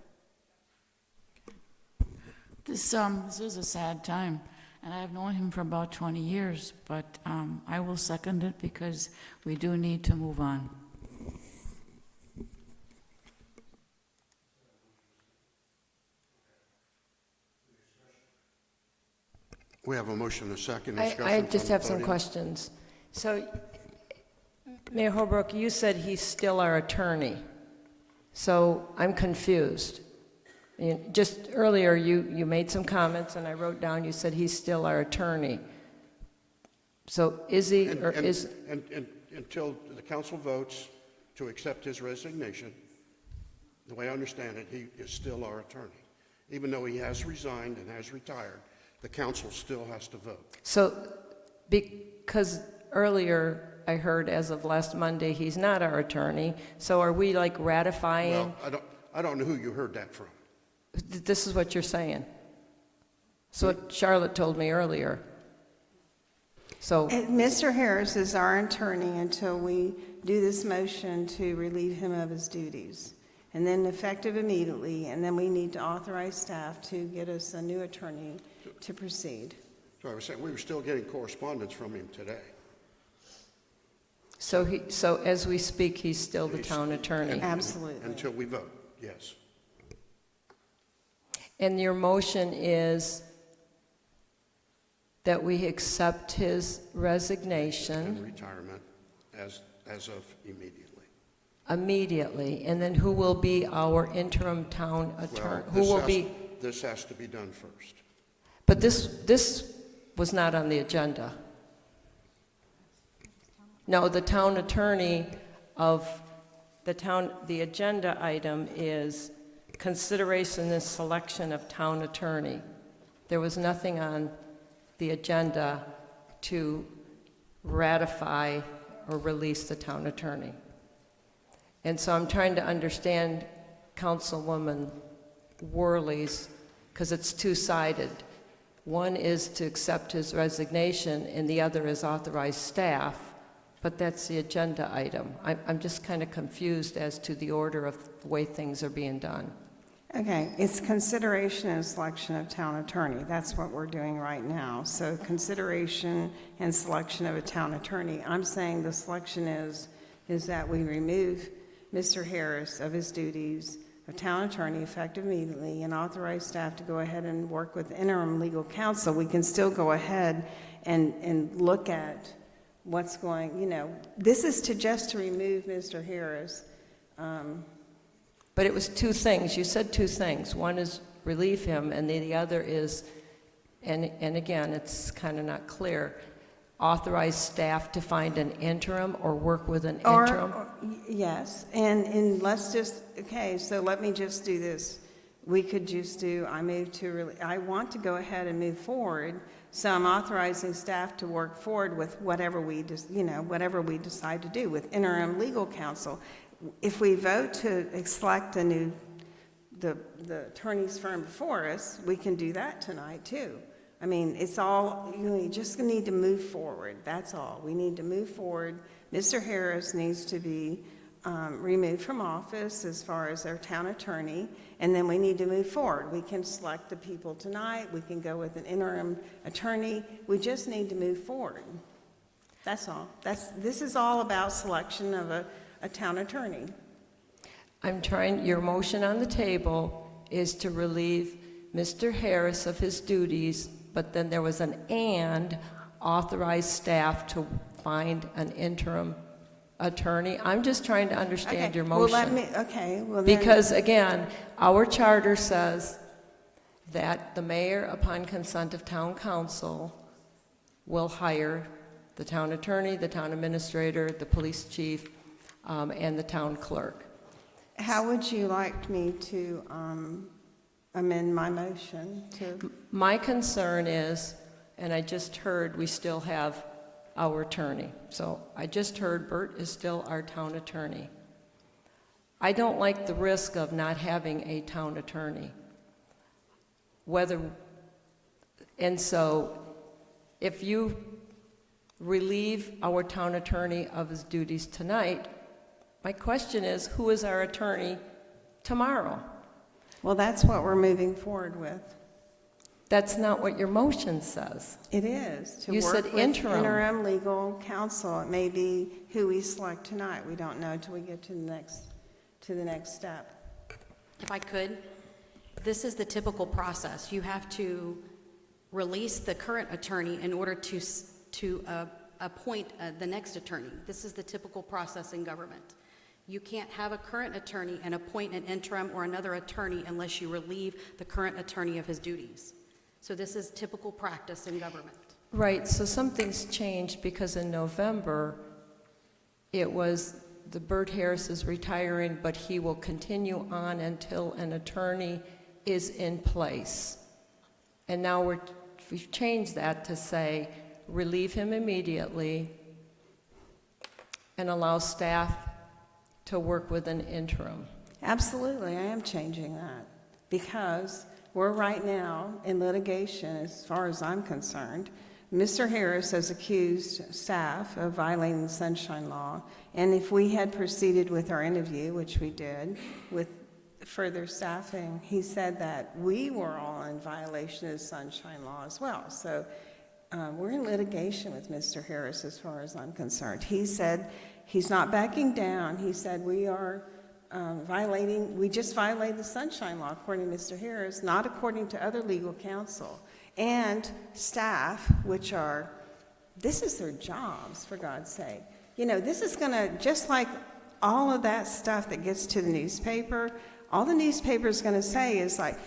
This is a sad time, and I've known him for about 20 years, but I will second it because we do need to move on. We have a motion, a second. I just have some questions. So, Mayor Holbrook, you said he's still our attorney. So I'm confused. Just earlier, you made some comments, and I wrote down, you said he's still our attorney. So is he, or is... Until the council votes to accept his resignation, the way I understand it, he is still our attorney. Even though he has resigned and has retired, the council still has to vote. So, because earlier I heard as of last Monday, he's not our attorney, so are we like ratifying? Well, I don't know who you heard that from. This is what you're saying. So what Charlotte told me earlier. So, And Mr. Harris is our attorney until we do this motion to relieve him of his duties. And then effective immediately, and then we need to authorize staff to get us a new attorney to proceed. So I was saying, we were still getting correspondence from him today. so as we speak, he's still the town attorney. Absolutely. Until we vote, yes. And your motion is that we accept his And resignation retirement as of immediately. immediately, and then who will be our interim town attorney? Well, Who will be? this has to be done first. But this was not on the agenda. No, the town attorney of the agenda item is consideration and selection of town attorney. There was nothing on the agenda to ratify or release the town attorney. And so I'm trying to understand Councilwoman Worley's, because it's two-sided. One is to accept his resignation, and the other is authorize staff, but that's the agenda item. I'm just kind of confused as to the order of the way things are being done. Okay, it's consideration and selection of town attorney. That's what we're doing right now. So consideration and selection of a town attorney. I'm saying the selection is that we remove Mr. Harris of his duties of town attorney effective immediately and authorize staff to go ahead and work with interim legal counsel. We can still go ahead and look at what's going, this is just to remove Mr. Harris. But it was two things. You said two things. One is relieve him, and the other is, and again, it's kind of not clear, authorize staff to find an interim or work with an interim? Yes, and let's just, okay, so let me just do this. We could just do, I want to go ahead and move forward, so I'm authorizing staff to work forward with whatever we decide to do with interim legal counsel. If we vote to select the attorney's firm before us, we can do that tonight too. I mean, it's all, you just need to move forward, that's all. We need to move forward. Mr. Harris needs to be removed from office as far as our town attorney, and then we need to move forward. We can select the people tonight, we can go with an interim attorney, we just need to move forward. That's all. This is all about selection of a town attorney. Your motion on the table is to relieve Mr. Harris of his duties, but then there was an and authorize staff to find an interim attorney. I'm just trying to understand your motion. Because again, our charter says that the mayor, upon consent of town council, will hire the town attorney, the town administrator, the police chief, and the town clerk. How would you like me to amend my motion to? My concern is, and I just heard we still have our attorney. So I just heard Bert is still our town attorney. I don't like the risk of not having a town attorney. And so if you relieve our town attorney of his duties tonight, my question is, who is our attorney tomorrow? Well, that's what we're moving forward with. That's not what your motion says. It is. To You work said with interim. legal counsel. It may be who we select tonight. We don't know until we get to the next step. If I could, this is the typical process. You have to release the current attorney in order to appoint the next attorney. This is the typical process in government. You can't have a current attorney and appoint an interim or another attorney unless you relieve the current attorney of his duties. So this is typical practice in government. Right, so something's changed because in November, it was the Bert Harris is retiring, but he will continue on until an attorney is in place. And now we've changed that to say, relieve him immediately and allow staff to work with an interim. Absolutely, I am changing that, because we're right now in litigation, as far as I'm concerned. Mr. Harris has accused staff of violating the Sunshine Law, and if we had proceeded with our interview, which we did, with further staffing, he said that we were all in violation of the Sunshine Law as well. So we're in litigation with Mr. Harris as far as I'm concerned. He said he's not backing down. He said we are we just violated the Sunshine Law, according to Mr. Harris, not according to other legal counsel. And staff, which are, this is their jobs, for God's sake. You know, this is going to, just like all of that stuff that gets to the newspaper, all the newspaper is going to say is like,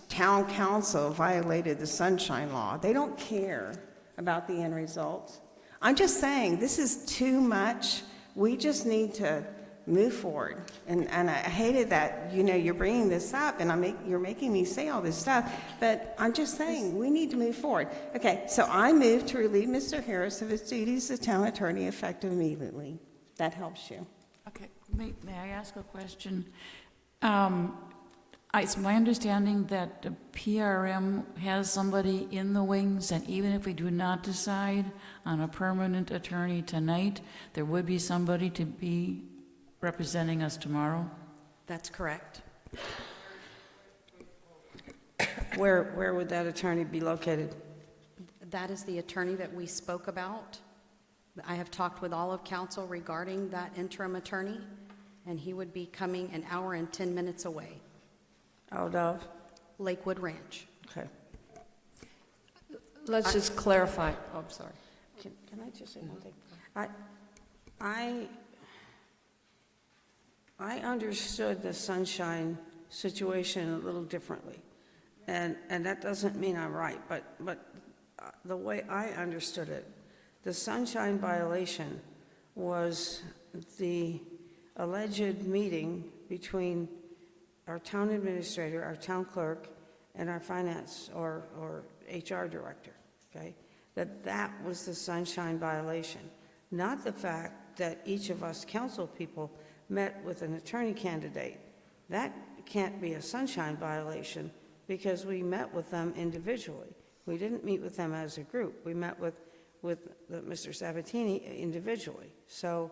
town council violated the Sunshine Law. They don't care about the end result. I'm just saying, this is too much. We just need to move forward. And I hated that, you know, you're bringing this up and you're making me say all this stuff, but I'm just saying we need to move forward. Okay, so I move to relieve Mr. Harris of his duties as town attorney effective immediately. That helps you. Okay, may I ask a question? It's my understanding that the PRM has somebody in the wings, and even if we do not decide on a permanent attorney tonight, there would be somebody to be representing us tomorrow? That's correct. Where would that attorney be located? That is the attorney that we spoke about. I have talked with all of council regarding that interim attorney, and he would be coming an hour and 10 minutes away. Out of? Lakewood Ranch. Okay. Let's just clarify. Oh, I'm sorry. Can I just say one thing? I understood the Sunshine situation a little differently, and that doesn't mean I'm right, but the way I understood it, the Sunshine violation was the alleged meeting between our town administrator, our town clerk, and our finance or HR director, okay? That was the Sunshine violation, not the fact that each of us council people met with an attorney candidate. That can't be a Sunshine violation because we met with them individually. We didn't meet with them as a group. We met with Mr. Sabatini individually. So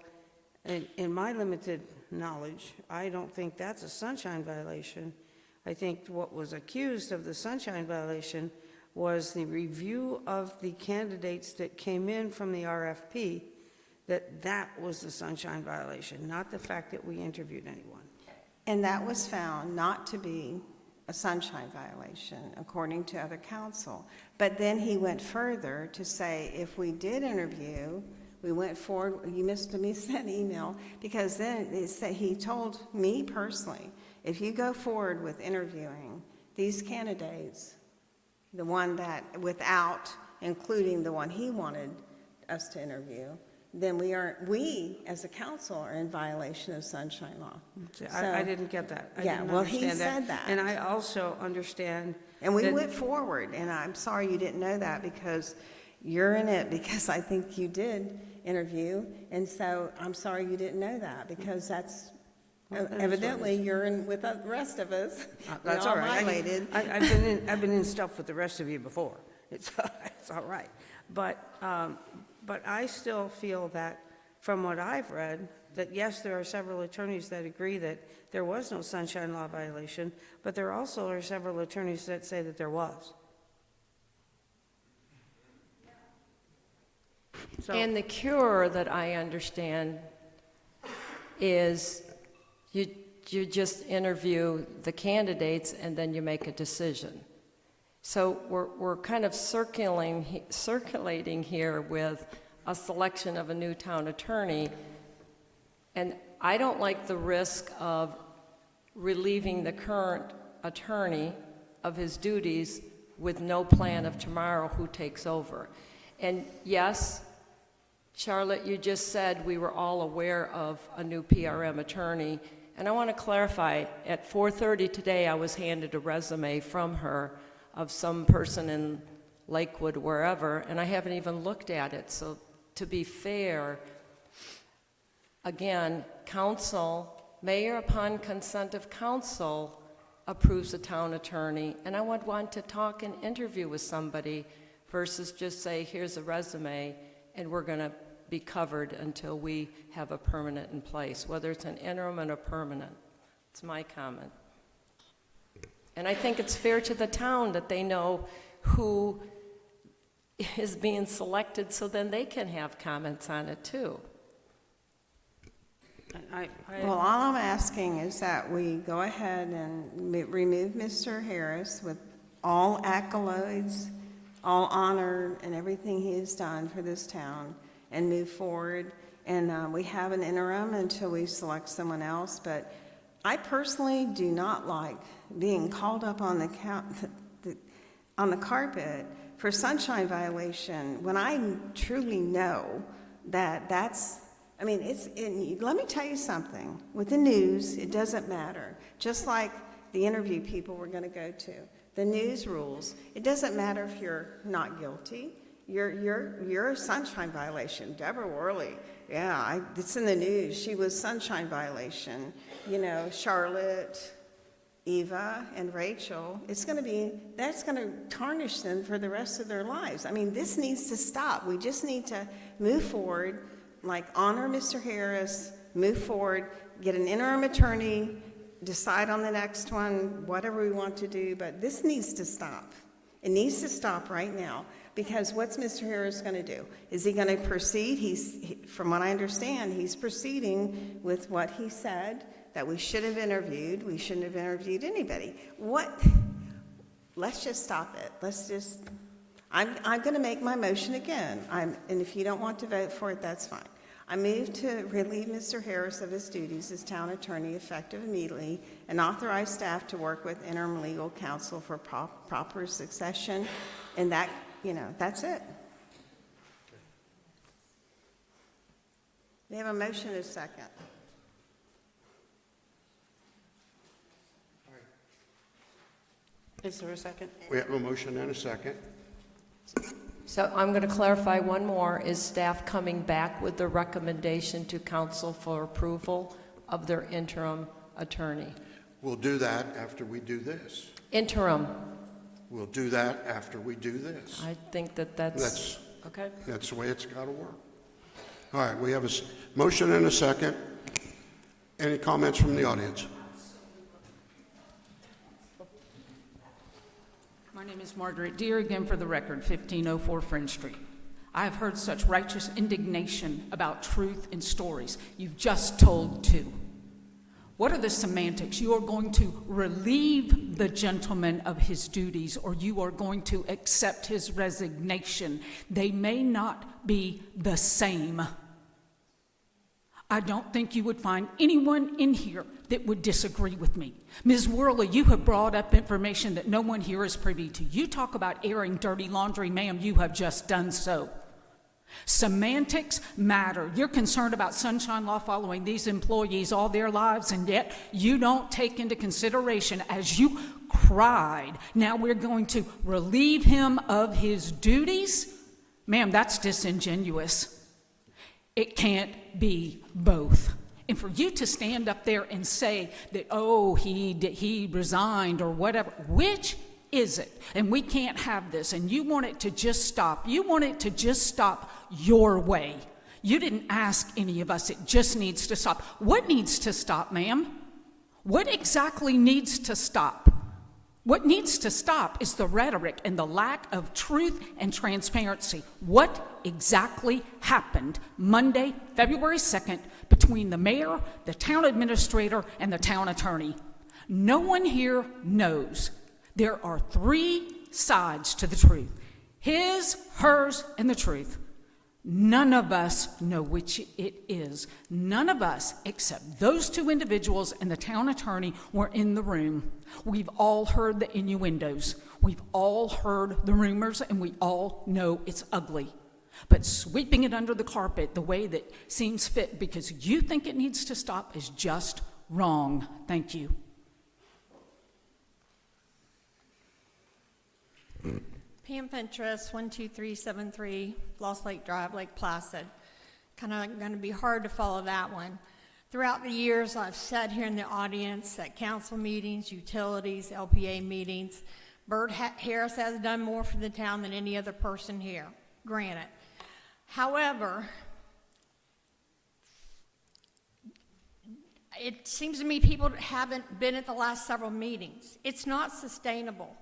in my limited knowledge, I don't think that's a Sunshine violation. I think what was accused of the Sunshine violation was the review of the candidates that came in from the RFP, that was the Sunshine violation, not the fact that we interviewed anyone. And that was found not to be a Sunshine violation, according to other counsel. But then he went further to say, if we did interview, we went forward, you missed me that email, because then he told me personally, if you go forward with interviewing these candidates, the one that, without including the one he wanted us to interview, then we as a council are in violation of Sunshine Law. See, I didn't get that. I Yeah, didn't well, he understand said that. And I also understand. And we that- went forward, and I'm sorry you didn't know that because you're in it, because I think you did interview, and so I'm sorry you didn't know that, because that's, Well, that is evidently you're in with the rest of us. That's We all right. violated. I've been in stuff with the rest of you before. It's all right. But I still feel that, from what I've read, that yes, there are several attorneys that agree that there was no Sunshine Law violation, but there also are several attorneys that say that there was. So, And the cure that I understand is you just interview the candidates and then you make a decision. So we're kind of circulating here with a selection of a new town attorney, and I don't like the risk of relieving the current attorney of his duties with no plan of tomorrow who takes over. And yes, Charlotte, you just said we were all aware of a new PRM attorney, and I want to clarify, at 4:30 today I was handed a resume from her of some person in Lakewood, wherever, and I haven't even looked at it. So to be fair, again, council Mayor, upon consent of council, approves the town attorney, and I would want to talk and interview with somebody versus just say, here's a resume, and we're going to be covered until we have a permanent in place, whether it's an interim and a permanent. It's my comment. And I think it's fair to the town that they know who is being selected, so then they can have comments on it too. Well, all I'm asking is that we go ahead and remove Mr. Harris with all accolades, all honor, and everything he has done for this town, and move forward. And we have an interim until we select someone else, but I personally do not like being called up on the carpet for sunshine violation when I truly know that that's, I mean, let me tell you something. With the news, it doesn't matter. Just like the interview people we're going to go to, the news rules. It doesn't matter if you're not guilty. You're a sunshine violation. Debra Worley, yeah, it's in the news. She was sunshine violation. You know, Charlotte, Eva, and Rachel. That's going to tarnish them for the rest of their lives. I mean, this needs to stop. We just need to move forward. Like, honor Mr. Harris, move forward, get an interim attorney, decide on the next one, whatever we want to do, but this needs to stop. It needs to stop right now, because what's Mr. Harris going to do? Is he going to proceed? From what I understand, he's proceeding with what he said, that we should have interviewed. We shouldn't have interviewed anybody. Let's just stop it. I'm going to make my motion again, and if you don't want to vote for it, that's fine. I move to relieve Mr. Harris of his duties as town attorney effective immediately and authorize staff to work with interim legal counsel for proper succession, and that's it. We have a motion and a second. Is there a second? We have a motion and a second. So I'm going to clarify one more. Is staff coming back with the recommendation to council for approval of their interim attorney? We'll do that after we do this. Interim. We'll do that after we do this. I think that's okay. That's the way it's got to work. All right, we have a motion and a second. Any comments from the audience? My name is Margaret Deere, again for the record, 1504 French Street. I have heard such righteous indignation about truth and stories. You've just told two. What are the semantics? You are going to relieve the gentleman of his duties, or you are going to accept his resignation. They may not be the same. I don't think you would find anyone in here that would disagree with me. Ms. Worley, you have brought up information that no one here is privy to. You talk about airing dirty laundry, ma'am, you have just done so. Semantics matter. You're concerned about sunshine law following these employees all their lives, and yet you don't take into consideration, as you cried, now we're going to relieve him of his duties? Ma'am, that's disingenuous. It can't be both. And for you to stand up there and say that, oh, he resigned or whatever, which is it? And we can't have this, and you want it to just stop. You want it to just stop your way. You didn't ask any of us. It just needs to stop. What needs to stop, ma'am? What exactly needs to stop? What needs to stop is the rhetoric and the lack of truth and transparency. What exactly happened Monday, February 2nd, between the mayor, the town administrator, and the town attorney? No one here knows. There are three sides to the truth: his, hers, and the truth. None of us know which it is. None of us, except those two individuals and the town attorney, were in the room. We've all heard the innuendos. We've all heard the rumors, and we all know it's ugly. But sweeping it under the carpet the way that seems fit because you think it needs to stop is just wrong. Thank you. Pam Fentress, 12373 Lost Lake Drive, Lake Placid. Kind of going to be hard to follow that one. Throughout the years, I've sat here in the audience at council meetings, utilities, LPA meetings. Bert Harris has done more for the town than any other person here, granted. However, it seems to me people haven't been at the last several meetings. It's not sustainable.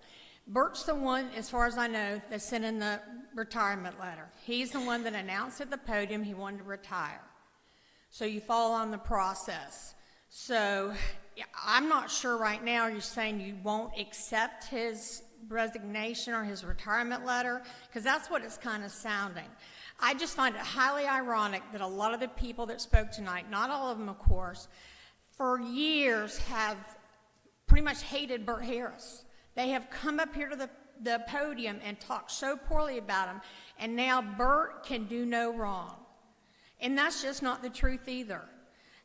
Bert's the one, as far as I know, that sent in the retirement letter. He's the one that announced at the podium he wanted to retire. So you follow on the process. So I'm not sure right now you're saying you won't accept his resignation or his retirement letter, because that's what it's kind of sounding. I just find it highly ironic that a lot of the people that spoke tonight, not all of them of course, for years have pretty much hated Bert Harris. They have come up here to the podium and talked so poorly about him, and now Bert can do no wrong. And that's just not the truth either.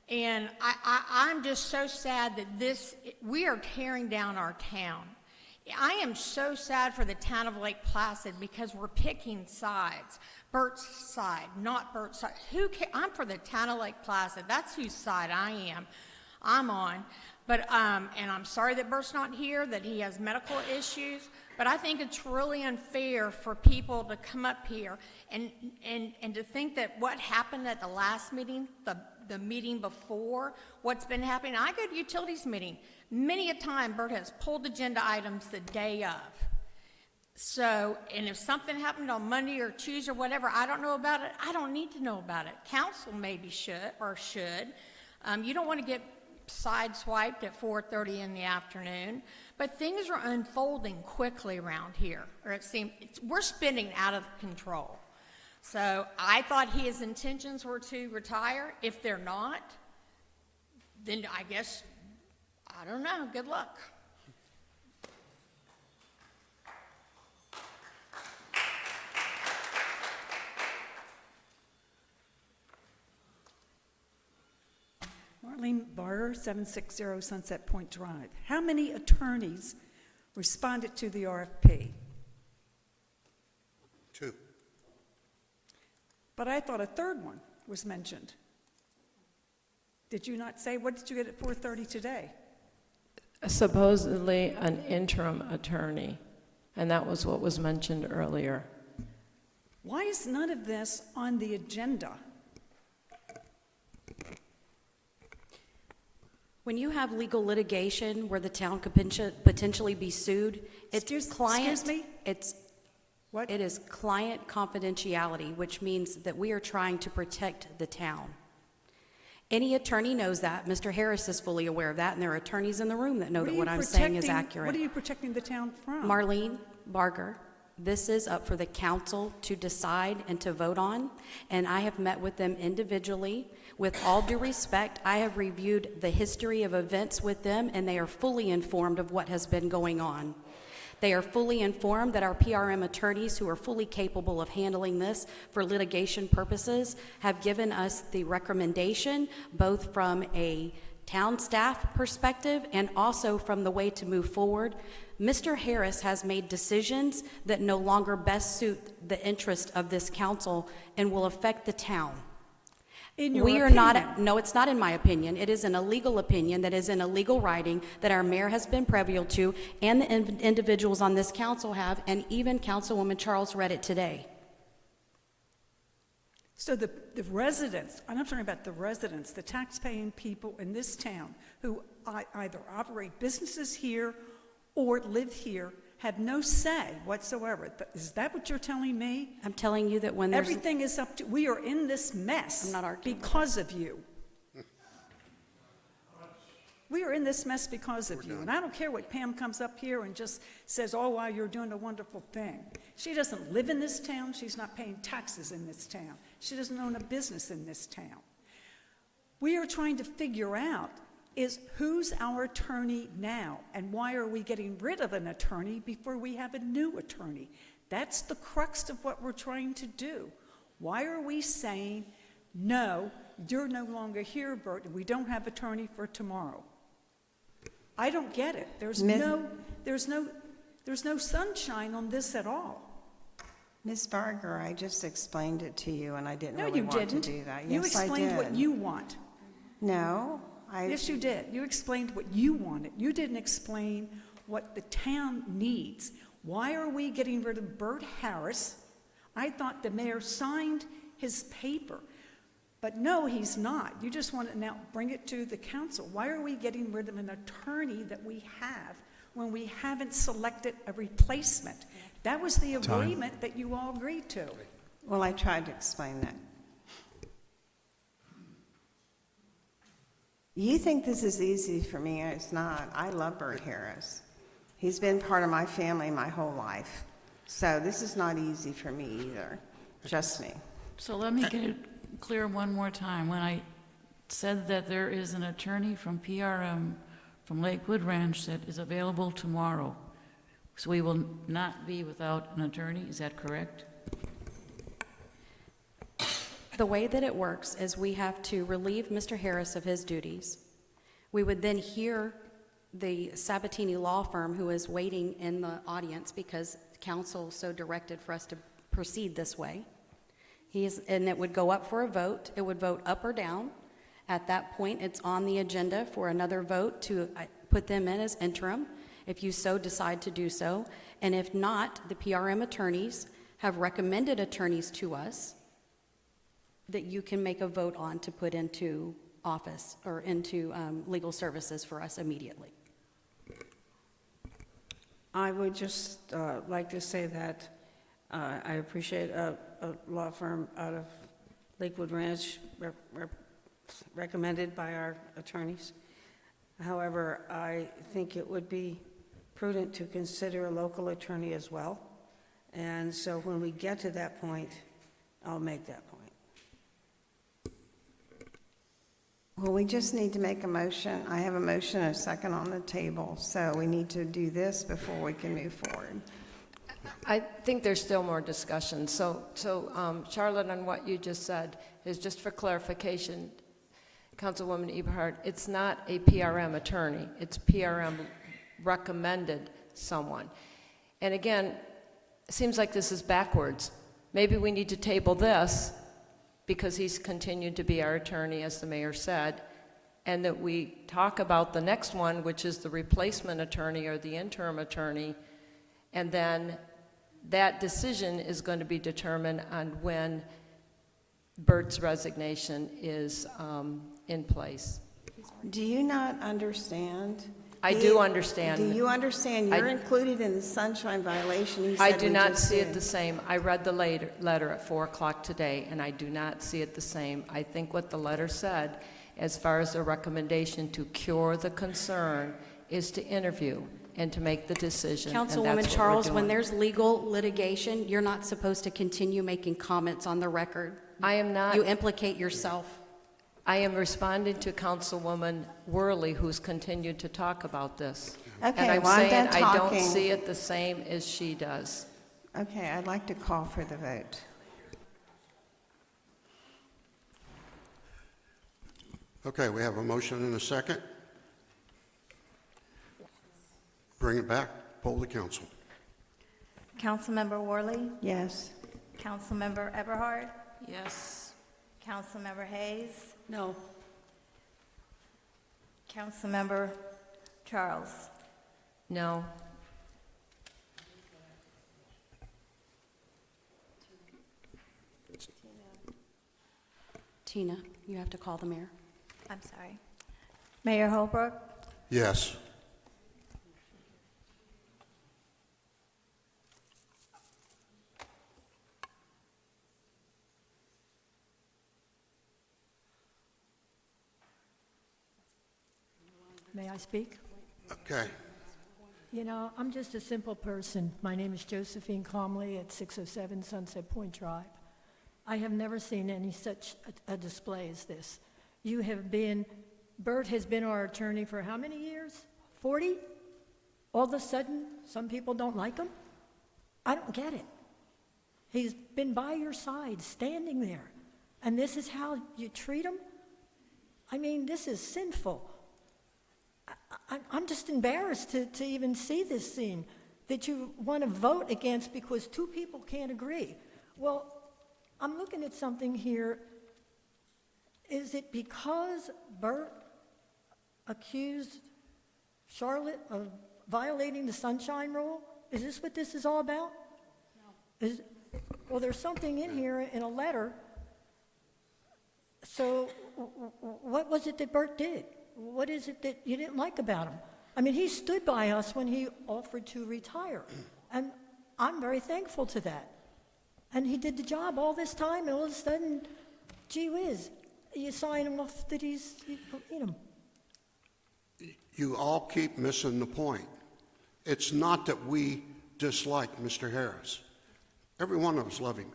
And I'm just so sad that we are tearing down our town. I am so sad for the town of Lake Placid because we're picking sides. Bert's side, not Bert's side. I'm for the town of Lake Placid. That's whose side I'm on. But, and I'm sorry that Bert's not here, that he has medical issues, but I think it's really unfair for people to come up here and to think that what happened at the last meeting, the meeting before, what's been happening. I go to utilities meeting. Many a time Bert has pulled agenda items the day of. So, and if something happened on Monday or Tuesday or whatever, I don't know about it, I don't need to know about it. Council maybe should. You don't want to get sideswiped at 4:30 in the afternoon, but things are unfolding quickly around here, or it seems we're spinning out of control. So I thought his intentions were to retire. If they're not, then I guess, I don't know, good luck. Marlene Barter, 760 Sunset Point Drive. How many attorneys responded to the RFP? 2. But I thought a third one was mentioned. Did you not say, what did you get at 4:30 today? Supposedly an interim attorney, and that was what was mentioned earlier. Why is none of this on the agenda? When you have legal litigation where the town could potentially be sued, it's client. Excuse me? What? It is client confidentiality, which means that we are trying to protect the town. Any attorney knows that. Mr. Harris is fully aware of that, and there are attorneys in the room that know that what I'm saying is accurate. What are you protecting the town from? Marlene Barger, this is up for the council to decide and to vote on, and I have met with them individually. With all due respect, I have reviewed the history of events with them, and they are fully informed of what has been going on. They are fully informed that our PRM attorneys, who are fully capable of handling this for litigation purposes, have given us the recommendation, both from a town staff perspective and also from the way to move forward. Mr. Harris has made decisions that no longer best suit the interest of this council and will affect the town. We are not. No, it's not in my opinion. It is in a legal opinion that is in a legal writing that our mayor has been privy to, and the individuals on this council have, and even Councilwoman Charles read it today. So the residents, and I'm talking about the residents, the tax-paying people in this town who either operate businesses here or live here, have no say whatsoever. Is that what you're telling me? I'm telling you that when there's... Everything is up to... We are in this mess. I'm not arguing because of you. We are in this mess because of you. And I don't care what Pam comes up here and just says, oh, wow, you're doing a wonderful thing. She doesn't live in this town. She's not paying taxes in this town. She doesn't own a business in this town. We are trying to figure out is who's our attorney now, and why are we getting rid of an attorney before we have a new attorney? That's the crux of what we're trying to do. Why are we saying, no, you're no longer here, Bert, and we don't have attorney for tomorrow? I don't get it. There's no sunshine on this at all. Ms. Barger, I just explained it to you, and I didn't No, really you want didn't. to do that. You Yes, I explained did. what you want. No, Yes, you did. You explained what you wanted. You didn't explain what the town needs. Why are we getting rid of Bert Harris? I thought the mayor signed his paper. But no, he's not. You just want to now bring it to the council. Why are we getting rid of an attorney that we have when we haven't selected a replacement? That was the agreement that you all agreed to. well, I tried to explain that. You think this is easy for me, and it's not. I love Bert Harris. He's been part of my family my whole life. So this is not easy for me either. Trust me. So let me get it clear one more time. When I said that there is an attorney from PRM from Lakewood Ranch that is available tomorrow, so we will not be without an attorney, is that correct? The way that it works is we have to relieve Mr. Harris of his duties. We would then hear the Sabatini law firm, who is waiting in the audience because council so directed for us to proceed this way. And it would go up for a vote. It would vote up or down. At that point, it's on the agenda for another vote to put them in as interim, if you so decide to do so. And if not, the PRM attorneys have recommended attorneys to us that you can make a vote on to put into office or into legal services for us immediately. I would just like to say that I appreciate a law firm out of Lakewood Ranch recommended by our attorneys. However, I think it would be prudent to consider a local attorney as well. And so when we get to that point, I'll make that point. Well, we just need to make a motion. I have a motion and a second on the table, so we need to do this before we can move forward. I think there's still more discussion. So Charlotte, on what you just said, is just for clarification, Councilwoman Eberhardt, it's not a PRM attorney. It's PRM recommended someone. And again, it seems like this is backwards. Maybe we need to table this because he's continued to be our attorney, as the mayor said, and that we talk about the next one, which is the replacement attorney or the interim attorney, and then that decision is going to be determined on when Bert's resignation is in place. Do you not understand? I do understand. Do you understand you're included in the sunshine violation? You said I do we not just see it did. the same. I read the letter at 4 o'clock today, and I do not see it the same. I think what the letter said, as far as the recommendation to cure the concern, is to interview and to make the decision. and that's Councilwoman what we're Charles, when doing. there's legal litigation, you're not supposed to continue making comments on the record. I am not. You implicate yourself. I am responding to Councilwoman Worley, who's continued to talk about this. Okay, And I'm well, I'm saying done I don't talking. see it the same as she does. Okay, I'd like to call for the vote. Okay, we have a motion and a second. Bring it back, poll the council. Councilmember Worley, Yes. Councilmember Eberhardt, Yes. Councilmember Hayes, No. Councilmember Charles. No. Tina, you have to call the mayor. I'm sorry. Mayor Holbrook, Yes. May I speak? Okay. You know, I'm just a simple person. My name is Josephine Comley at 607 Sunset Point Drive. I have never seen any such a display as this. You have been, Bert has been our attorney for how many years? 40? All of a sudden, some people don't like him? I don't get it. He's been by your side, standing there, and this is how you treat him? I mean, this is sinful. I'm just embarrassed to even see this scene that you want to vote against because two people can't agree. Well, I'm looking at something here. Is it because Bert accused Charlotte of violating the sunshine rule? Is this what this is all about? No. Well, there's something in here in a letter. So what was it that Bert did? What is it that you didn't like about him? I mean, he stood by us when he offered to retire, and I'm very thankful to that. And he did the job all this time, and all of a sudden, gee whiz, you sign him off that you need him. You all keep missing the point. It's not that we dislike Mr. Harris. Every one of us love him.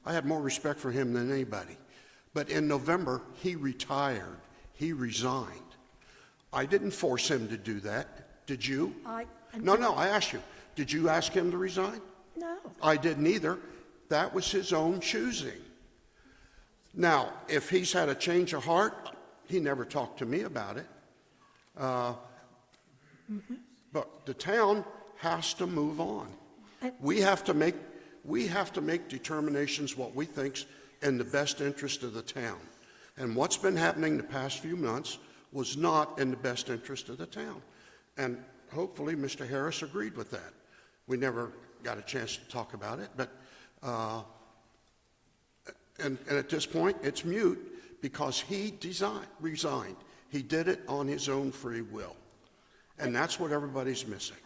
I have more respect for him than anybody. But in November, he retired. He resigned. I didn't force him to do that. Did you? No, I asked you. Did you ask him to resign? No. I didn't either. That was his own choosing. Now, if he's had a change of heart, he never talked to me about it. But the town has to move on. We have to make determinations what we think's in the best interest of the town. And what's been happening the past few months was not in the best interest of the town. And hopefully Mr. Harris agreed with that. We never got a chance to talk about it, but and at this point it's mute because he resigned. He did it on his own free will. And that's what everybody's missing.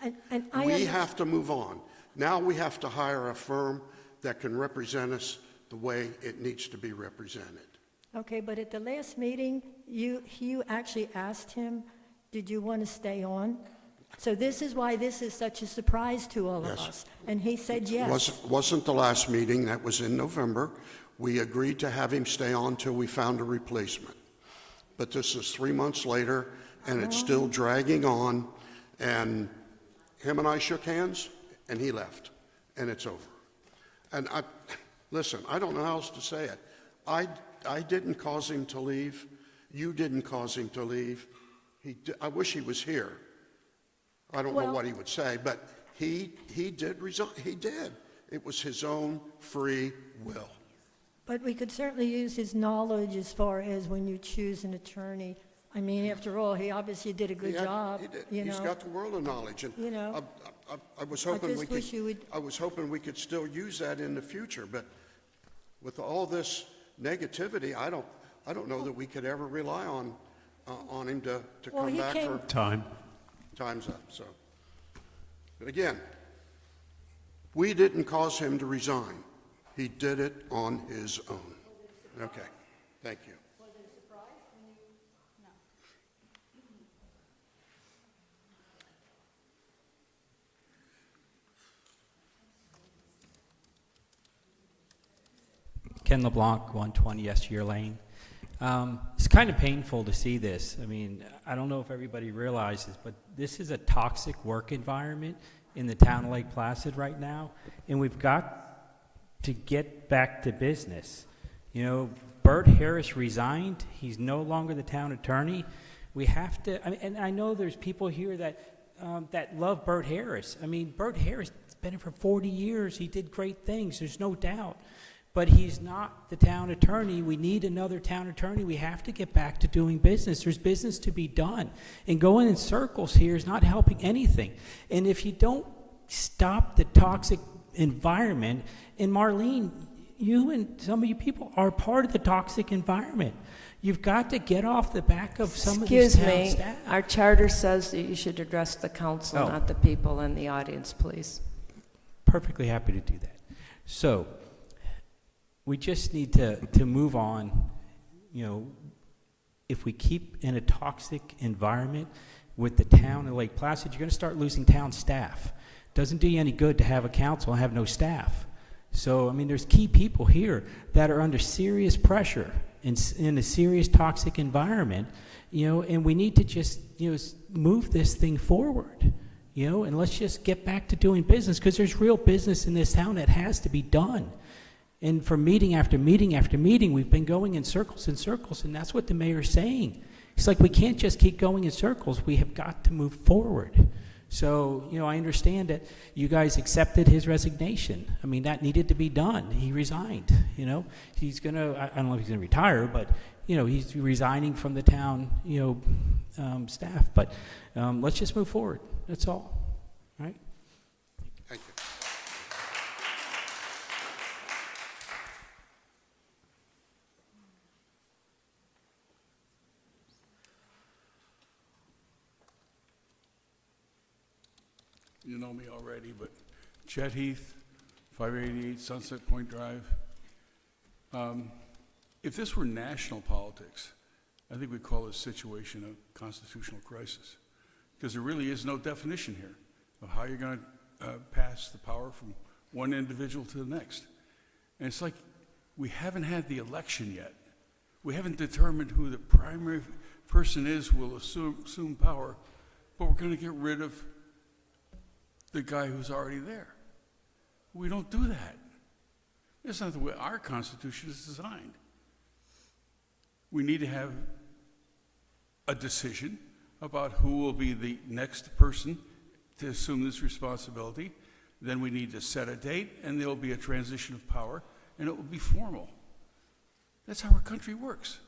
We have to move on. Now we have to hire a firm that can represent us the way it needs to be represented. Okay, but at the last meeting, you actually asked him, did you want to stay on? So this is why this is such a surprise to all of us. And he said yes. Wasn't the last meeting, that was in November. We agreed to have him stay on till we found a replacement. But this is 3 months later, and it's still dragging on, and him and I shook hands, and he left, and it's over. And listen, I don't know how else to say it. I didn't cause him to leave. You didn't cause him to leave. I wish he was here. I don't know what he would say, but he did resign. He did. It was his own free will. But we could certainly use his knowledge as far as when you choose an attorney. I mean, after all, he obviously did a good job. He did. You He's know? got the world of knowledge, and You know, I was hoping just wish you would. I was hoping we could still use that in the future. But with all this negativity, I don't know that we could ever rely on him to come back for time's up. So, but again, we didn't cause him to resign. He did it on his own. Okay, thank you. Ken LeBlanc, 120 Estier Lane. It's kind of painful to see this. I mean, I don't know if everybody realizes, but this is a toxic work environment in the town of Lake Placid right now, and we've got to get back to business. You know, Bert Harris resigned. He's no longer the town attorney. We have to, and I know there's people here that love Bert Harris. I mean, Bert Harris has been here for 40 years. He did great things, there's no doubt. But he's not the town attorney. We need another town attorney. We have to get back to doing business. There's business to be done. And going in circles here is not helping anything. And if you don't stop the toxic environment, and Marlene, you and some of you people are part of the toxic environment. You've got to get off the back of some of these town staff. Our charter says that you should address the council, not the people in the audience, please. Perfectly happy to do that. So, we just need to move on. You know, if we keep in a toxic environment with the town of Lake Placid, you're going to start losing town staff. Doesn't do you any good to have a council and have no staff. So, I mean, there's key people here that are under serious pressure in a serious toxic environment, you know, and we need to just, you know, move this thing forward, you know, and let's just get back to doing business, because there's real business in this town that has to be done. And for meeting after meeting after meeting, we've been going in circles, and that's what the mayor's saying. It's like we can't just keep going in circles. We have got to move forward. So, you know, I understand that you guys accepted his resignation. I mean, that needed to be done. He resigned, you know. He's going to, I don't know if he's going to retire, but, you know, he's resigning from the town, you know, staff. But let's just move forward. That's all, right? Thank you. You know me already, but Chet Heath, 588 Sunset Point Drive. If this were national politics, I think we'd call this situation a constitutional crisis, because there really is no definition here of how you're going to pass the power from one individual to the next. And it's like we haven't had the election yet. We haven't determined who the primary person is who will assume power, but we're going to get rid of the guy who's already there. We don't do that. That's not the way our Constitution is designed. We need to have a decision about who will be the next person to assume this responsibility. Then we need to set a date, and there will be a transition of power, and it will be formal. That's how our country works.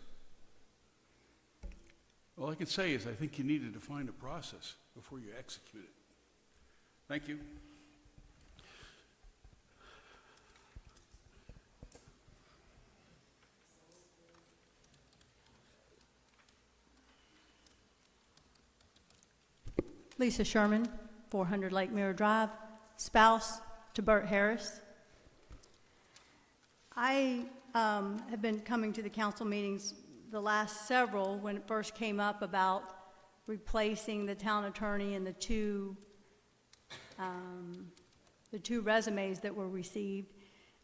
All I can say is I think you need to define a process before you execute it. Thank you. Lisa Sherman, 400 Lake Mirror Drive, spouse to Bert Harris. I have been coming to the council meetings, the last several, when it first came up about replacing the town attorney and the two resumes that were received.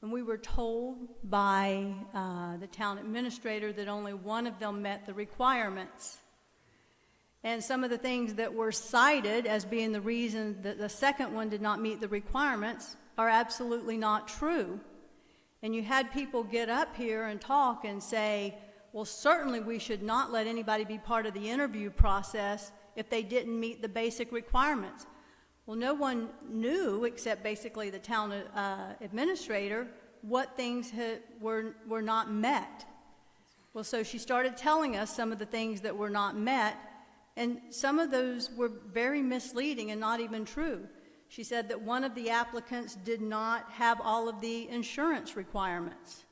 And we were told by the town administrator that only one of them met the requirements. And some of the things that were cited as being the reason that the second one did not meet the requirements are absolutely not true. And you had people get up here and talk and say, well, certainly we should not let anybody be part of the interview process if they didn't meet the basic requirements. Well, no one knew, except basically the town administrator, what things were not met. Well, so she started telling us some of the things that were not met, and some of those were very misleading and not even true. She said that one of the applicants did not have all of the insurance requirements.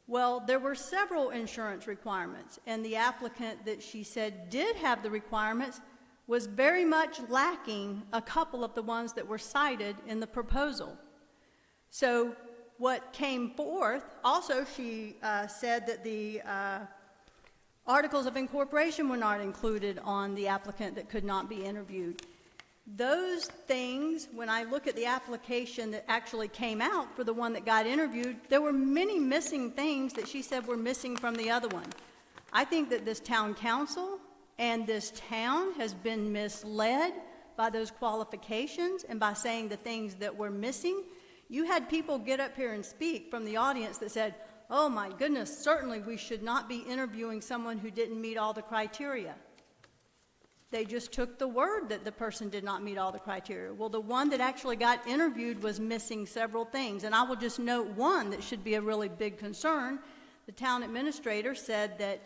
Well, there were several insurance requirements, and the applicant that she said did have the requirements was very much lacking a couple of the ones that were cited in the proposal. So what came forth, also she said that the articles of incorporation were not included on the applicant that could not be interviewed. Those things, when I look at the application that actually came out for the one that got interviewed, there were many missing things that she said were missing from the other one. I think that this town council and this town has been misled by those qualifications and by saying the things that were missing. You had people get up here and speak from the audience that said, oh my goodness, certainly we should not be interviewing someone who didn't meet all the criteria. They just took the word that the person did not meet all the criteria. Well, the one that actually got interviewed was missing several things. And I will just note one that should be a really big concern. The town administrator said that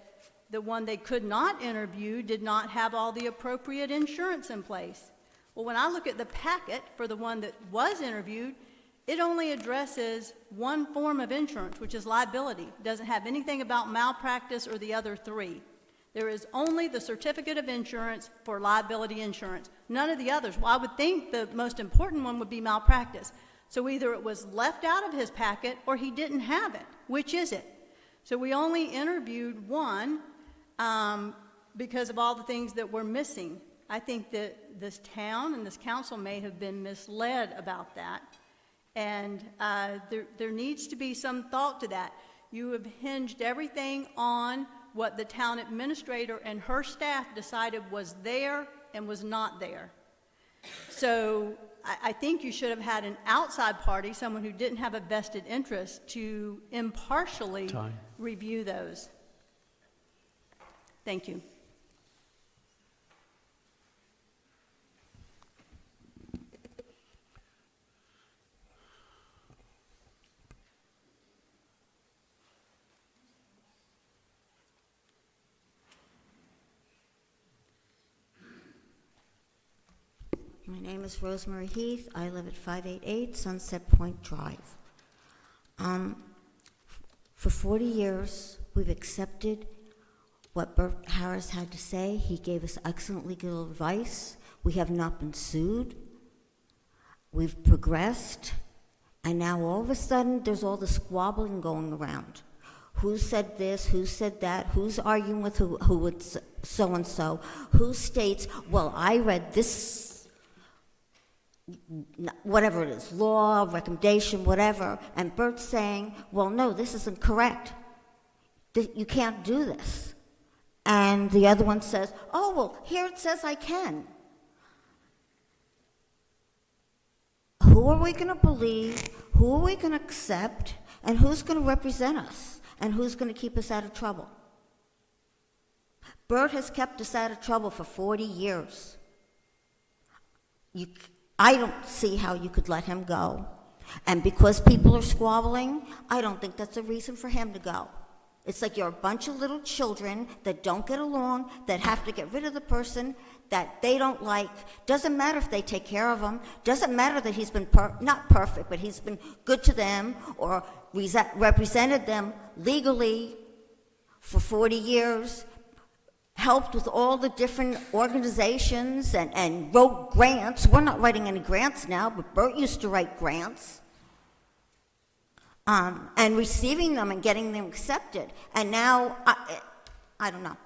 the one they could not interview did not have all the appropriate insurance in place. Well, when I look at the packet for the one that was interviewed, it only addresses one form of insurance, which is liability. It doesn't have anything about malpractice or the other three. There is only the certificate of insurance for liability insurance, none of the others. Well, I would think the most important one would be malpractice. So either it was left out of his packet or he didn't have it. Which is it? So we only interviewed one because of all the things that were missing. I think that this town and this council may have been misled about that. And there needs to be some thought to that. You have hinged everything on what the town administrator and her staff decided was there and was not there. So I think you should have had an outside party, someone who didn't have a vested interest, to impartially review those. Thank you. name is Rosemary Heath. I live at 588 Sunset Point Drive. For 40 years, we've accepted what Bert Harris had to say. He gave us excellent legal advice. We have not been sued. We've progressed. And now all of a sudden, there's all the squabbling going around. Who said this? Who said that? Who's arguing with who with so-and-so? Who states, well, I read this, whatever it is, law, recommendation, whatever, and Bert's saying, well, no, this isn't correct. You can't do this. And the other one says, oh, well, here it says I can. Who are we going to believe? Who are we going to accept? And who's going to represent us? And who's going to keep us out of trouble? Bert has kept us out of trouble for 40 years. I don't see how you could let him go. And because people are squabbling, I don't think that's a reason for him to go. It's like you're a bunch of little children that don't get along, that have to get rid of the person that they don't like. Doesn't matter if they take care of them. Doesn't matter that he's been not perfect, but he's been good to them or represented them legally for 40 years, helped with all the different organizations and wrote grants. We're not writing any grants now, but Bert used to write grants. And receiving them and getting them accepted. And now, I don't know.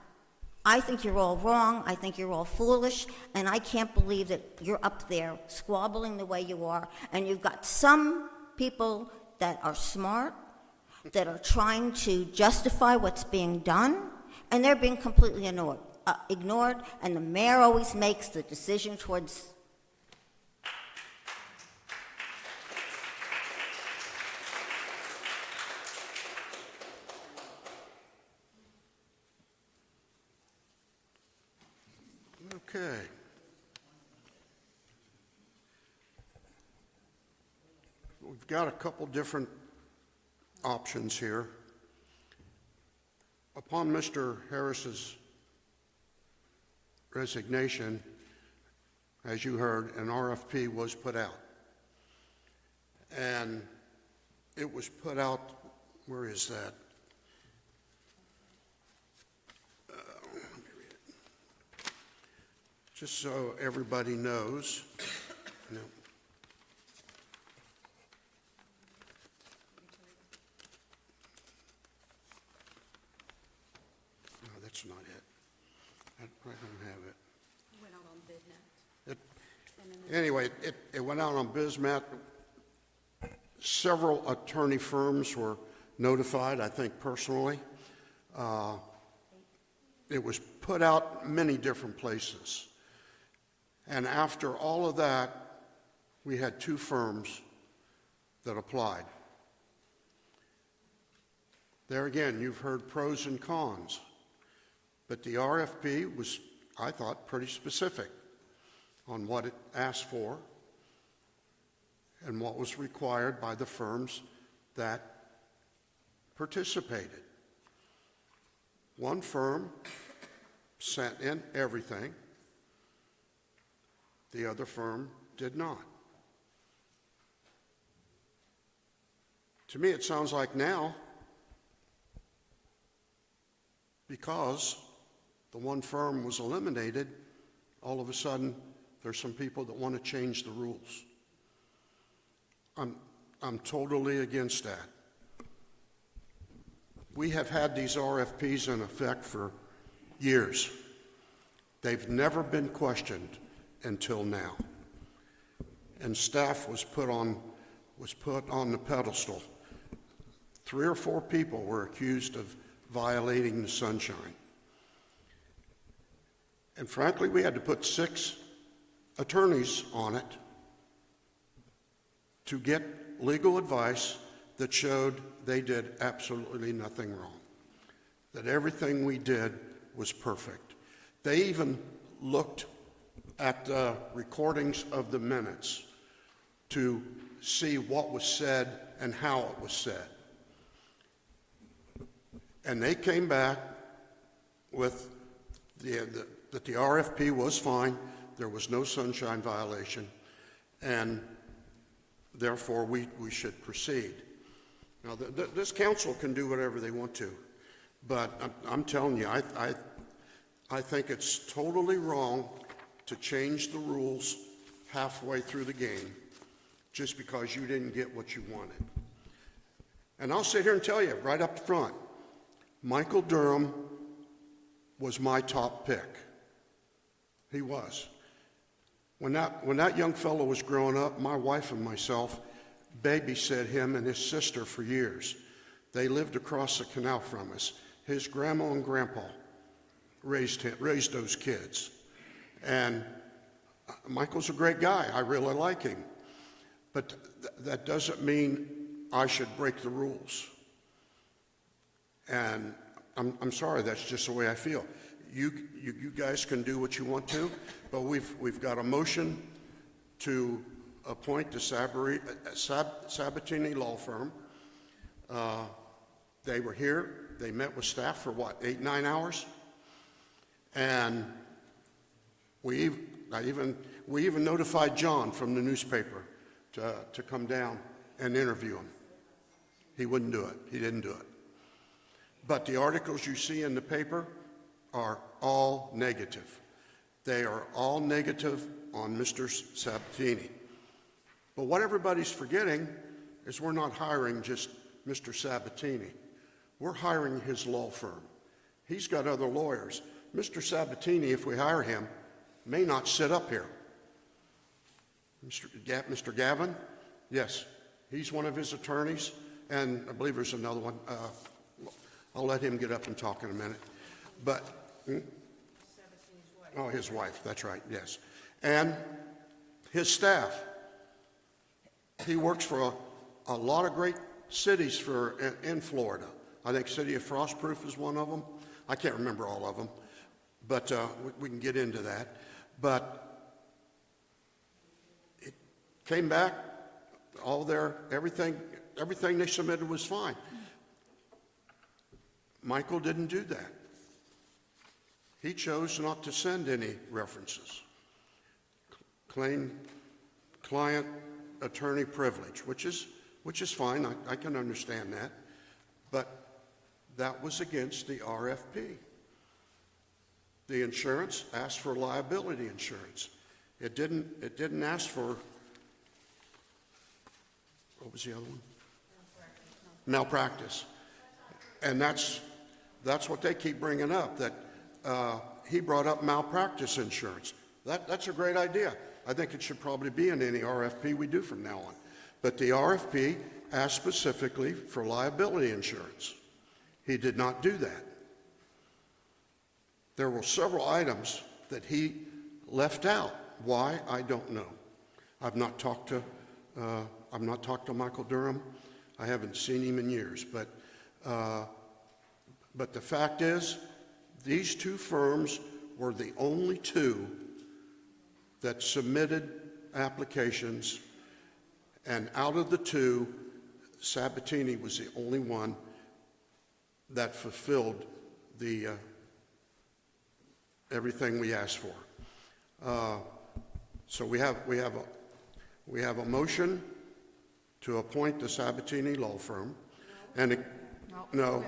I think you're all wrong. I think you're all foolish. And I can't believe that you're up there squabbling the way you are. And you've got some people that are smart, that are trying to justify what's being done, and they're being completely ignored. And the mayor always makes the decision towards. Okay. We've got a couple different options here. Upon Mr. Harris's resignation, as you heard, an RFP was put out. And it was put out, where is that? Just so everybody knows, no. No, that's not it. I don't have it. It went out on BidNet. Anyway, it went out on BizMat. Several attorney firms were notified, I think personally. It was put out many different places. And after all of that, we had 2 firms that applied. There again, you've heard pros and cons, but the RFP was, I thought, pretty specific on what it asked for and what was required by the firms that participated. One firm sent in everything. The other firm did not. To me, it sounds like now, because the one firm was eliminated, all of a sudden, there's some people that want to change the rules. I'm totally against that. We have had these RFPs in effect for years. They've never been questioned until now. And staff was put on the pedestal. 3 or 4 people were accused of violating the sunshine. And frankly, we had to put 6 attorneys on it to get legal advice that showed they did absolutely nothing wrong, that everything we did was perfect. They even looked at the recordings of the minutes to see what was said and how it was said. And they came back with that the RFP was fine, There was no sunshine violation, and therefore we should proceed. Now, this council can do whatever they want to, but I'm telling you, I think it's totally wrong to change the rules halfway through the game just because you didn't get what you wanted. And I'll sit here and tell you right up front, Michael Durham was my top pick. He was. When that young fellow was growing up, my wife and myself babysat him and his sister for years. They lived across the canal from us. His grandma and grandpa raised those kids. And Michael's a great guy. I really like him. But that doesn't mean I should break the rules. And I'm sorry, that's just the way I feel. You guys can do what you want to, but we've got a motion to appoint the Sabatini Law Firm. They were here. They met with staff for what, 8-9 hours? And we even notified John from the newspaper to come down and interview him. He wouldn't do it. He didn't do it. But the articles you see in the paper are all negative. They are all negative on Mr. Sabatini. But what everybody's forgetting is we're not hiring just Mr. Sabatini. We're hiring his law firm. He's got other lawyers. Mr. Sabatini, if we hire him, may not sit up here. Mr. Gavin, yes, he's one of his attorneys, and I believe there's another one. I'll let him get up and talk in a minute. But, oh, his wife, that's right, yes. And his staff. He works for a lot of great cities in Florida. I think City of Frostproof is one of them. I can't remember all of them, but we can get into that. But it came back, everything they submitted was fine. Michael didn't do that. He chose not to send any references. Client attorney privilege, which is fine. I can understand that. But that was against the RFP. The insurance asked for liability insurance. It didn't ask for, what was the other one? Malpractice. And that's what they keep bringing up, that he brought up malpractice insurance. That's a great idea. I think it should probably be in any RFP we do from now on. But the RFP asked specifically for liability insurance. He did not do that. There were several items that he left out. Why? I don't know. I've not talked to Michael Durham. I haven't seen him in years. But the fact is, these two firms were the only two that submitted applications, and out of the two, Sabatini was the only one that fulfilled the everything we asked for. So we have a motion to appoint the Sabatini Law Firm, and no.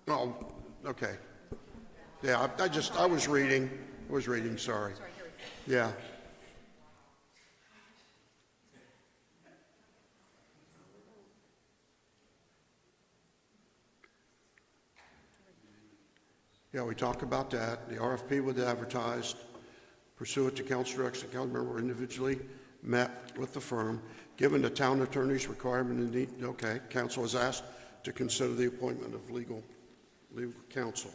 Oh, okay. Yeah, I was reading, sorry. Yeah. Yeah, we talked about that. The RFP was advertised pursuant to council direction. The council member individually met with the firm. Given the town attorney's requirement and need, okay, council was asked to consider the appointment of legal counsel.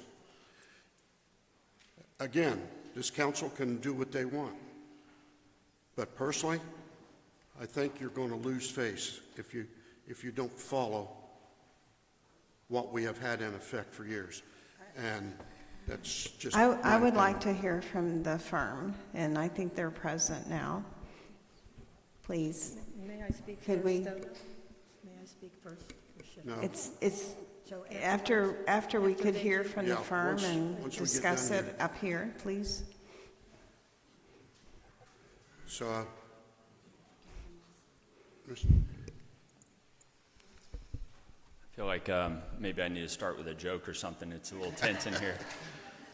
Again, this council can do what they want. But personally, I think you're going to lose face if you don't follow what we have had in effect for years. And that's just I would like to hear from the firm, and I think they're present now. Please. May I speak Could first, we? though? May I speak? speak first? Or should No. It's, So after we could hear from the Yeah, firm and once we get discuss done it here. up here, please. So, I feel like maybe I need to start with a joke or something. It's a little tense in here.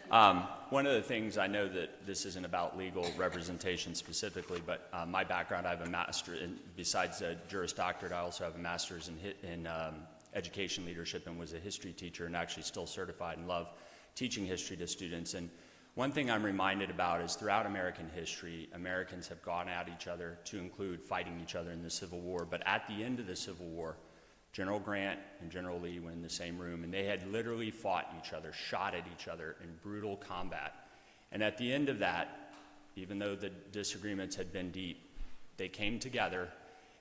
One of the things, I know that this isn't about legal representation specifically, but my background, I have a master, and besides a Juris Doctorate, I also have a master's in education leadership and was a history teacher and actually still certified and love teaching history to students. And one thing I'm reminded about is throughout American history, Americans have gone at each other to include fighting each other in the Civil War. But at the end of the Civil War, General Grant and General Lee were in the same room, and they had literally fought each other, shot at each other in brutal combat. And at the end of that, even though the disagreements had been deep, they came together,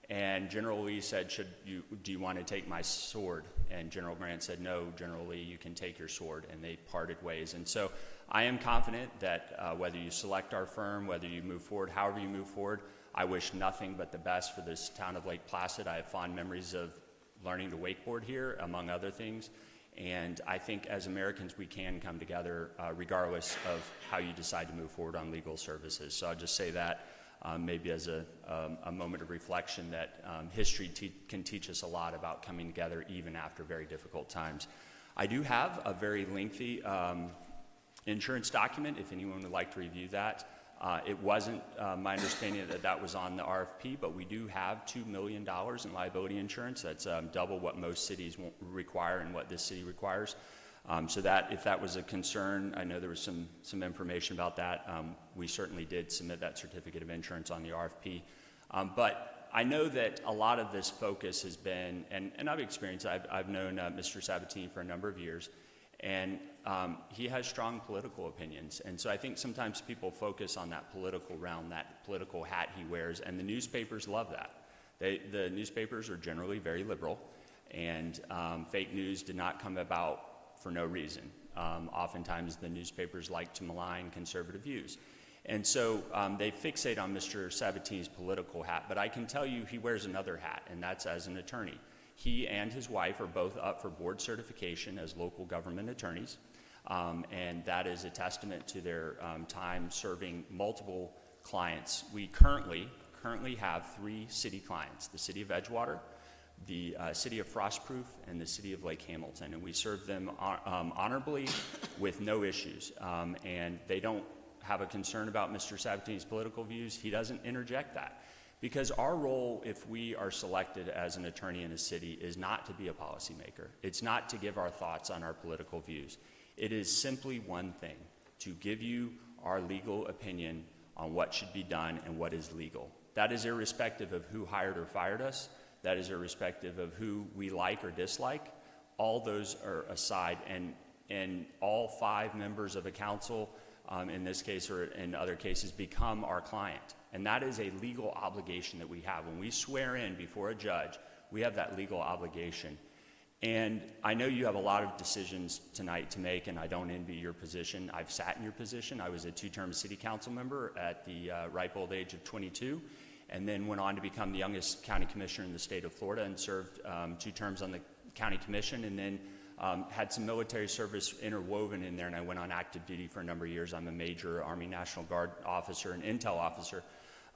and General Lee said, do you want to take my sword? And General Grant said, no, General Lee, you can take your sword, and they parted ways. And so I am confident that whether you select our firm, whether you move forward, however you move forward, I wish nothing but the best for this town of Lake Placid. I have fond memories of learning to wakeboard here, among other things. And I think as Americans, we can come together regardless of how you decide to move forward on legal services. So I'll just say that maybe as a moment of reflection that history can teach us a lot about coming together even after very difficult times. I do have a very lengthy insurance document if anyone would like to review that. It wasn't my understanding that that was on the RFP, but we do have $2 million in liability insurance. That's double what most cities require and what this city requires. So that, if that was a concern, I know there was some information about that. We certainly did submit that certificate of insurance on the RFP. But I know that a lot of this focus has been, and I've experienced, I've known Mr. Sabatini for a number of years, and he has strong political opinions. And so I think sometimes people focus on that political realm, that political hat he wears, and the newspapers love that. The newspapers are generally very liberal, and fake news did not come about for no reason. Oftentimes the newspapers like to malign conservative views. And so they fixate on Mr. Sabatini's political hat, but I can tell you he wears another hat, and that's as an attorney. He and his wife are both up for board certification as local government attorneys, and that is a testament to their time serving multiple clients. We currently have 3 city clients: the city of Edgewater, the city of Frostproof, and the city of Lake Hamilton, and we serve them honorably with no issues, and they don't have a concern about Mr. Sabatini's political views. He doesn't interject that. Because our role, if we are selected as an attorney in a city, is not to be a policymaker. It's not to give our thoughts on our political views. It is simply one thing: to give you our legal opinion on what should be done and what is legal. That is irrespective of who hired or fired us. That is irrespective of who we like or dislike. All those are aside, and all 5 members of a council, in this case or in other cases, become our client. And that is a legal obligation that we have. When we swear in before a judge, we have that legal obligation. And I know you have a lot of decisions tonight to make, and I don't envy your position. I've sat in your position. I was a 2-term city council member at the ripe old age of 22, and then went on to become the youngest county commissioner in the state of Florida and served 2 terms on the county commission, and then had some military service interwoven in there, and I went on active duty for a number of years. I'm a major Army National Guard officer and intel officer.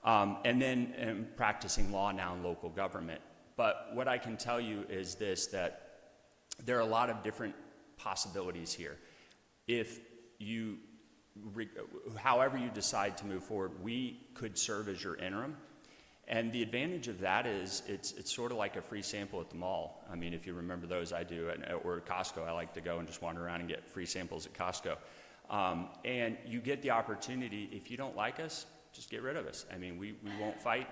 And then am practicing law now in local government. But what I can tell you is this, that there are a lot of different possibilities here. If you, however you decide to move forward, we could serve as your interim. And the advantage of that is it's sort of like a free sample at the mall. I mean, if you remember those, I do, or at Costco. I like to go and just wander around and get free samples at Costco. And you get the opportunity, if you don't like us, just get rid of us. I mean, we won't fight.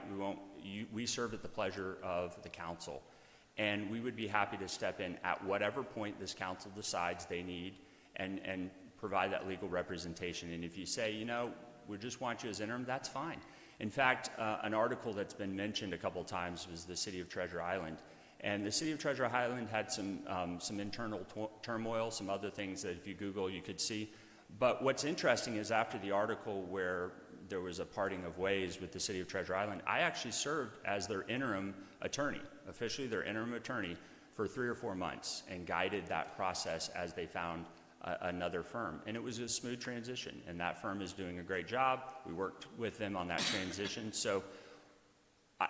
We serve at the pleasure of the council. And we would be happy to step in at whatever point this council decides they need and provide that legal representation. And if you say, you know, we just want you as interim, that's fine. In fact, an article that's been mentioned a couple times was the city of Treasure Island. And the city of Treasure Island had some internal turmoil, some other things that if you Google you could see. But what's interesting is after the article where there was a parting of ways with the city of Treasure Island, I actually served as their interim attorney, officially their interim attorney, for 3 or 4 months and guided that process as they found another firm. And it was a smooth transition, and that firm is doing a great job. We worked with them on that transition. So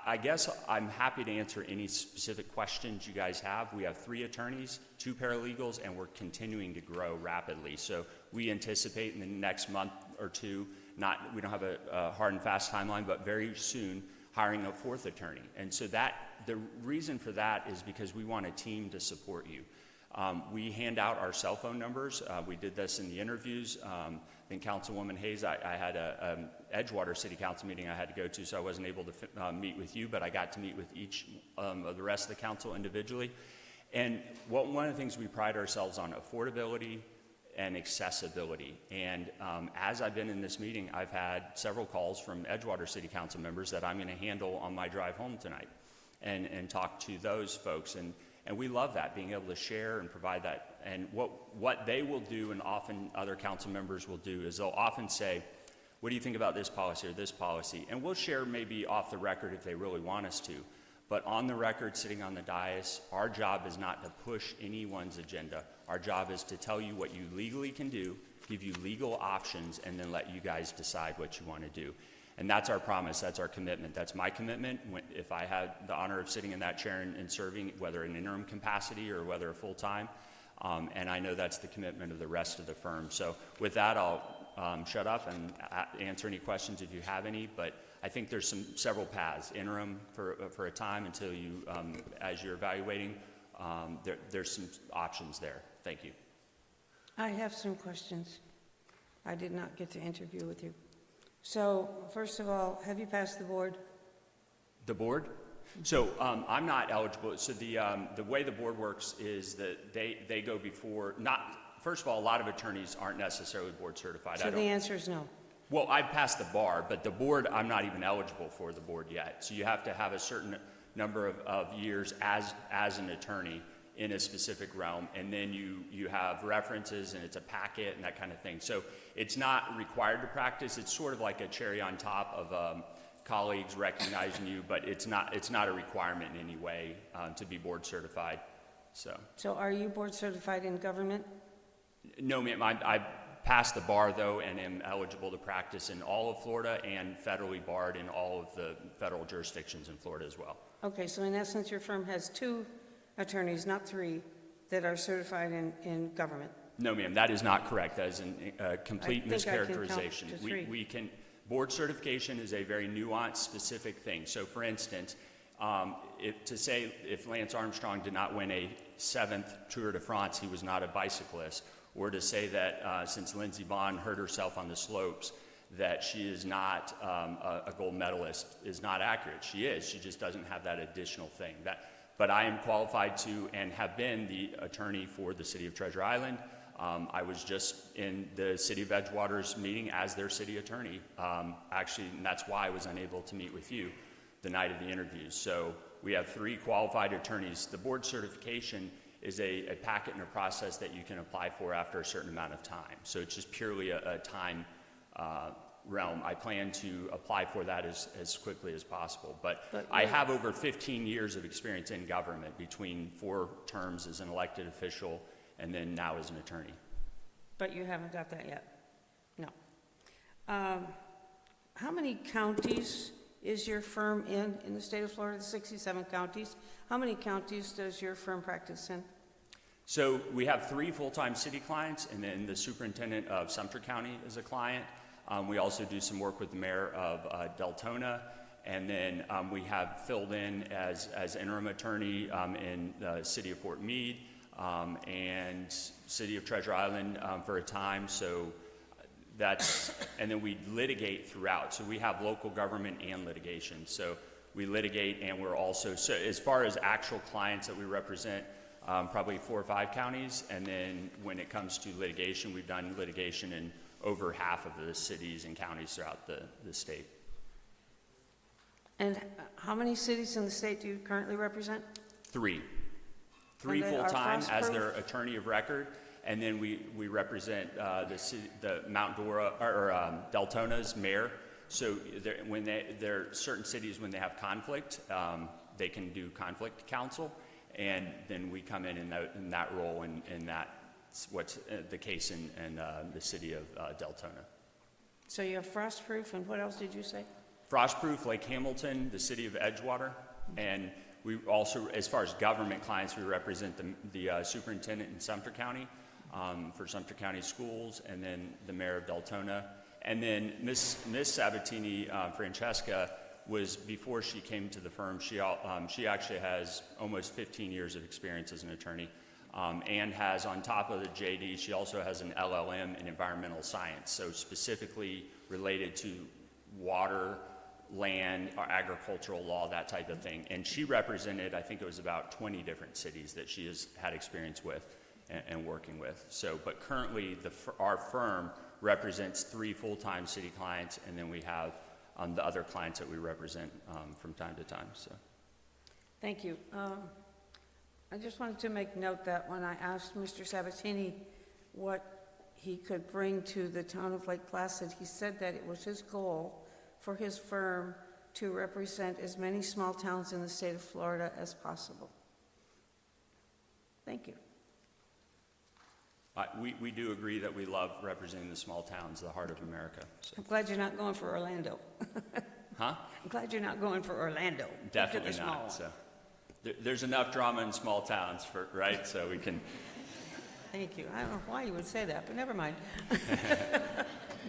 I guess I'm happy to answer any specific questions you guys have. We have 3 attorneys, 2 paralegals, and we're continuing to grow rapidly. So we anticipate in the next month or 2, we don't have a hard and fast timeline, but very soon hiring a 4th attorney. And so the reason for that is because we want a team to support you. We hand out our cell phone numbers. We did this in the interviews. I think Councilwoman Hayes, I had a Edgewater City Council meeting I had to go to, so I wasn't able to meet with you, but I got to meet with each of the rest of the council individually. And one of the things we pride ourselves on, affordability and accessibility. And as I've been in this meeting, I've had several calls from Edgewater City Council members that I'm going to handle on my drive home tonight and talk to those folks. And we love that, being able to share and provide that. And what they will do, and often other council members will do, is they'll often say, what do you think about this policy or this policy? And we'll share maybe off the record if they really want us to. But on the record, sitting on the dais, our job is not to push anyone's agenda. Our job is to tell you what you legally can do, give you legal options, and then let you guys decide what you want to do. And that's our promise, that's our commitment. That's my commitment. If I had the honor of sitting in that chair and serving, whether in interim capacity or whether full-time, and I know that's the commitment of the rest of the firm. So with that, I'll shut up and answer any questions if you have any, but I think there's several paths. Interim for a time until you, as you're evaluating, there's some options there. Thank you. I have some questions. I did not get to interview with you. So, first of all, have you passed the board? The board? So I'm not eligible. So the way the board works is that they go before, first of all, a lot of attorneys aren't necessarily board certified. So the answer is no. Well, I've passed the bar, but the board, I'm not even eligible for the board yet. So you have to have a certain number of years as an attorney in a specific realm, and then you have references, and it's a packet and that kind of thing. So it's not required to practice. It's sort of like a cherry on top of colleagues recognizing you, but it's not a requirement in any way to be board certified. So are you board certified in government? No, ma'am. I passed the bar, though, and am eligible to practice in all of Florida and federally barred in all of the federal jurisdictions in Florida as well. Okay, so in essence, your firm has 2 attorneys, not 3, that are certified in government. No, ma'am, that is not correct. That is a complete mischaracterization. We can board certification is a very nuanced, specific thing. So, for instance, if Lance Armstrong did not win a 7th Tour de France, he was not a bicyclist, or to say that since Lindsey Vonn hurt herself on the slopes, that she is not a gold medalist is not accurate. She is. She just doesn't have that additional thing. But I am qualified to and have been the attorney for the city of Treasure Island. I was just in the city of Edgewater's meeting as their city attorney, actually, and that's why I was unable to meet with you the night of the interviews. So we have 3 qualified attorneys. The board certification is a packet and a process that you can apply for after a certain amount of time. So it's just purely a time realm. I plan to apply for that as quickly as possible. But I have over 15 years of experience in government, between 4 terms as an elected official and then now as an attorney. But you haven't got that yet? No. How many counties is your firm in the state of Florida? The 67 counties. How many counties does your firm practice in? So we have 3 full-time city clients, and then the superintendent of Sumter County is a client. We also do some work with the mayor of Deltona, and then we have filled in as interim attorney in the city of Fort Meade and city of Treasure Island for a time. So and then we litigate throughout. So we have local government and litigation. So we litigate, and we're also, so as far as actual clients that we represent, probably 4 or 5 counties. And then when it comes to litigation, we've done litigation in over half of the cities and counties throughout the state. And how many cities in the state do you currently represent? 3 And they are full-time as frostproof? their attorney of record, and then we represent the Mount Dora or Deltona's mayor. So there are certain cities, when they have conflict, they can do conflict counsel, and then we come in that role, and that's what's the case in the city of Deltona. So you have Frostproof, and what else did you say? Frostproof, Lake Hamilton, the city of Edgewater, and we also, as far as government clients, we represent the superintendent in Sumter County for Sumter County Schools, and then the mayor of Deltona. And then Miss Sabatini, Francesca, was, before she came to the firm, she actually has almost 15 years of experience as an attorney, and has, on top of the JD, she also has an LLM in environmental science, so specifically related to water, land, or agricultural law, that type of thing. And she represented, I think it was about 20 different cities that she has had experience with and working with. So, but currently our firm represents 3 full-time city clients, and then we have the other clients that we represent from time to time. So, Thank you. I just wanted to make note that when I asked Mr. Sabatini what he could bring to the town of Lake Placid, he said that it was his goal for his firm to represent as many small towns in the state of Florida as possible. Thank you. we do agree that we love representing the small towns, the heart of America. So. I'm glad you're not going for Orlando. Huh? I'm glad you're not going for Orlando. Definitely small not. one. So, there's enough drama in small towns, right? So we can. Thank you. I don't know why you would say that, but never mind.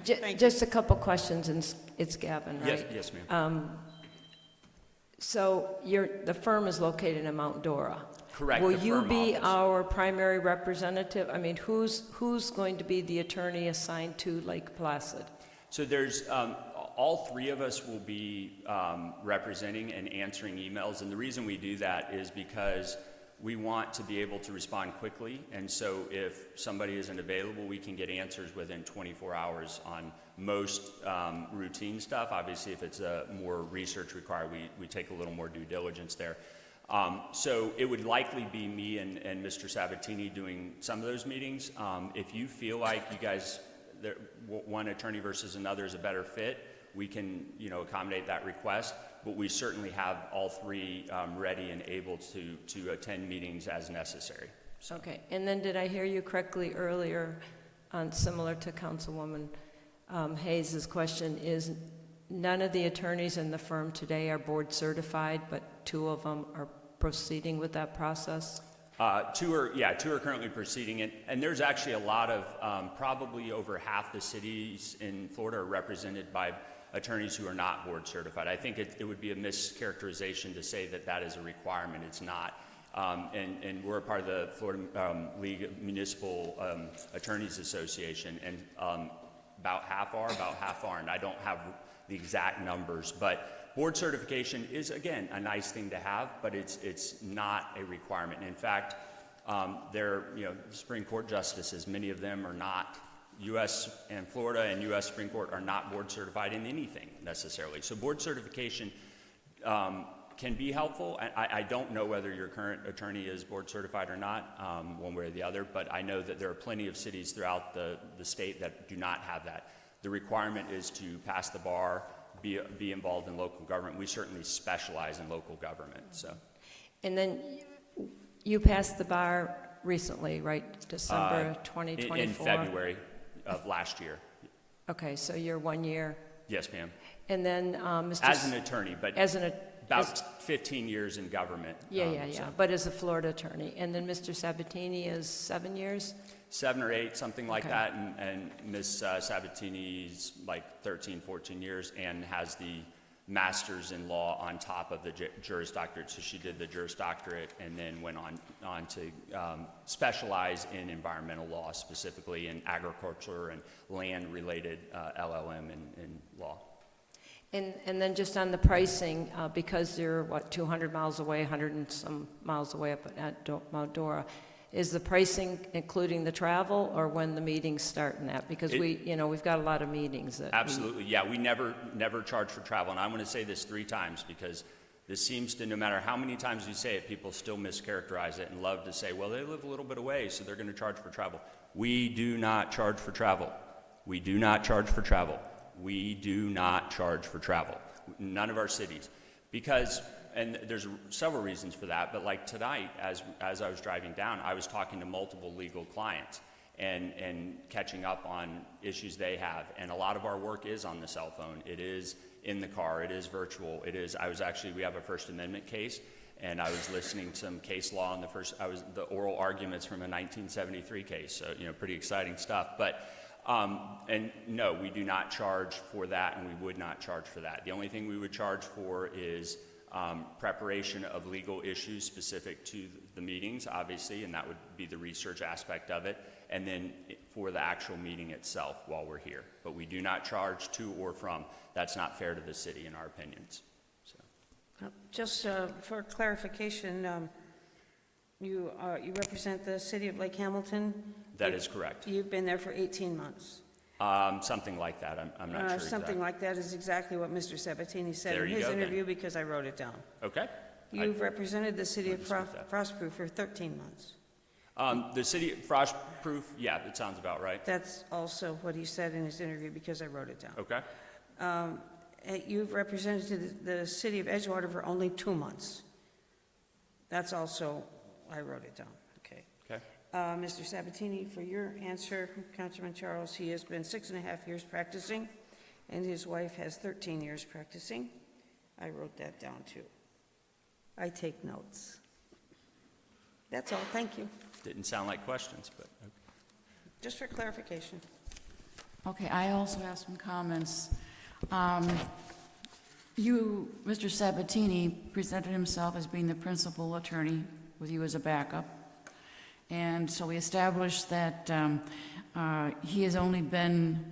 Just a couple questions, and it's Gavin, right? Yes, ma'am. So the firm is located in Mount Dora. Correct. Will the you firm be office. our primary representative? I mean, who's going to be the attorney assigned to Lake Placid? So there's all 3 of us will be representing and answering emails, and the reason we do that is because we want to be able to respond quickly, and so if somebody isn't available, we can get answers within 24 hours on most routine stuff. Obviously, if it's more research required, we take a little more due diligence there. So it would likely be me and Mr. Sabatini doing some of those meetings. If you feel like you guys, one attorney versus another is a better fit, we can, accommodate that request. But we certainly have all 3 ready and able to attend meetings as necessary. So. Okay, and then did I hear you correctly earlier, similar to Councilwoman Hayes' question, is none of the attorneys in the firm today are board certified, but 2 of them are proceeding with that process? 2 are currently proceeding, and there's actually a lot of, probably over half the cities in Florida are represented by attorneys who are not board certified. I think it would be a mischaracterization to say that is a requirement. It's not. And we're a part of the Florida League of Municipal Attorneys Association, and about half aren't. I don't have the exact numbers, but board certification is, again, a nice thing to have, but it's not a requirement. And in fact, they're, Supreme Court justices, many of them are not. U.S. and Florida and U.S. Supreme Court are not board certified in anything necessarily. So board certification can be helpful. I don't know whether your current attorney is board certified or not, one way or the other, but I know that there are plenty of cities throughout the state that do not have that. The requirement is to pass the bar, be involved in local government. We certainly specialize in local government. So. And then you passed the bar recently, right? December 2024? In February of last year. Okay, so you're 1 year? Yes, ma'am. And then Mr. As an attorney, but about 15 years in government. Yeah. But as a Florida attorney. And then Mr. Sabatini is 7 years? 7 or 8, something like Okay. that. And Ms. Sabatini's like 13, 14 years and has the master's in law on top of the Juris Doctorate. So she did the Juris Doctorate and then went on to specialize in environmental law, specifically in agriculture and land-related LLM in law. And then just on the pricing, because you're, 200 miles away, 100 and some miles away up at Mount Dora, is the pricing including the travel or when the meetings start in that? Because we've got a lot of meetings. Absolutely, we never charge for travel. And I'm going to say this 3 times because this seems to, no matter how many times you say it, people still mischaracterize it and love to say, well, they live a little bit away, so they're going to charge for travel. We do not charge for travel. We do not charge for travel. We do not charge for travel. None of our cities. Because, and there's several reasons for that, but like tonight, as I was driving down, I was talking to multiple legal clients and catching up on issues they have. And a lot of our work is on the cell phone. It is in the car. It is virtual. It is, we have a First Amendment case, and I was listening to some case law on the oral arguments from a 1973 case. So, pretty exciting stuff. But, and no, we do not charge for that, and we would not charge for that. The only thing we would charge for is preparation of legal issues specific to the meetings, obviously, and that would be the research aspect of it, and then for the actual meeting itself while we're here. But we do not charge to or from. That's not fair to the city, in our opinions. So. Just for clarification, you represent the city of Lake Hamilton? That is correct. You've been there for 18 months? Something like that. I'm not sure Something like that is exactly what Mr. Sabatini said There in you his go, then. interview, because I wrote it down. Okay. You've represented the city of dispute that. Frostproof for 13 months. The city, Frostproof, yeah, that sounds about right. That's also what he said in his interview, because I wrote it down. Okay. You've represented the city of Edgewater for only 2 months. That's also, I wrote it down, okay. Okay. Mr. Sabatini, for your answer, Councilman Charles, he has been 6.5 years practicing, and his wife has 13 years practicing. I wrote that down too. I take notes. That's all, thank you. Didn't sound like questions, but okay. Just for clarification. Okay, I also have some comments. Mr. Sabatini, presented himself as being the principal attorney with you as a backup. And so we established that he has only been,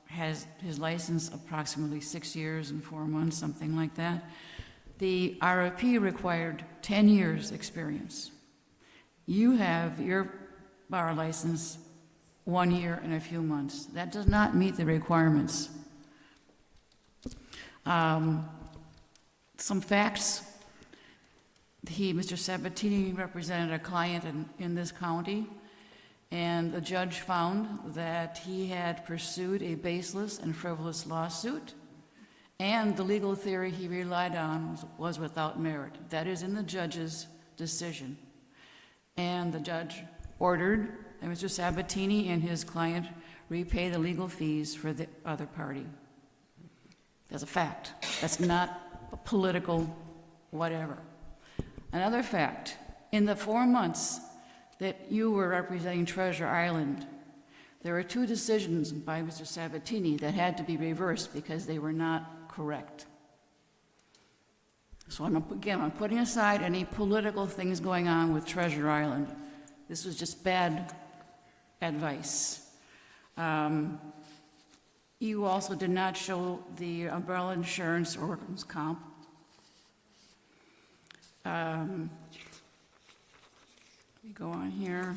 has his license approximately 6 years and 4 months, something like that. The RFP required 10 years experience. You have your bar license 1 year and a few months. That does not meet the requirements. Some facts. Mr. Sabatini represented a client in this county, and the judge found that he had pursued a baseless and frivolous lawsuit, and the legal theory he relied on was without merit. That is in the judge's decision. And the judge ordered that Mr. Sabatini and his client repay the legal fees for the other party. That's a fact. That's not a political whatever. Another fact, in the 4 months that you were representing Treasure Island, there were 2 decisions by Mr. Sabatini that had to be reversed because they were not correct. So I'm putting aside any political things going on with Treasure Island. This was just bad advice. You also did not show the umbrella insurance or workers' comp. Let me go on here.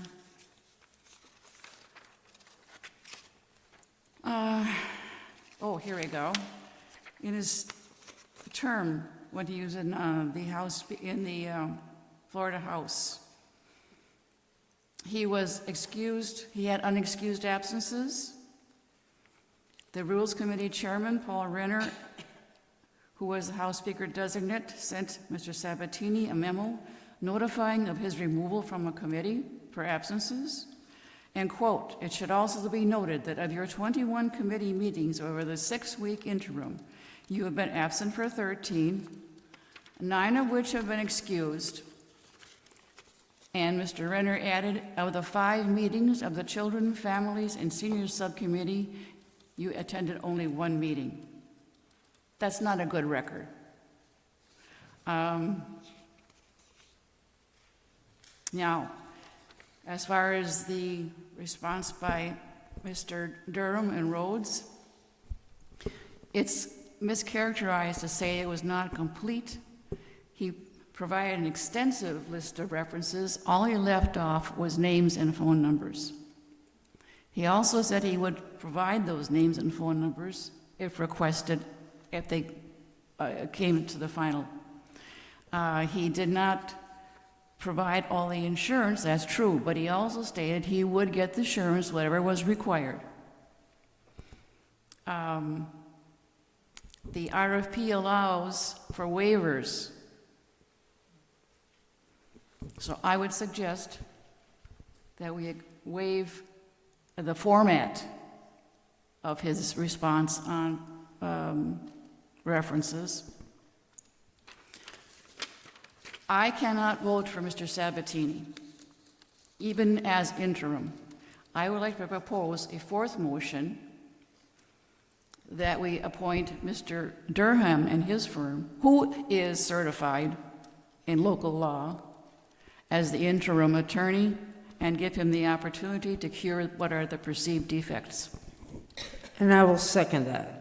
Here we go. In his term, when he was in the House, in the Florida House, he was excused. He had unexcused absences. The Rules Committee Chairman, Paul Renner, who was the House Speaker designate, sent Mr. Sabatini a memo notifying of his removal from a committee for absences. And quote, "It should also be noted that of your 21 committee meetings over the 6-week interim, you have been absent for 13, 9 of which have been excused." And Mr. Renner added, "Of the 5 meetings of the Children, Families, and Seniors Subcommittee, you attended only 1 meeting." That's not a good record. Now, as far as the response by Mr. Durham and Rhodes, it's mischaracterized to say it was not complete. He provided an extensive list of references. All he left off was names and phone numbers. He also said he would provide those names and phone numbers if requested, if they came to the final. He did not provide all the insurance, that's true, but he also stated he would get the insurance, whatever was required. the RFP allows for waivers. So I would suggest that we waive the format of his response on references. I cannot vote for Mr. Sabatini, even as interim. I would like to propose a fourth motion that we appoint Mr. Durham and his firm, who is certified in local law, as the interim attorney, and give him the opportunity to cure what are the perceived defects. And I will second that.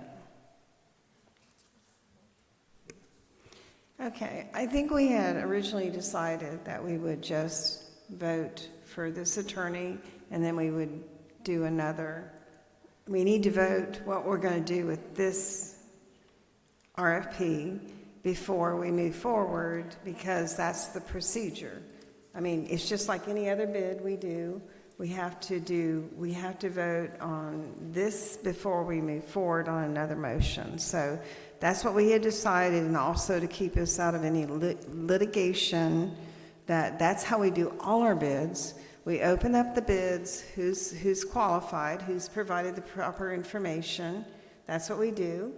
Okay, I think we had originally decided that we would just vote for this attorney, and then we would do another. We need to vote what we're going to do with this RFP before we move forward, because that's the procedure. I mean, it's just like any other bid we do. We have to vote on this before we move forward on another motion. So that's what we had decided, and also to keep us out of any litigation. That's how we do all our bids. We open up the bids, who's qualified, who's provided the proper information. That's what we do,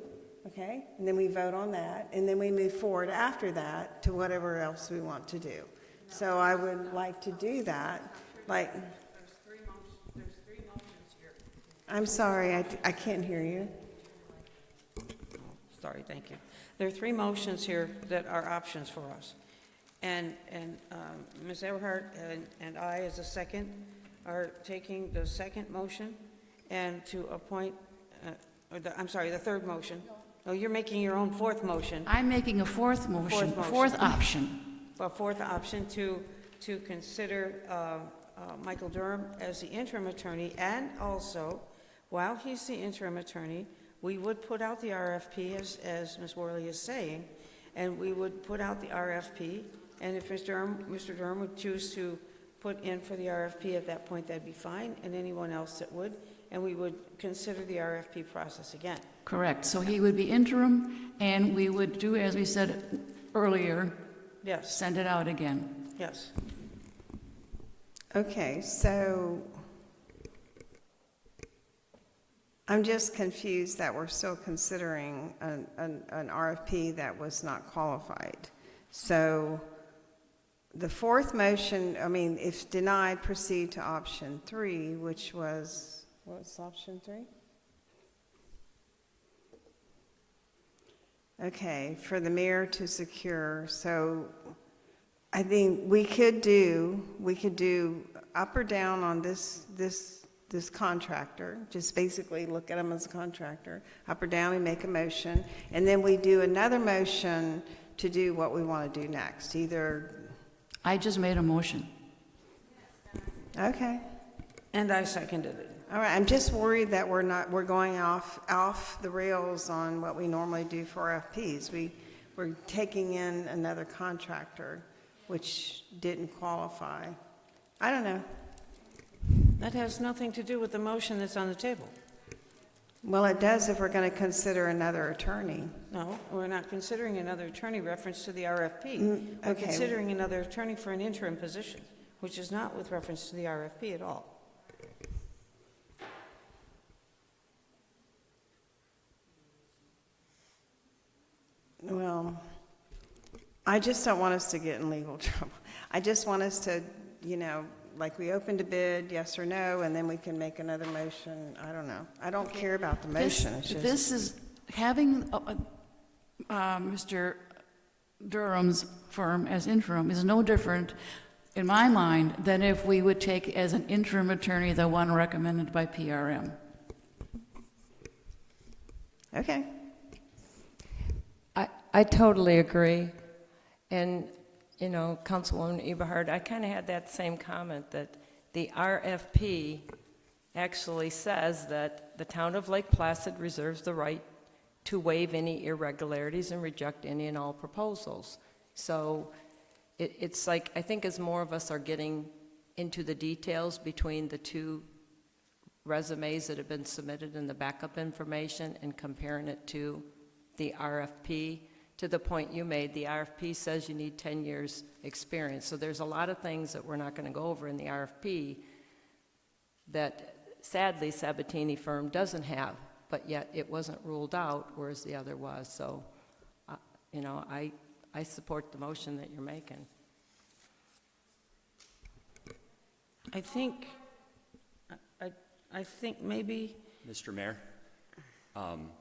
okay? And then we vote on that, and then we move forward after that to whatever else we want to do. So I would like to do that, like... There's three motions here. I'm sorry, I can't hear you. Sorry, thank you. There are three motions here that are options for us. And Ms. Eberhardt and I, as a second, are taking the second motion and to appoint, the third motion. Oh, you're making your own fourth motion. I'm making a fourth motion, fourth option. A fourth option to consider Michael Durham as the interim attorney, and also, while he's the interim attorney, we would put out the RFP, as Ms. Worley is saying, and we would put out the RFP, and if Mr. Durham would choose to put in for the RFP at that point, that'd be fine, and anyone else that would, and we would consider the RFP process again. Correct. So he would be interim, and we would do, as we said earlier, Yes, send it out again. yes. Okay, so I'm just confused that we're still considering an RFP that was not qualified. So the fourth motion, I mean, if denied, proceed to option 3, which was, what's option 3? Okay, for the mayor to secure. So I think we could do up or down on this contractor, just basically look at him as a contractor, up or down, we make a motion, and then we do another motion to do what we want to do next, either. I just made a motion. Okay. And I seconded it. All right, I'm just worried that we're going off the rails on what we normally do for RFPs. We're taking in another contractor, which didn't qualify. I don't know. That has nothing to do with the motion that's on the table. Well, it does if we're going to consider another attorney. No, we're not considering another attorney reference to the RFP. We're okay. considering another attorney for an interim position, which is not with reference to the RFP at all. Well, I just don't want us to get in legal trouble. I just want us to, like we opened a bid, yes or no, and then we can make another motion. I don't know. I don't care about the motion. It's just... This is, having Mr. Durham's firm as interim is no different, in my mind, than if we would take as an interim attorney the one recommended by PRM. Okay. I totally agree. And, Councilwoman Eberhardt, I kind of had that same comment, that the RFP actually says that the town of Lake Placid reserves the right to waive any irregularities and reject any and all proposals. So it's like, I think as more of us are getting into the details between the two resumes that have been submitted in the backup information and comparing it to the RFP. To the point you made, the RFP says you need 10 years experience. So there's a lot of things that we're not going to go over in the RFP that sadly Sabatini firm doesn't have, but yet it wasn't ruled out, whereas the other was. So, you know, I support the motion that you're making. I think maybe, Mr. Mayor,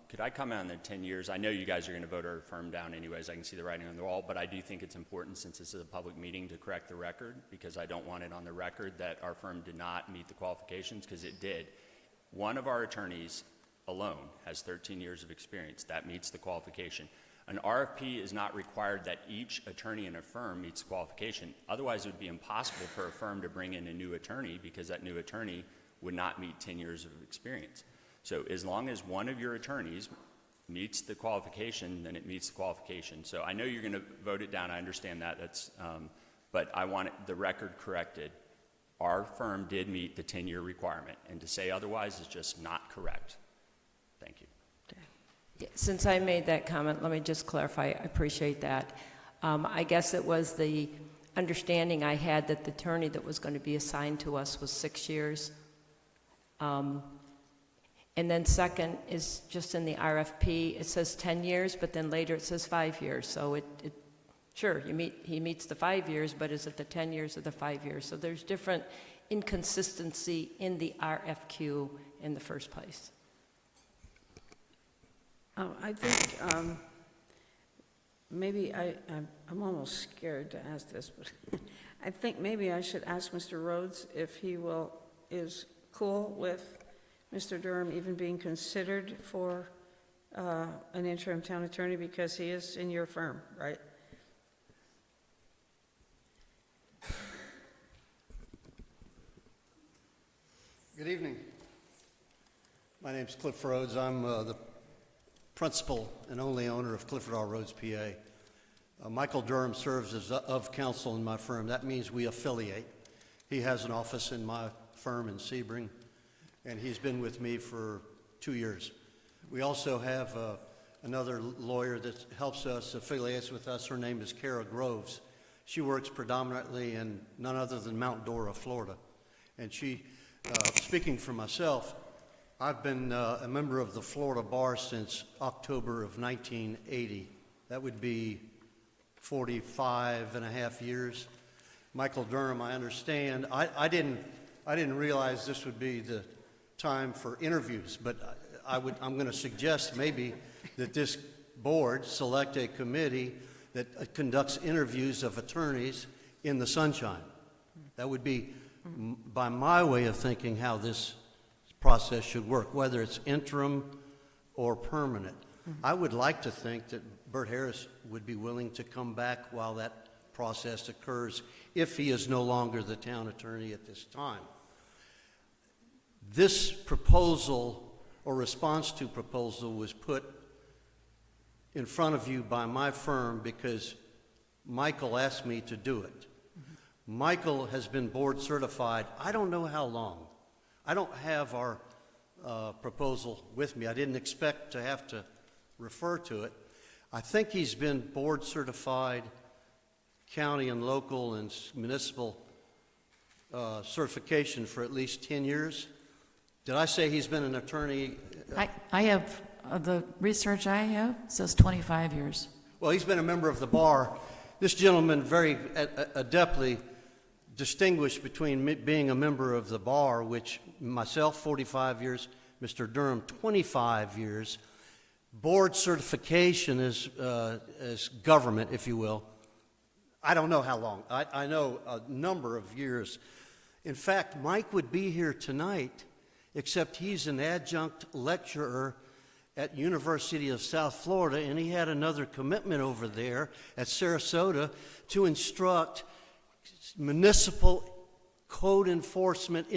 could I comment on the 10 years? I know you guys are going to vote our firm down anyways. I can see the writing on the wall, but I do think it's important, since this is a public meeting, to correct the record, because I don't want it on the record that our firm did not meet the qualifications, because it did. One of our attorneys alone has 13 years of experience. That meets the qualification. An RFP is not required that each attorney in a firm meets the qualification. Otherwise, it would be impossible for a firm to bring in a new attorney, because that new attorney would not meet 10 years of experience. So as long as one of your attorneys meets the qualification, then it meets the qualification. So I know you're going to vote it down. I understand that. But I want the record corrected. Our firm did meet the 10-year requirement, and to say otherwise is just not correct. Thank you. Since I made that comment, let me just clarify. I appreciate that. I guess it was the understanding I had that the attorney that was going to be assigned to us was 6 years. And then second is just in the RFP, it says 10 years, but then later it says 5 years. So sure, he meets the 5 years, but is it the 10 years or the 5 years? So there's different inconsistency in the RFQ in the first place. I think maybe I'm almost scared to ask this, but I think maybe I should ask Mr. Rhodes if he is cool with Mr. Durham even being considered for an interim town attorney, because he is in your firm, right? Good evening. My name's Cliff Rhodes. I'm the principal and only owner of Clifford R. Rhodes, PA. Michael Durham serves as of counsel in my firm. That means we affiliate. He has an office in my firm in Sebring, and he's been with me for 2 years. We also have another lawyer that helps us, affiliates with us. Her name is Kara Groves. She works predominantly in none other than Mount Dora, Florida. And she, speaking for myself, I've been a member of the Florida Bar since October of 1980. That would be 45 and a half years. Michael Durham, I understand. I didn't realize this would be the time for interviews, but I'm going to suggest maybe that this board select a committee that conducts interviews of attorneys in the sunshine. That would be, by my way of thinking, how this process should work, whether it's interim or permanent. I would like to think that Bert Harris would be willing to come back while that process occurs, if he is no longer the town attorney at this time. This proposal, or response to proposal, was put in front of you by my firm because Michael asked me to do it. Michael has been board certified, I don't know how long. I don't have our proposal with me. I didn't expect to have to refer to it. I think he's been board certified, county and local and municipal certification for at least 10 years. Did I say he's been an attorney? I have, the research I have says 25 years. Well, he's been a member of the bar. This gentleman very adeptly distinguished between being a member of the bar, which myself 45 years, Mr. Durham 25 years. Board certification is government, if you will. I don't know how long. I know a number of years. In fact, Mike would be here tonight, except he's an adjunct lecturer at University of South Florida, and he had another commitment over there at Sarasota to instruct municipal code enforcement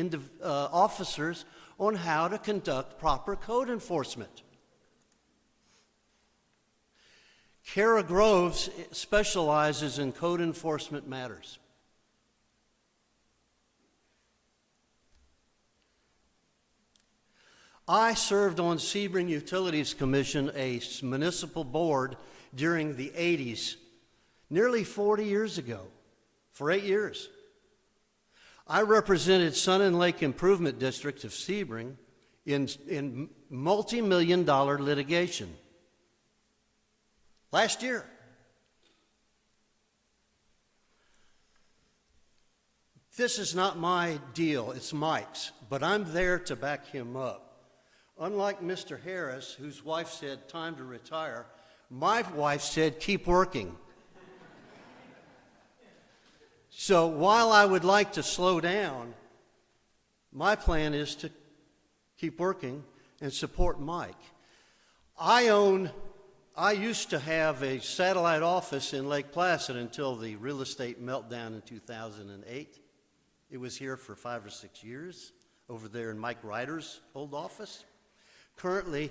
officers on how to conduct proper code enforcement. Kara Groves specializes in code enforcement matters. I served on Sebring Utilities Commission, a municipal board, during the 80s, nearly 40 years ago, for 8 years. I represented Sun and Lake Improvement District of Sebring in multi-million-dollar litigation last year. This is not my deal, it's Mike's, but I'm there to back him up. Unlike Mr. Harris, whose wife said, time to retire, my wife said, keep working. So while I would like to slow down, my plan is to keep working and support Mike. I used to have a satellite office in Lake Placid until the real estate meltdown in 2008. It was here for 5 or 6 years, over there in Mike Ryder's old office. Currently,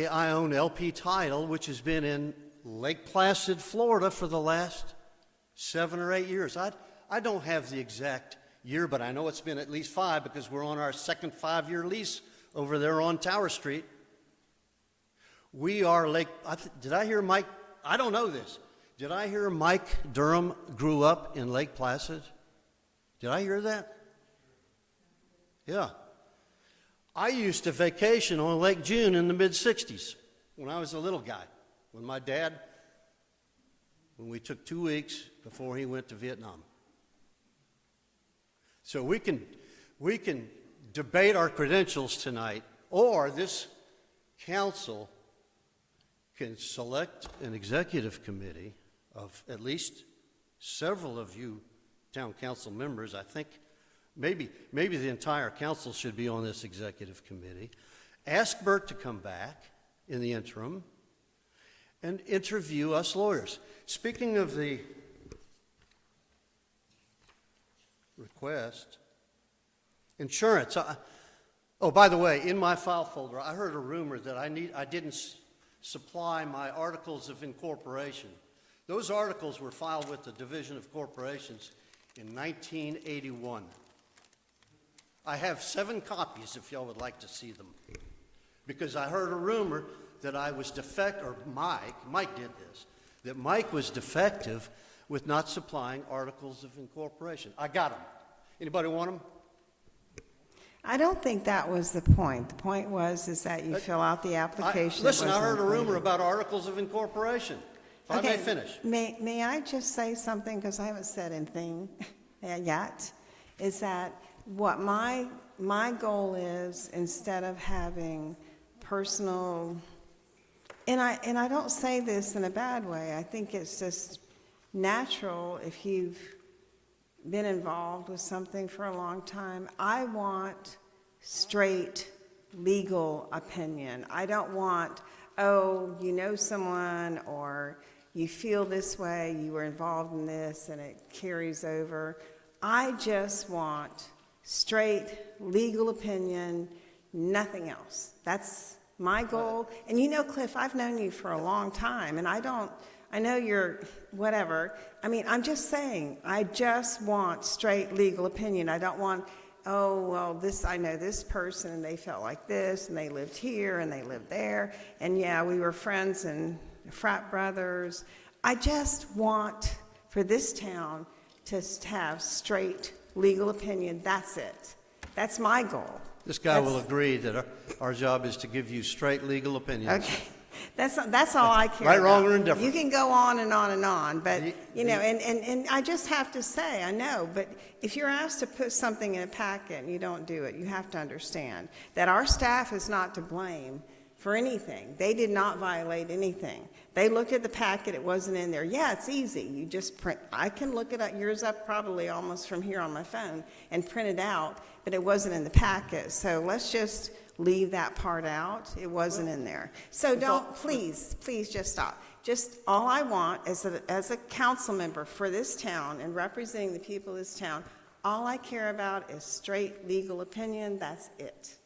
I own LP Title, which has been in Lake Placid, Florida for the last 7 or 8 years. I don't have the exact year, but I know it's been at least 5 because we're on our second 5-year lease over there on Tower Street. We are did I hear Mike? I don't know this. Did I hear Mike Durham grew up in Lake Placid? Did I hear that? Yeah. I used to vacation on Lake June in the mid-'60s when I was a little guy, when we took 2 weeks before he went to Vietnam. So we can debate our credentials tonight, or this council can select an executive committee of at least several of you town council members. I think maybe the entire council should be on this executive committee. Ask Bert to come back in the interim and interview us lawyers. Speaking of the request, insurance. Oh, by the way, in my file folder, I heard a rumor that I didn't supply my articles of incorporation. Those articles were filed with the Division of Corporations in 1981. I have 7 copies if y'all would like to see them. Because I heard a rumor that I was Mike did this, that Mike was defective with not supplying articles of incorporation. I got them. Anybody want them? I don't think that was the point. The point is that you fill out the application. Listen, I heard a rumor about articles of incorporation. If I may finish. May I just say something, because I haven't said anything yet, is that what my goal is, instead of having personal, and I don't say this in a bad way, I think it's just natural if you've been involved with something for a long time. I want straight legal opinion. I don't want, oh, you know someone, or you feel this way, you were involved in this, and it carries over. I just want straight legal opinion, nothing else. That's my goal. And you know, Cliff, I've known you for a long time, and I know you're whatever. I mean, I'm just saying, I just want straight legal opinion. I don't want, oh, well, I know this person, and they felt like this, and they lived here, and they lived there, and yeah, we were friends and frat brothers. I just want for this town to have straight legal opinion. That's it. That's my goal. This guy will agree that our job is to give you straight legal opinions. Okay. That's all I care right, about. wrong, or indifferent. You can go on and on and on, but, and I just have to say, I know, but if you're asked to put something in a packet and you don't do it, you have to understand that our staff is not to blame for anything. They did not violate anything. They looked at the packet, it wasn't in there. Yeah, it's easy. You just print. I can look it up, yours up probably almost from here on my phone, and print it out, but it wasn't in the packet. So let's just leave that part out. It wasn't in there. So please just stop. Just all I want as a council member for this town and representing the people of this town, all I care about is straight legal opinion. That's it.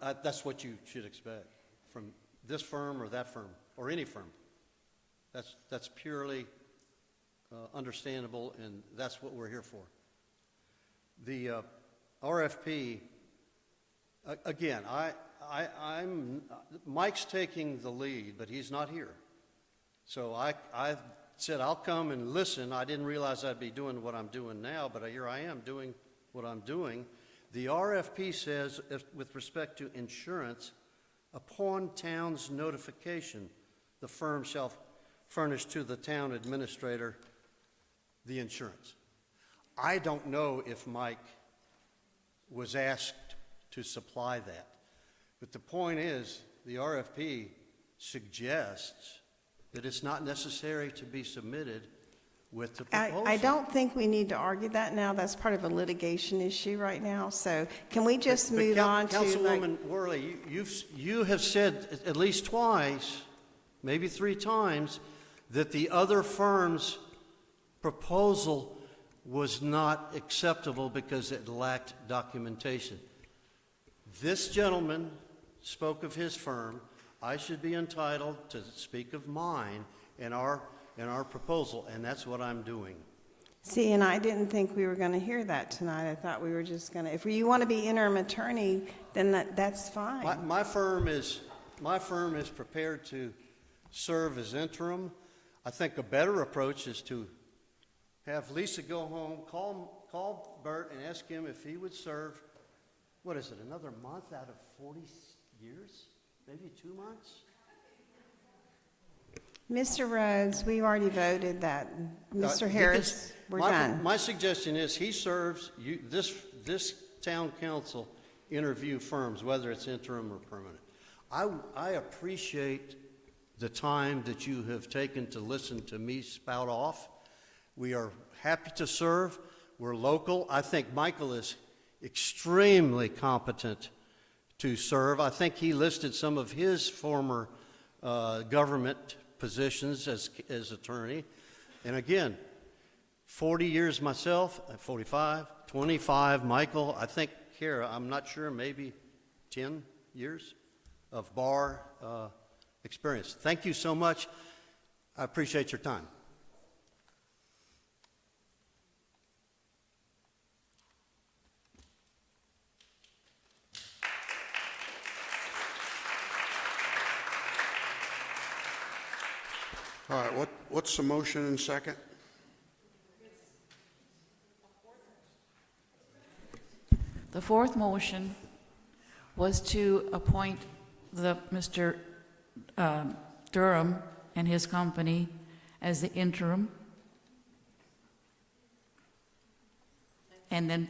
That's what you should expect from this firm or that firm or any firm. That's purely understandable, and that's what we're here for. The RFP Again, Mike's taking the lead, but he's not here. So I said, I'll come and listen. I didn't realize I'd be doing what I'm doing now, but here I am doing what I'm doing. The RFP says, with respect to insurance, upon town's notification, the firm shall furnish to the town administrator the insurance. I don't know if Mike was asked to supply that. But the point is, the RFP suggests that it's not necessary to be submitted with the proposal. I don't think we need to argue that now. That's part of a litigation issue right now. So can we just move on to... Councilwoman Worley, you have said at least twice, maybe 3 times, that the other firm's proposal was not acceptable because it lacked documentation. This gentleman spoke of his firm. I should be entitled to speak of mine and our proposal, and that's what I'm doing. See, and I didn't think we were going to hear that tonight. I thought we were just going to... If you want to be interim attorney, then that's fine. My firm is prepared to serve as interim. I think a better approach is to have Lisa go home, call Bert, and ask him if he would serve, what is it, another month out of 40 years? Maybe 2 months? Mr. Rhodes, we already voted that. Mr. Harris, we're done. My suggestion is he serves, this town council interview firms, whether it's interim or permanent. I appreciate the time that you have taken to listen to me spout off. We are happy to serve. We're local. I think Michael is extremely competent to serve. I think he listed some of his former government positions as attorney. And again, 40 years myself, 45, 25, Michael, I think here, I'm not sure, maybe 10 years of bar experience. Thank you so much. I appreciate your time. All right, what's the motion and second? The fourth motion was to appoint Mr. Durham and his company as the interim. And then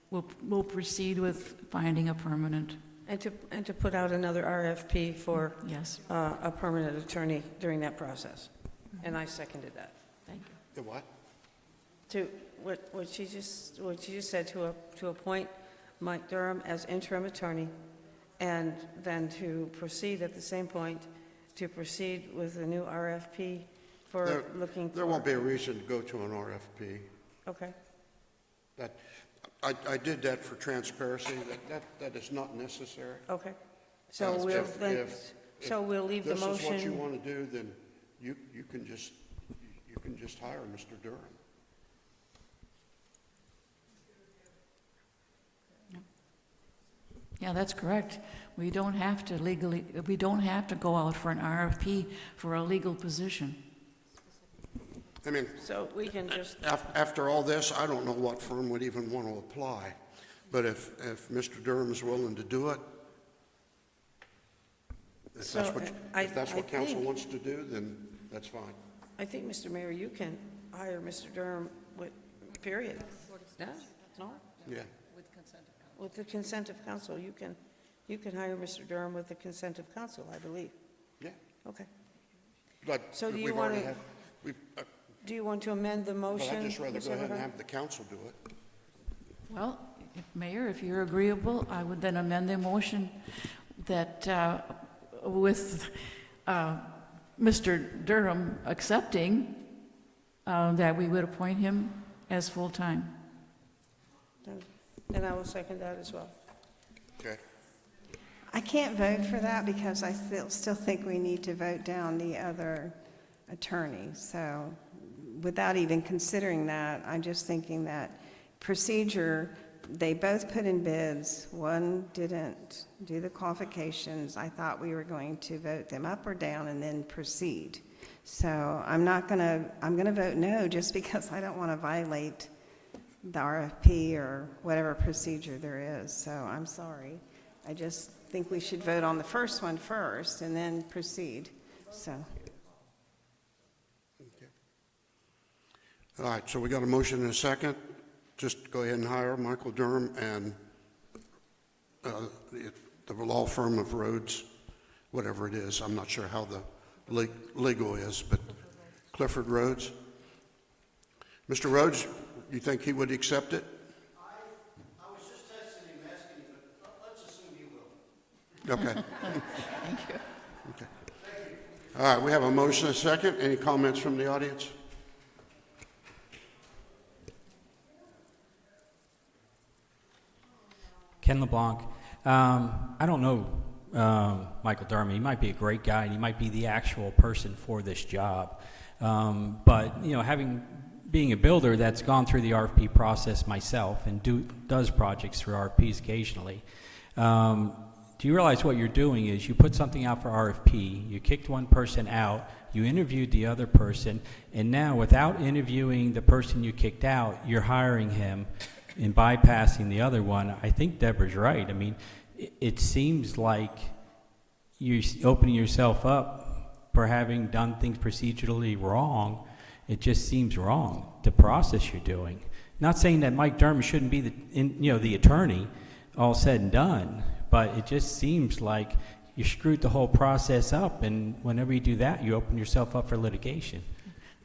we'll proceed with finding a permanent. And to put out another RFP for Yes. a permanent attorney during that process. And I seconded that. Thank you. The what? To what she just said, to appoint Mike Durham as interim attorney, and then to proceed at the same point, to proceed with a new RFP for looking for... There won't be a reason to go to an RFP. Okay. I did that for transparency. That is not necessary. Okay. So we'll leave the motion... If this is what you want to do, then you can just hire Mr. Durham. Yeah, that's correct. We don't have to go out for an RFP for a legal position. I mean, So we can just... after all this, I don't know what firm would even want to apply. But if Mr. Durham is willing to do it, if that's what council wants to do, then that's fine. I think, Mr. Mayor, you can hire Mr. Durham with, period. Yeah? No? Yeah. With the consent of council, you can hire Mr. Durham with the consent of council, I believe. Yeah. Okay. But So do you we've want already to- had, Do you want to amend the but motion? I'd just rather Ms. go ahead and Eberhardt? have the council do it. Well, Mayor, if you're agreeable, I would then amend the motion that with Mr. Durham accepting, that we would appoint him as full-time. And I will second that as well. Okay. I can't vote for that because I still think we need to vote down the other attorney. So without even considering that, I'm just thinking that procedure they both put in bids. One didn't do the qualifications. I thought we were going to vote them up or down and then proceed. So I'm gonna vote no just because I don't want to violate the RFP or whatever procedure there is. So I'm sorry. I just think we should vote on the first one first and then proceed. So. All right, so we got a motion and a second. Just go ahead and hire Michael Durham and the law firm of Rhodes, whatever it is. I'm not sure how the legal is, but Clifford Rhodes. Mr. Rhodes, you think he would accept it? I was just testing him, asking him, but let's assume he will. Okay. Thank you. Okay. All right, we have a motion and a second. Any comments from the audience? Ken LeBlanc. I don't know Michael Durham. He might be a great guy, and he might be the actual person for this job. But, you know, being a builder that's gone through the RFP process myself and does projects through RFPs occasionally, do you realize what you're doing is you put something out for RFP, you kicked one person out, you interviewed the other person, and now without interviewing the person you kicked out, you're hiring him and bypassing the other one. I think Debra's right. I mean, it seems like you're opening yourself up for having done things procedurally wrong. It just seems wrong, the process you're doing. Not saying that Mike Durham shouldn't be the attorney, all said and done, but it just seems like you screwed the whole process up, and whenever you do that, you open yourself up for litigation.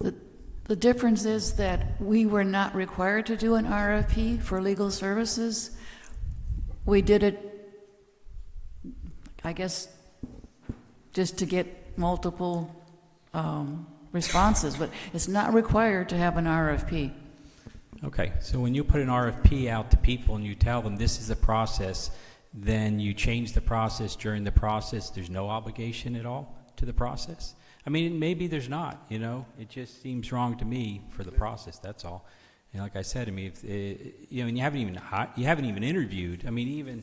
The difference is that we were not required to do an RFP for legal services. We did it, I guess, just to get multiple responses, but it's not required to have an RFP. Okay, so when you put an RFP out to people and you tell them this is the process, then you change the process during the process, there's no obligation at all to the process? I mean, maybe there's not, you know, it just seems wrong to me for the process, that's all. And like I said, I mean, if, you know, and you haven't even interviewed. I mean, even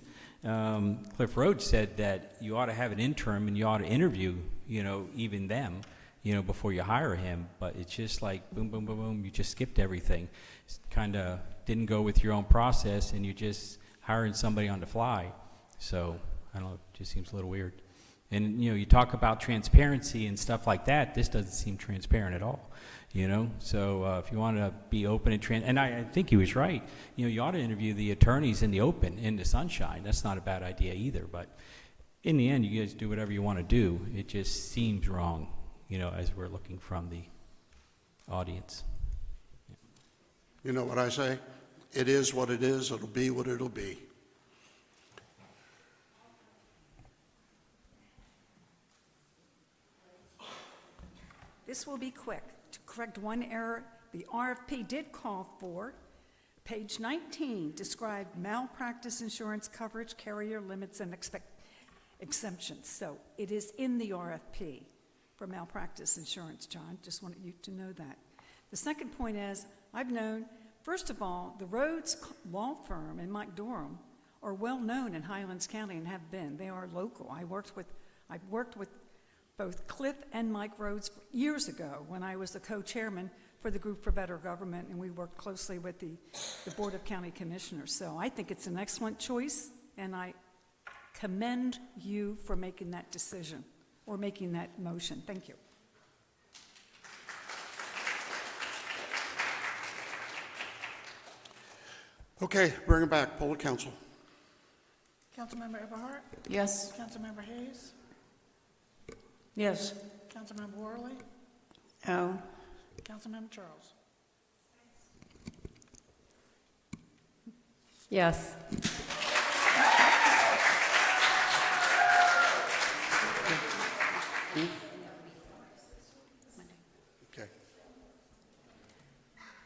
Cliff Rhodes said that you ought to have an interim and you ought to interview, you know, even them, you know, before you hire him. But it's just like boom, boom, boom, boom, you just skipped everything. Kind of didn't go with your own process and you're just hiring somebody on the fly. So, I don't know, it just seems a little weird. And, you know, you talk about transparency and stuff like that. This doesn't seem transparent at all, you know? So if you want to be open and I think he was right. You know, you ought to interview the attorneys in the open, in the sunshine. That's not a bad idea either. But in the end, you guys do whatever you want to do. It just seems wrong, you know, as we're looking from the audience. You know what I say? It is what it is. It'll be what it'll be. This will be quick. To correct one error, the RFP did call for, page 19 described malpractice insurance coverage, carrier limits, and exemptions. So it is in the RFP for malpractice insurance, John. Just wanted you to know that. The second point is, I've known, first of all, the Rhodes law firm and Mike Durham are well known in Highlands County and have been. They are local. I've worked with both Cliff and Mike Rhodes years ago when I was the co-chairman for the Group for Better Government, and we worked closely with the Board of County Commissioners. So I think it's an excellent choice, and I commend you for making that decision or making that motion. Thank you. Okay, bring it back. Poll of council. Councilmember Eberhardt? Yes? Councilmember Hayes? Yes. Councilmember Worley? Oh, Councilmember Charles? Yes. Okay.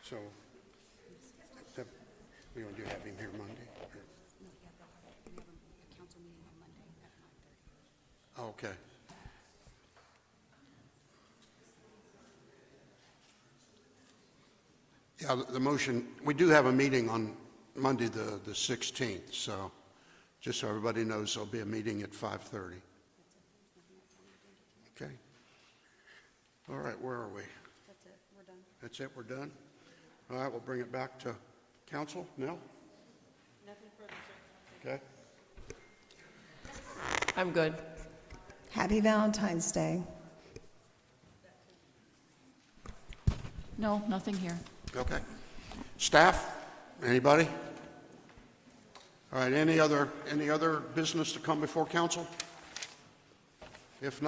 So, we're going to have him here Monday? Okay. Yeah, the motion, we do have a meeting on Monday, the 16th, so just so everybody knows, there'll be a meeting at 5:30. Okay. All right, where are we? That's it, we're done. That's it, we're done? All right, we'll bring it back to council. Nell? Nothing further, sir. Okay. I'm good. Happy Valentine's Day. No, nothing here. Okay. Staff, anybody? All right, any other business to come before council? If not,